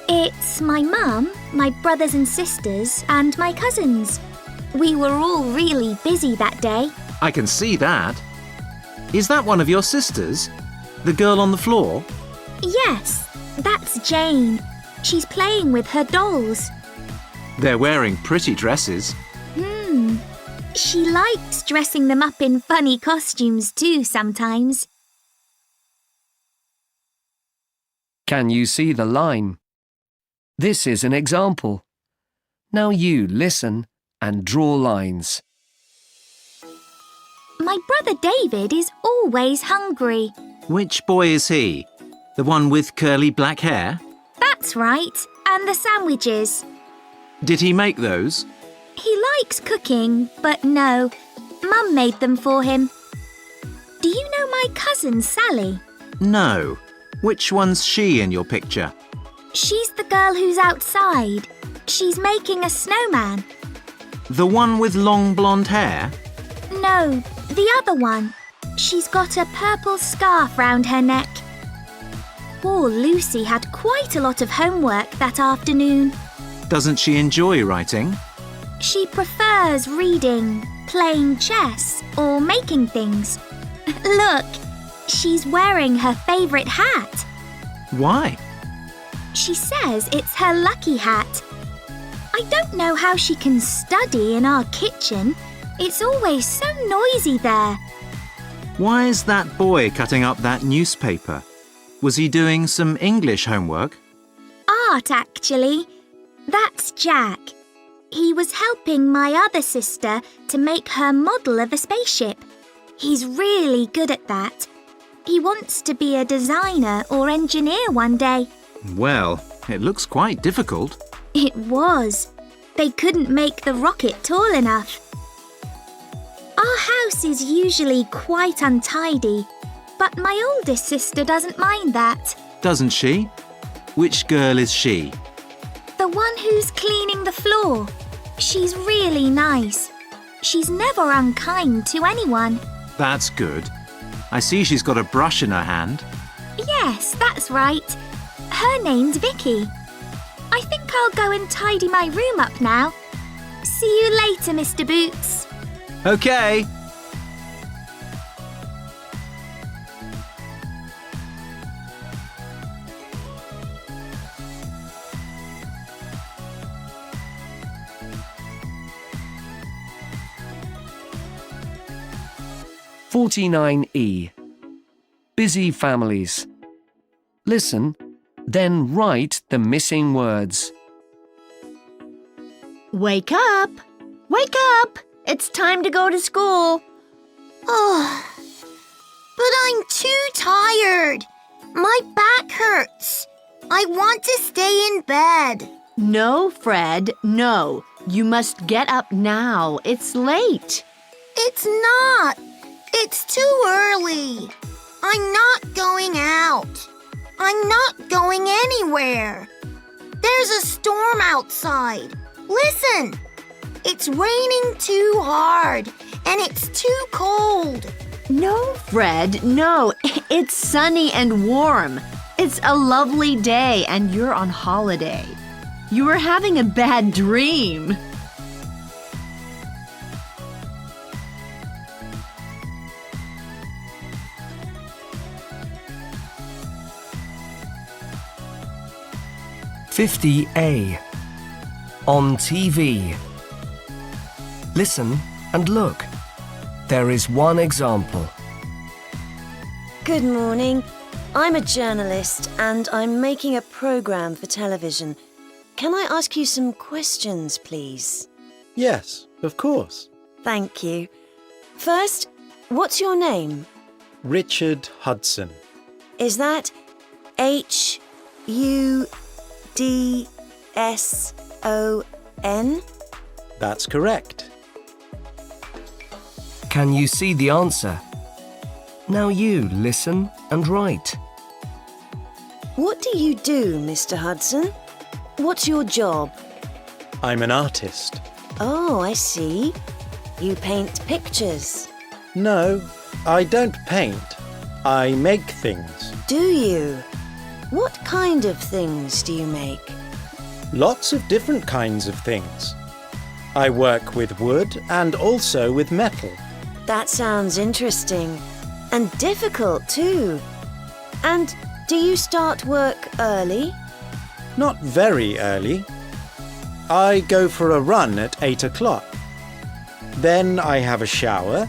It's my mum, my brothers and sisters, and my cousins. We were all really busy that day. I can see that. Is that one of your sisters? The girl on the floor? Yes, that's Jane. She's playing with her dolls. They're wearing pretty dresses. She likes dressing them up in funny costumes too sometimes. Can you see the line? This is an example. Now you listen and draw lines. My brother David is always hungry. Which boy is he? The one with curly black hair? That's right, and the sandwiches. Did he make those? He likes cooking, but no, Mum made them for him. Do you know my cousin Sally? No. Which one's she in your picture? She's the girl who's outside. She's making a snowman. The one with long blonde hair? No, the other one. She's got a purple scarf round her neck. Poor Lucy had quite a lot of homework that afternoon. Doesn't she enjoy writing? She prefers reading, playing chess, or making things. Look, she's wearing her favourite hat. Why? She says it's her lucky hat. I don't know how she can study in our kitchen. It's always so noisy there. Why is that boy cutting up that newspaper? Was he doing some English homework? Art, actually. That's Jack. He was helping my other sister to make her model of a spaceship. He's really good at that. He wants to be a designer or engineer one day. Well, it looks quite difficult. It was. They couldn't make the rocket tall enough. Our house is usually quite untidy, but my oldest sister doesn't mind that. Doesn't she? Which girl is she? The one who's cleaning the floor. She's really nice. She's never unkind to anyone. That's good. I see she's got a brush in her hand. Yes, that's right. Her name's Vicky. I think I'll go and tidy my room up now. See you later, Mr. Boots. Okay. (49E). Busy families. Listen, then write the missing words. Wake up! Wake up! It's time to go to school. Oh, but I'm too tired. My back hurts. I want to stay in bed. No, Fred, no. You must get up now. It's late. It's not. It's too early. I'm not going out. I'm not going anywhere. There's a storm outside. Listen. It's raining too hard, and it's too cold. No, Fred, no. It's sunny and warm. It's a lovely day, and you're on holiday. You were having a bad dream. (50A). On TV. Listen and look. There is one example. Good morning. I'm a journalist and I'm making a program for television. Can I ask you some questions, please? Yes, of course. Thank you. First, what's your name? Richard Hudson. Is that Hudson? That's correct. Can you see the answer? Now you listen and write. What do you do, Mr. Hudson? What's your job? I'm an artist. Oh, I see. You paint pictures. No, I don't paint. I make things. Do you? What kind of things do you make? Lots of different kinds of things. I work with wood and also with metal. That sounds interesting. And difficult too. And do you start work early? Not very early. I go for a run at 8 o'clock. Then I have a shower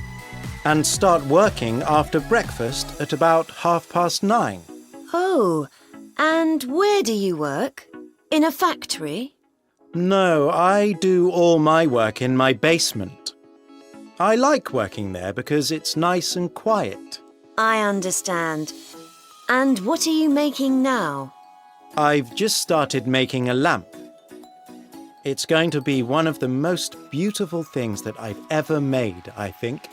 and start working after breakfast at about 9:30. Oh, and where do you work? In a factory? No, I do all my work in my basement. I like working there because it's nice and quiet. I understand. And what are you making now? I've just started making a lamp. It's going to be one of the most beautiful things that I've ever made, I think.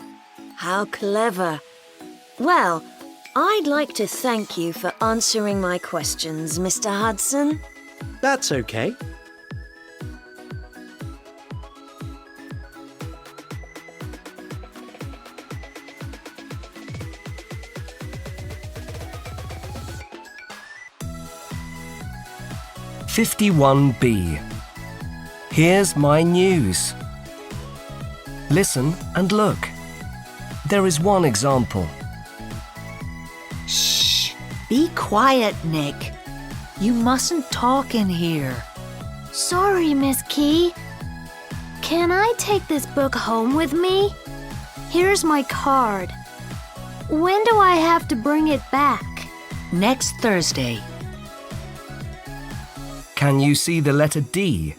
How clever. Well, I'd like to thank you for answering my questions, Mr. Hudson. That's okay. (51B). Here's my news. Listen and look. There is one example. Shh! Be quiet, Nick. You mustn't talk in here. Sorry, Miss Key. Can I take this book home with me? Here's my card. When do I have to bring it back? Next Thursday. Can you see the letter D?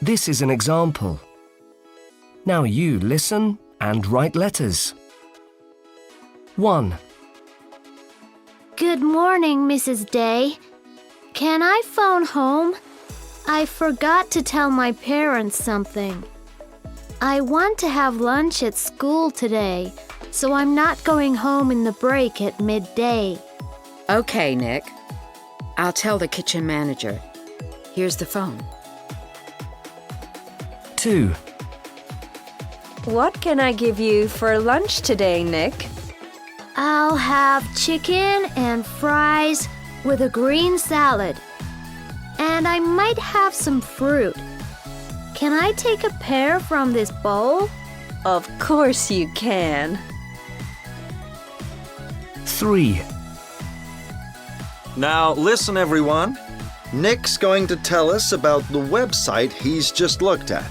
This is an example. Now you listen and write letters. 1. Good morning, Mrs. Day. Can I phone home? I forgot to tell my parents something. I want to have lunch at school today, so I'm not going home in the break at midday. Okay, Nick. I'll tell the kitchen manager. Here's the phone. 2. What can I give you for lunch today, Nick? I'll have chicken and fries with a green salad. And I might have some fruit. Can I take a pear from this bowl? Of course you can. 3. Now listen, everyone. Nick's going to tell us about the website he's just looked at.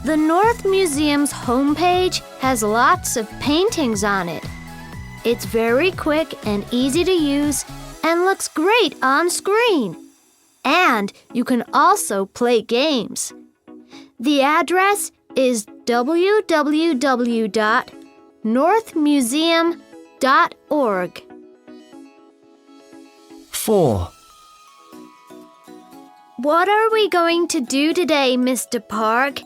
The North Museum's homepage has lots of paintings on it. It's very quick and easy to use and looks great on screen. And you can also play games. The address is www.northmuseum.org. 4. What are we going to do today, Mr. Park?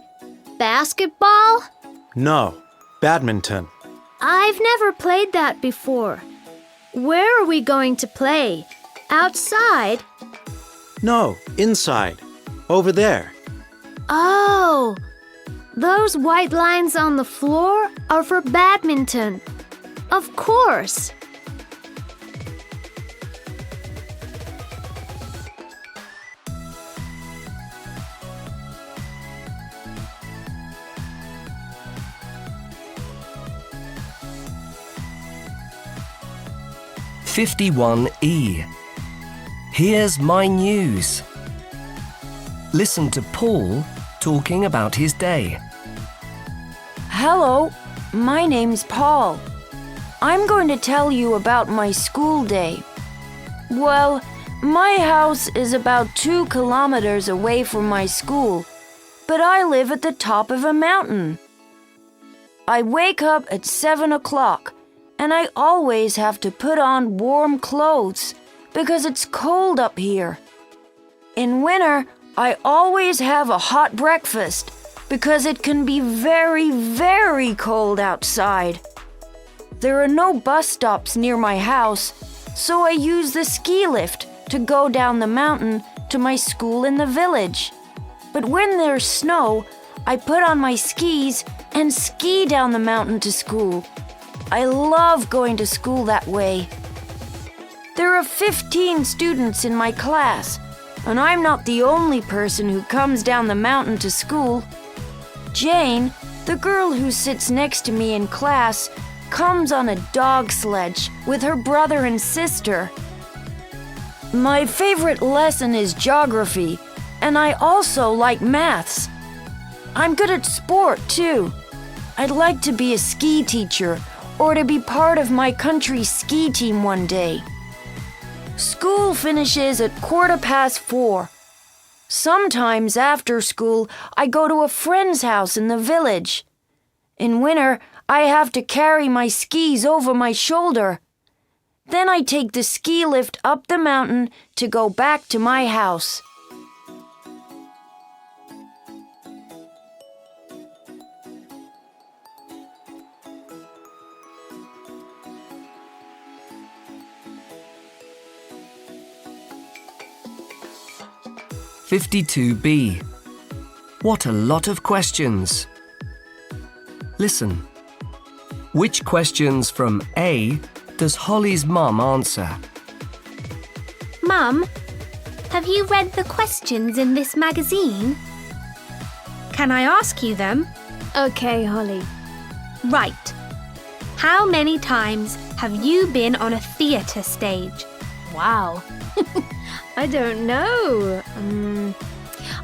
Basketball? No, badminton. I've never played that before. Where are we going to play? Outside? No, inside. Over there. Oh, those white lines on the floor are for badminton. Of course. (51E). Here's my news. Listen to Paul talking about his day. Hello, my name's Paul. I'm going to tell you about my school day. Well, my house is about 2 kilometers away from my school, but I live at the top of a mountain. I wake up at 7 o'clock, and I always have to put on warm clothes because it's cold up here. In winter, I always have a hot breakfast because it can be very, very cold outside. There are no bus stops near my house, so I use the ski lift to go down the mountain to my school in the village. But when there's snow, I put on my skis and ski down the mountain to school. I love going to school that way. There are 15 students in my class, and I'm not the only person who comes down the mountain to school. Jane, the girl who sits next to me in class, comes on a dog sledge with her brother and sister. My favorite lesson is geography, and I also like maths. I'm good at sport, too. I'd like to be a ski teacher or to be part of my country's ski team one day. School finishes at 4:15. Sometimes after school, I go to a friend's house in the village. In winter, I have to carry my skis over my shoulder. Then I take the ski lift up the mountain to go back to my house. (52B). What a lot of questions. Listen. Which questions from A does Holly's mum answer? Mum, have you read the questions in this magazine? Can I ask you them? Okay, Holly. Right. How many times have you been on a theatre stage? Wow. I don't know.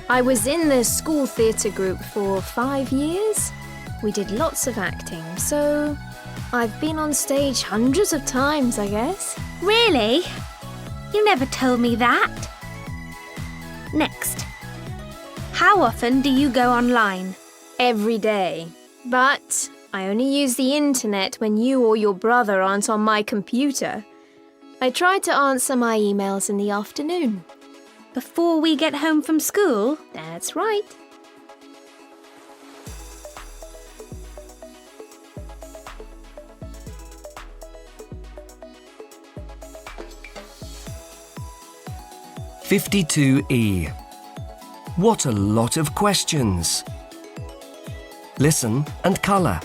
I was in the school theatre group for 5 years. We did lots of acting, so I've been on stage hundreds of times, I guess. Really? You never told me that. Next. How often do you go online? Every day. But I only use the internet when you or your brother aren't on my computer. I try to answer my emails in the afternoon. Before we get home from school? That's right. (52E). What a lot of questions. Listen and colour.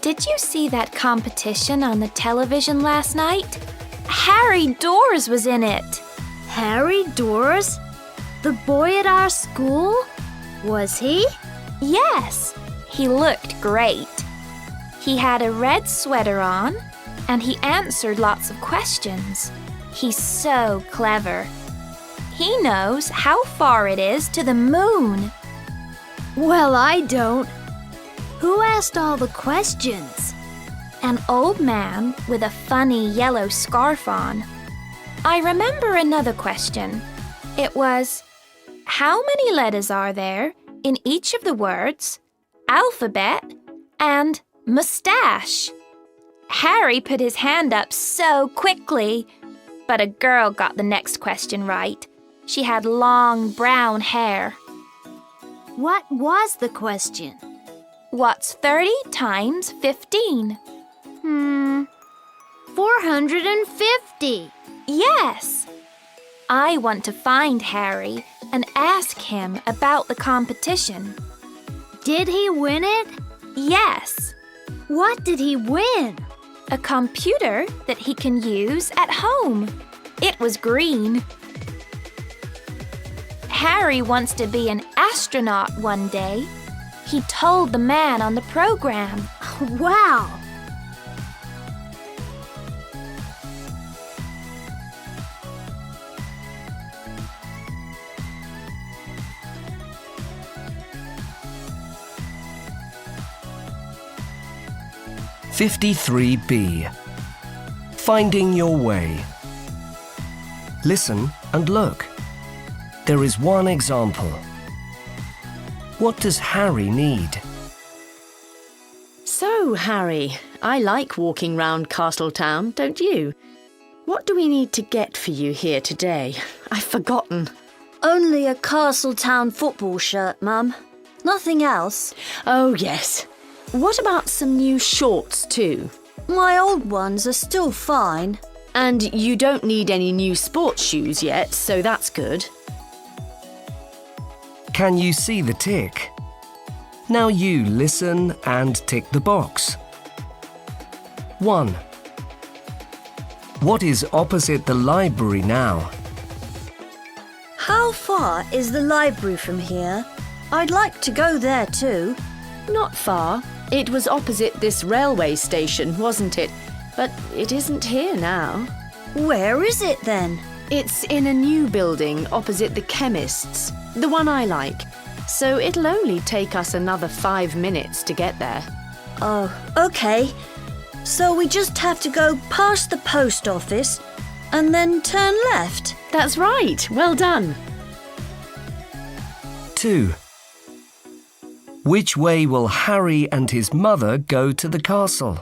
Did you see that competition on the television last night? Harry Dawes was in it. Harry Dawes? The boy at our school? Was he? Yes, he looked great. He had a red sweater on, and he answered lots of questions. He's so clever. He knows how far it is to the moon. Well, I don't. Who asked all the questions? An old man with a funny yellow scarf on. I remember another question. It was, how many letters are there in each of the words, alphabet and mustache? Harry put his hand up so quickly, but a girl got the next question right. She had long brown hair. What was the question? What's 30 times 15? 450. Yes. I want to find Harry and ask him about the competition. Did he win it? Yes. What did he win? A computer that he can use at home. It was green. Harry wants to be an astronaut one day. He told the man on the program. Wow! (53B). Finding your way. Listen and look. There is one example. What does Harry need? So, Harry, I like walking round Castletown, don't you? What do we need to get for you here today? I've forgotten. Only a Castletown football shirt, Mum. Nothing else. Oh, yes. What about some new shorts too? My old ones are still fine. And you don't need any new sports shoes yet, so that's good. Can you see the tick? Now you listen and tick the box. 1. What is opposite the library now? How far is the library from here? I'd like to go there too. Not far. It was opposite this railway station, wasn't it? But it isn't here now. Where is it then? It's in a new building opposite the chemist's, the one I like. So it'll only take us another 5 minutes to get there. Oh, okay. So we just have to go past the post office and then turn left. That's right. Well done. 2. Which way will Harry and his mother go to the castle?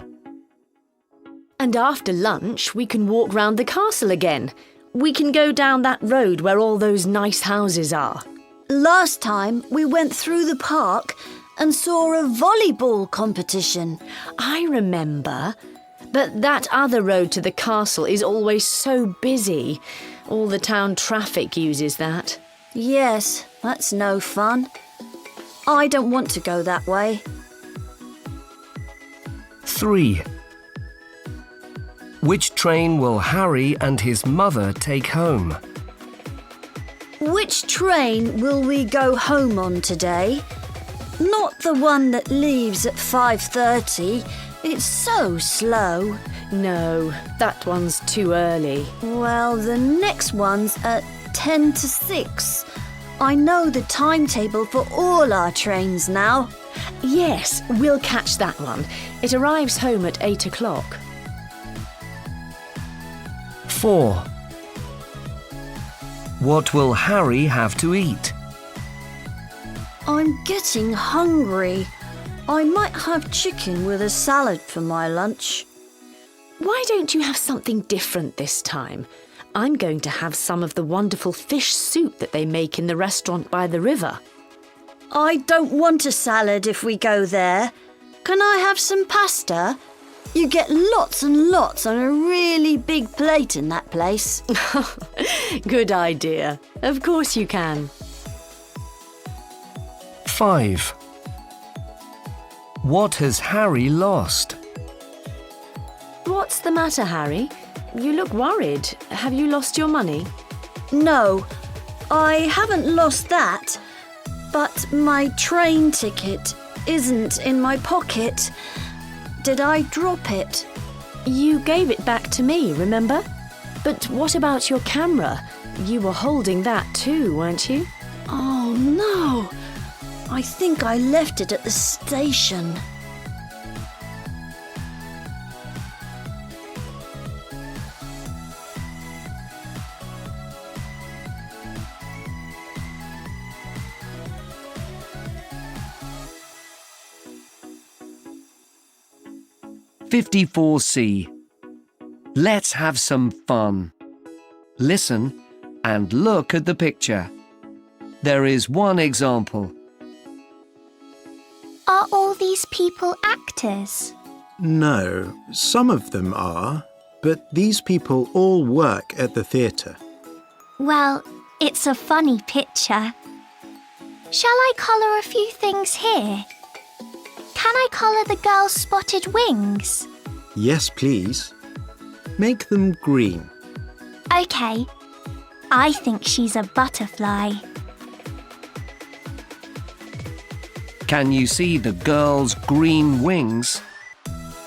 And after lunch, we can walk round the castle again. We can go down that road where all those nice houses are. Last time we went through the park and saw a volleyball competition. I remember. But that other road to the castle is always so busy. All the town traffic uses that. Yes, that's no fun. I don't want to go that way. 3. Which train will Harry and his mother take home? Which train will we go home on today? Not the one that leaves at 5:30. It's so slow. No, that one's too early. Well, the next one's at 10 to 6. I know the timetable for all our trains now. Yes, we'll catch that one. It arrives home at 8 o'clock. 4. What will Harry have to eat? I'm getting hungry. I might have chicken with a salad for my lunch. Why don't you have something different this time? I'm going to have some of the wonderful fish soup that they make in the restaurant by the river. I don't want a salad if we go there. Can I have some pasta? You get lots and lots on a really big plate in that place. Good idea. Of course you can. 5. What has Harry lost? What's the matter, Harry? You look worried. Have you lost your money? No, I haven't lost that. But my train ticket isn't in my pocket. Did I drop it? You gave it back to me, remember? But what about your camera? You were holding that too, weren't you? Oh no! I think I left it at the station. (54C). Let's have some fun. Listen and look at the picture. There is one example. Are all these people actors? No, some of them are, but these people all work at the theatre. Well, it's a funny picture. Shall I colour a few things here? Can I colour the girl's spotted wings? Yes, please. Make them green. OK. I think she's a butterfly. Can you see the girl's green wings?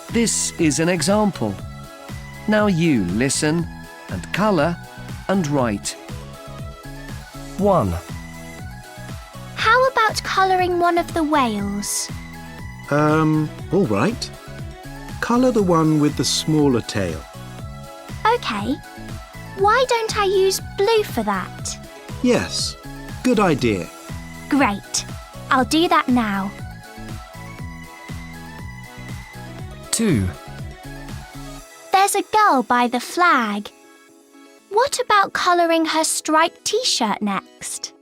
This is an example. Now you listen and colour and write. 1. How about colouring one of the whales? All right. Colour the one with the smaller tail. OK. Why don't I use blue for that? Yes, good idea. Great. I'll do that now. 2. There's a girl by the flag. What about colouring her striped t-shirt next?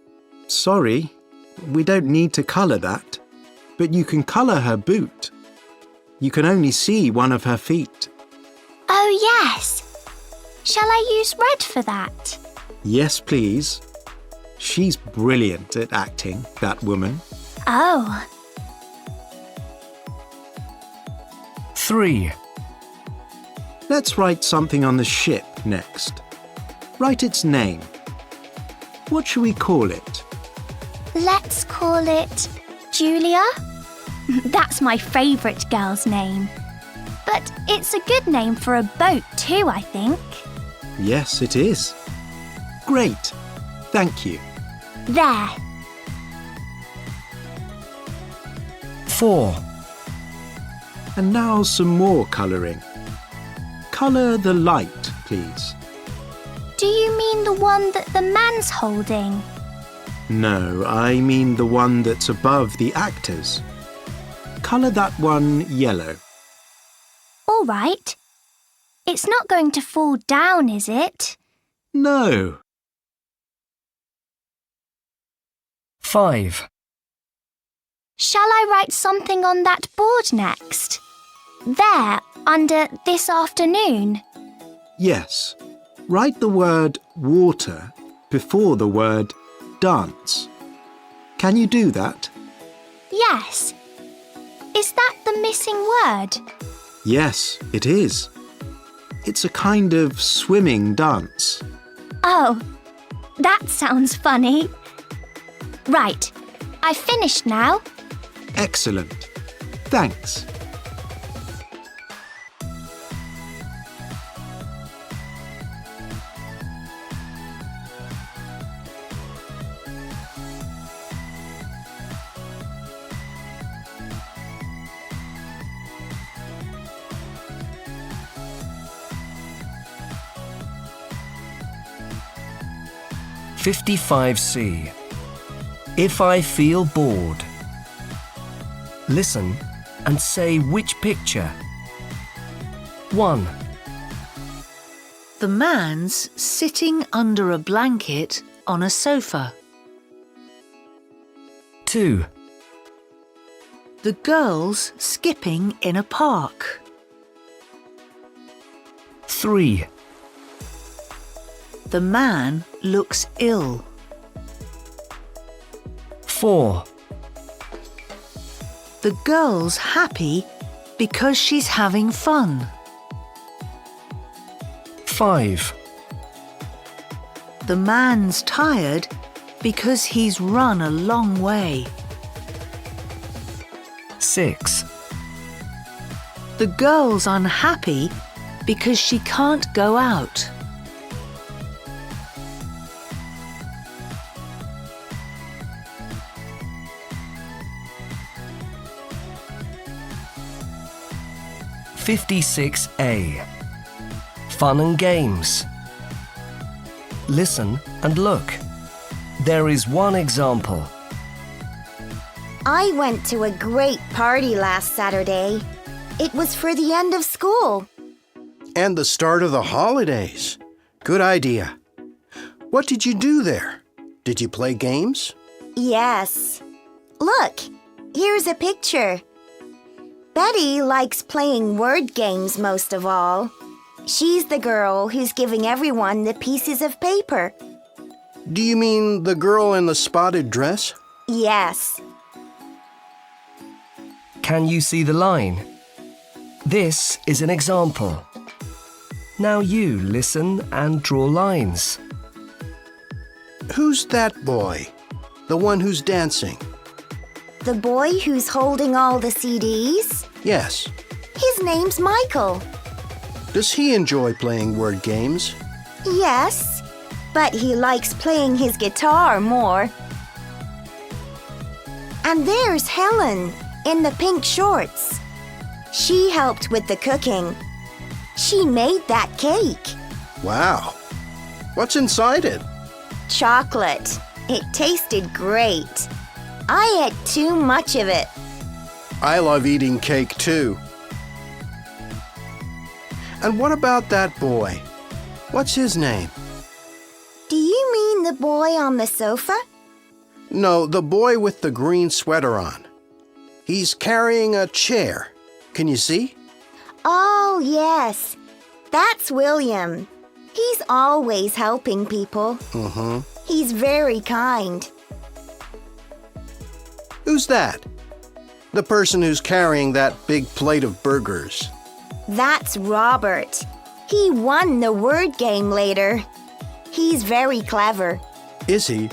Sorry, we don't need to colour that. But you can colour her boot. You can only see one of her feet. Oh, yes. Shall I use red for that? Yes, please. She's brilliant at acting, that woman. Oh. 3. Let's write something on the ship next. Write its name. What shall we call it? Let's call it Julia. That's my favourite girl's name. But it's a good name for a boat too, I think. Yes, it is. Great. Thank you. There. 4. And now some more colouring. Colour the light, please. Do you mean the one that the man's holding? No, I mean the one that's above the actors. Colour that one yellow. All right. It's not going to fall down, is it? No. 5. Shall I write something on that board next? There, under this afternoon. Yes. Write the word water before the word dance. Can you do that? Yes. Is that the missing word? Yes, it is. It's a kind of swimming dance. Oh, that sounds funny. Right, I've finished now. Excellent. Thanks. (55C). If I feel bored. Listen and say which picture. 1. The man's sitting under a blanket on a sofa. 2. The girl's skipping in a park. 3. The man looks ill. 4. The girl's happy because she's having fun. 5. The man's tired because he's run a long way. 6. The girl's unhappy because she can't go out. 56A. Fun and games. Listen and look. There is one example. I went to a great party last Saturday. It was for the end of school. And the start of the holidays. Good idea. What did you do there? Did you play games? Yes. Look, here's a picture. Betty likes playing word games most of all. She's the girl who's giving everyone the pieces of paper. Do you mean the girl in the spotted dress? Yes. Can you see the line? This is an example. Now you listen and draw lines. Who's that boy? The one who's dancing? The boy who's holding all the CDs? Yes. His name's Michael. Does he enjoy playing word games? Yes, but he likes playing his guitar more. And there's Helen in the pink shorts. She helped with the cooking. She made that cake. Wow. What's inside it? Chocolate. It tasted great. I ate too much of it. I love eating cake too. And what about that boy? What's his name? Do you mean the boy on the sofa? No, the boy with the green sweater on. He's carrying a chair. Can you see? Oh, yes. That's William. He's always helping people. Mm-hmm. He's very kind. Who's that? The person who's carrying that big plate of burgers. That's Robert. He won the word game later. He's very clever. Is he?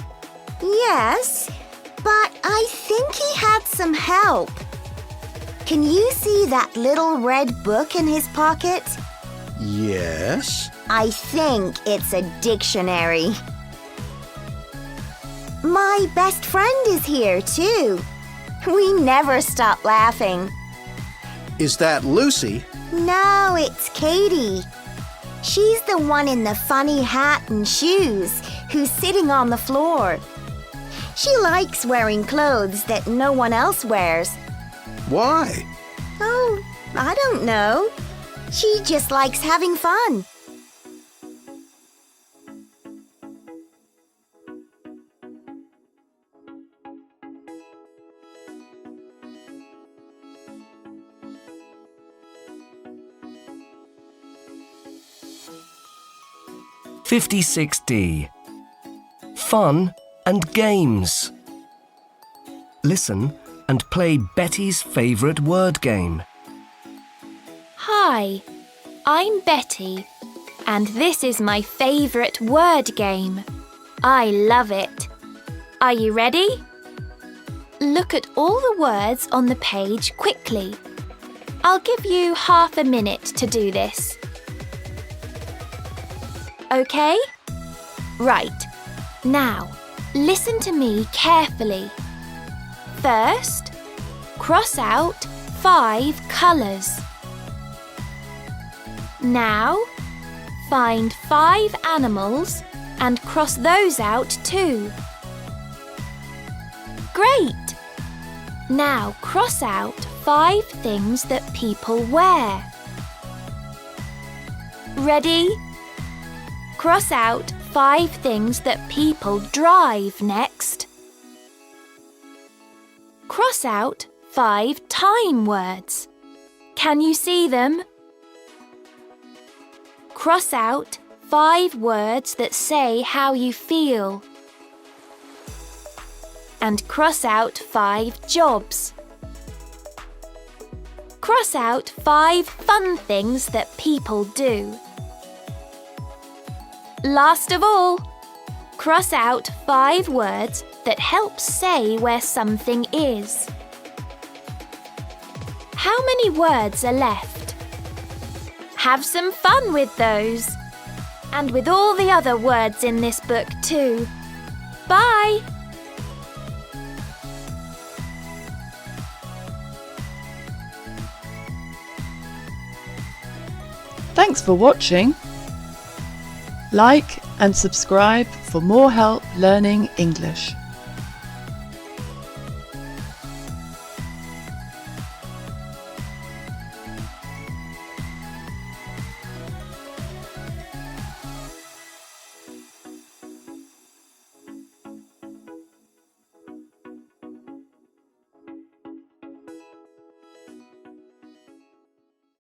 Yes, but I think he had some help. Can you see that little red book in his pocket? Yes. I think it's a dictionary. My best friend is here, too. We never stop laughing. Is that Lucy? No, it's Katie. She's the one in the funny hat and shoes who's sitting on the floor. She likes wearing clothes that no one else wears. Why? Oh, I don't know. She just likes having fun. (56D) Fun and games. Listen and play Betty's favourite word game. Hi, I'm Betty, and this is my favourite word game. I love it. Are you ready? Look at all the words on the page quickly. I'll give you half a minute to do this. Okay? Right. Now, listen to me carefully. First, cross out 5 colours. Now, find 5 animals and cross those out too. Great! Now cross out 5 things that people wear. Ready? Cross out 5 things that people drive next. Cross out 5 time words. Can you see them? Cross out 5 words that say how you feel. And cross out 5 jobs. Cross out 5 fun things that people do. Last of all, cross out 5 words that help say where something is. How many words are left? Have some fun with those. And with all the other words in this book too. Bye! Thanks for watching. Like and subscribe for more help learning English.